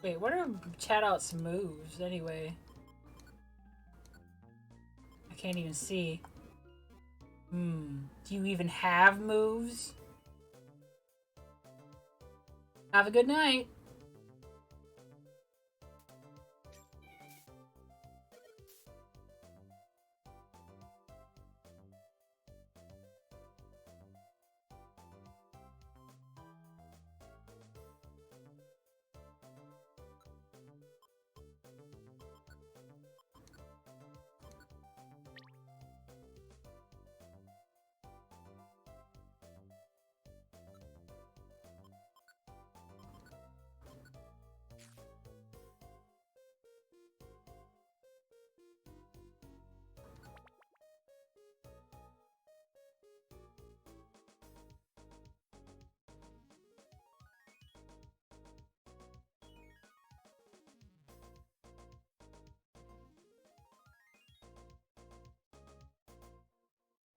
Wait, what are Chatout's moves, anyway? I can't even see. Do you even have moves? Have a good night.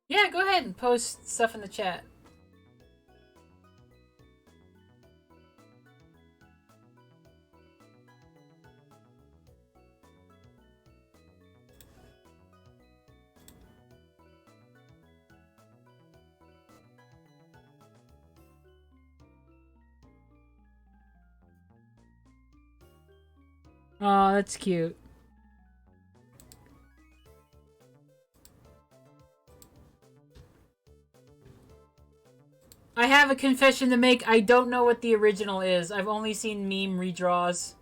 Yeah, go ahead and post stuff in the chat. Oh, that's cute. I have a confession to make. I don't know what the original is. I've only seen meme redraws.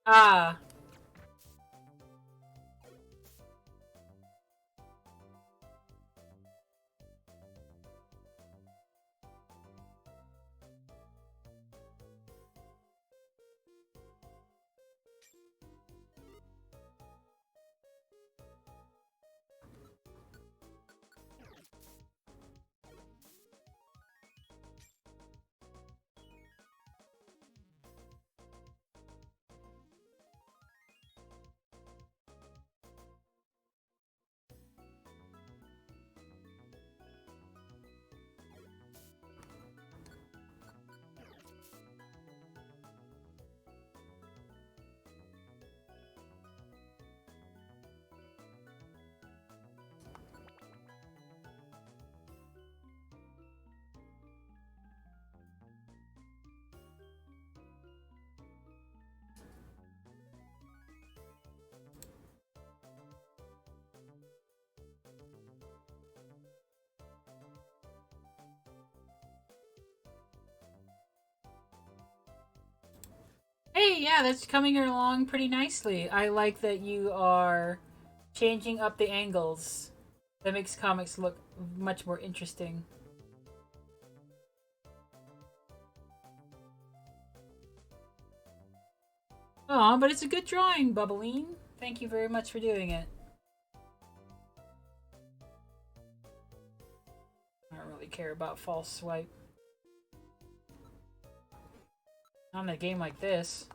Ah. Hey, yeah, that's coming along pretty nicely. I like that you are changing up the angles. That makes comics look much more interesting. Aw, but it's a good drawing, Bubbleen. Thank you very much for doing it. I don't really care about false swipe. Not in a game like this.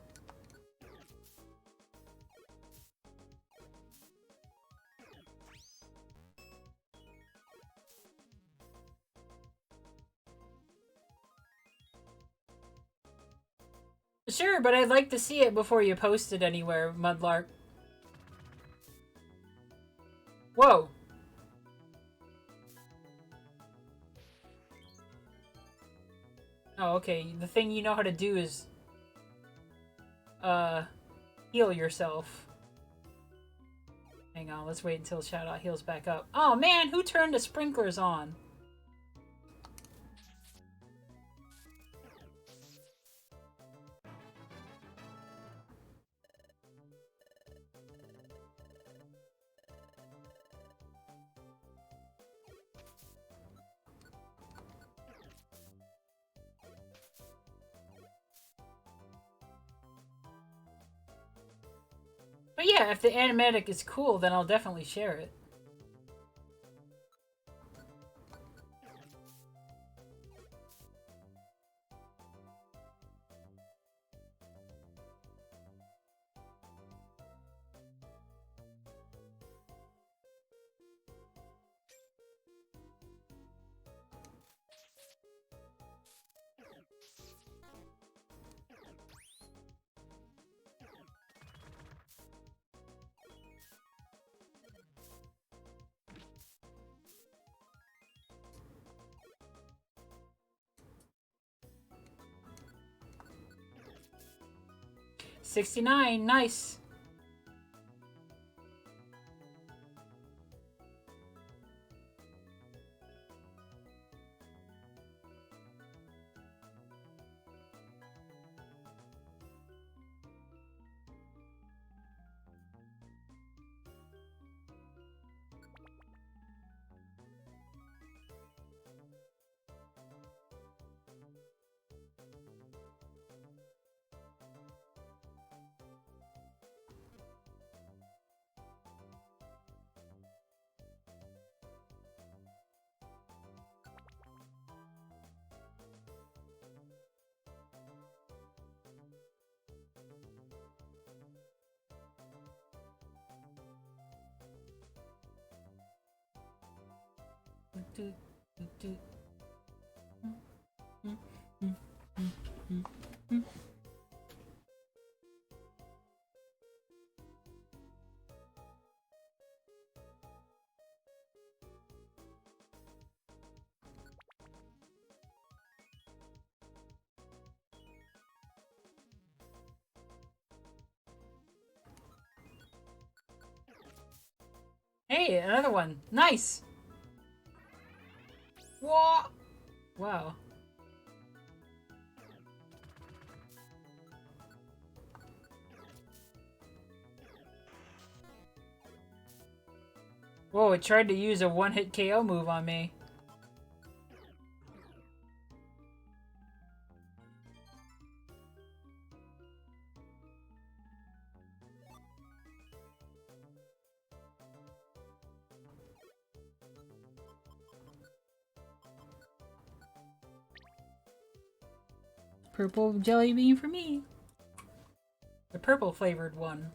Sure, but I'd like to see it before you post it anywhere, Mudlark. Whoa. Oh, okay. The thing you know how to do is heal yourself. Hang on, let's wait until Shoutout heals back up. Oh man, who turned the sprinklers on? But yeah, if the animatic is cool, then I'll definitely share it. $69, nice. Do, do, do. Hey, another one. Nice. Whoa. Wow. Whoa, it tried to use a one-hit KO move on me. Purple jelly bean for me. The purple flavored one.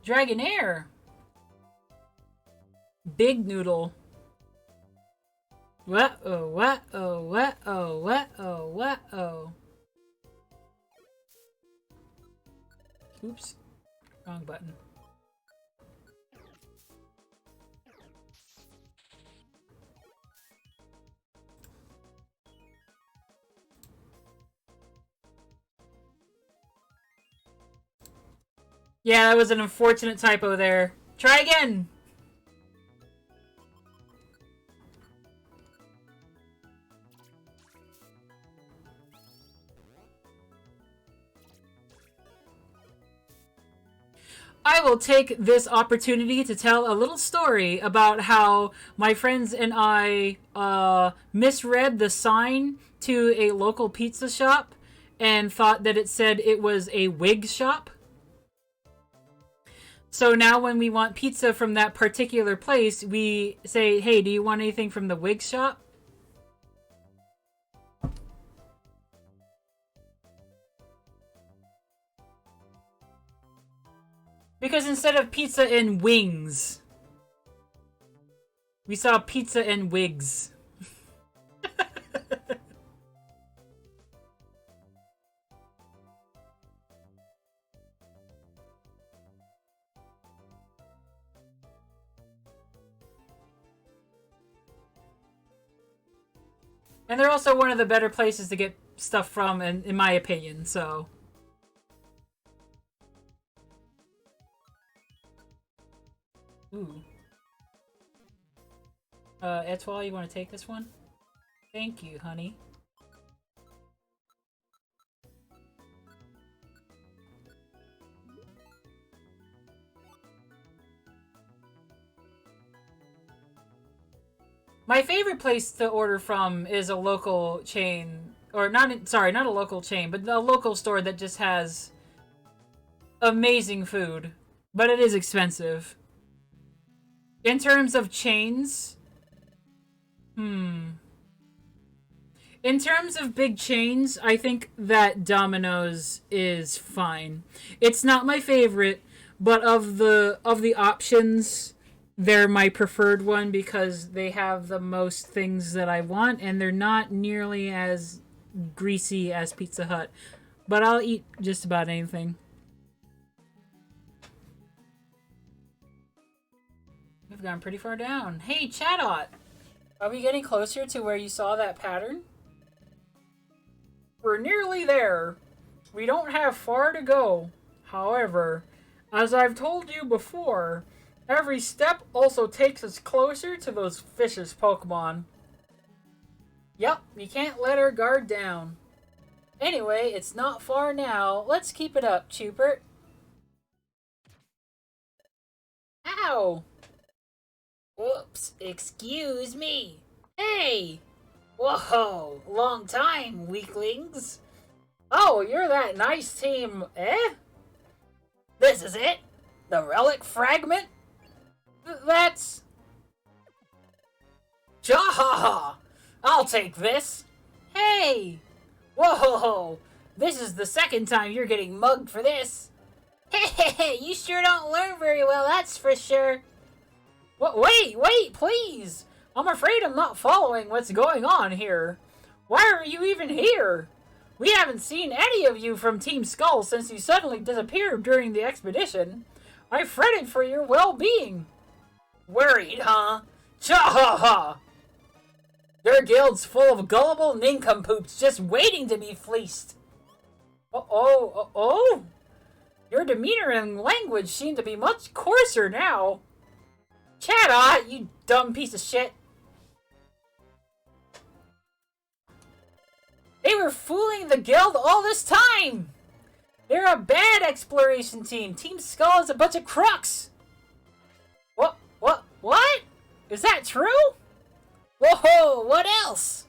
Dragonair! Big Noodle. What-oh, what-oh, what-oh, what-oh, what-oh. Oops. Wrong button. Yeah, that was an unfortunate typo there. Try again! I will take this opportunity to tell a little story about how my friends and I misread the sign to a local pizza shop and thought that it said it was a wig shop. So now when we want pizza from that particular place, we say, hey, do you want anything from the wig shop? Because instead of pizza and wings, we saw pizza and wigs. And they're also one of the better places to get stuff from, in my opinion, so... Ooh. Etoile, you want to take this one? Thank you, honey. My favorite place to order from is a local chain, or not, sorry, not a local chain, but a local store that just has amazing food, but it is expensive. In terms of chains, in terms of big chains, I think that Domino's is fine. It's not my favorite, but of the options, they're my preferred one because they have the most things that I want, and they're not nearly as greasy as Pizza Hut. But I'll eat just about anything. We've gone pretty far down. Hey, Chatot! Are we getting closer to where you saw that pattern? We're nearly there. We don't have far to go. However, as I've told you before, every step also takes us closer to those vicious Pokemon. Yup, you can't let our guard down. Anyway, it's not far now. Let's keep it up, Chupert. Ow! Whoops, excuse me. Hey! Whoa, long time, weaklings. Oh, you're that nice team, eh? This is it? The Relic Fragment? That's... Jahaha! I'll take this. Hey! Whoa! This is the second time you're getting mugged for this. Hey, you sure don't learn very well, that's for sure. Wait, please! I'm afraid I'm not following what's going on here. Why are you even here? We haven't seen any of you from Team Skull since you suddenly disappeared during the expedition. I fretted for your well-being. Worried, huh? Cha-ha-ha! Your guild's full of gullible nincompoops just waiting to be fleeced. Uh-oh. Your demeanor and language seem to be much coarser now. Chatot, you dumb piece of shit. They were fooling the guild all this time. They're a bad exploration team. Team Skull is a bunch of crooks. What? Is that true? Whoa, what else?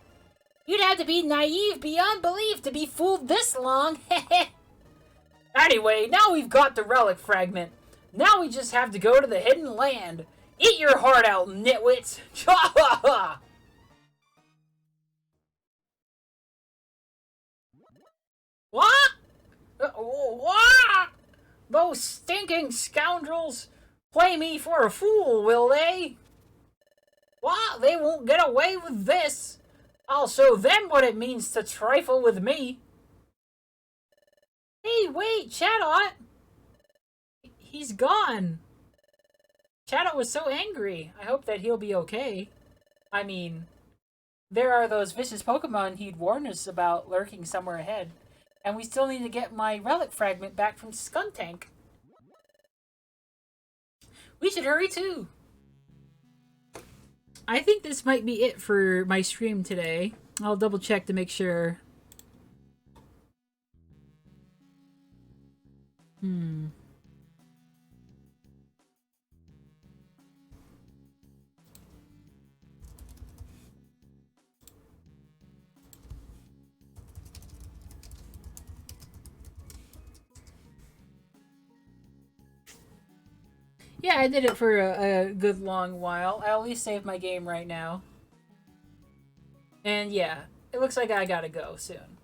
You'd have to be naive beyond belief to be fooled this long. Anyway, now we've got the Relic Fragment. Now we just have to go to the Hidden Land. Eat your heart out, nitwits. What? What? Those stinking scoundrels play me for a fool, will they? What? They won't get away with this. I'll show them what it means to trifle with me. Hey, wait, Chatot! He's gone. Chatot was so angry. I hope that he'll be okay. I mean, there are those vicious Pokemon he'd warned us about lurking somewhere ahead. And we still need to get my Relic Fragment back from Skuntank. We should hurry too. I think this might be it for my stream today. I'll double check to make sure. Yeah, I did it for a good long while. I at least saved my game right now. And yeah, it looks like I gotta go soon.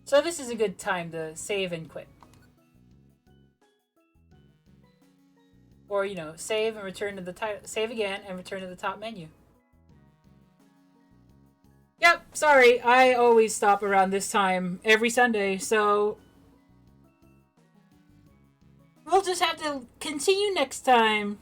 So this is a good time to save and quit. Or, you know, save and return to the save again and return to the top menu. Yep, sorry, I always stop around this time every Sunday, so we'll just have to continue next time.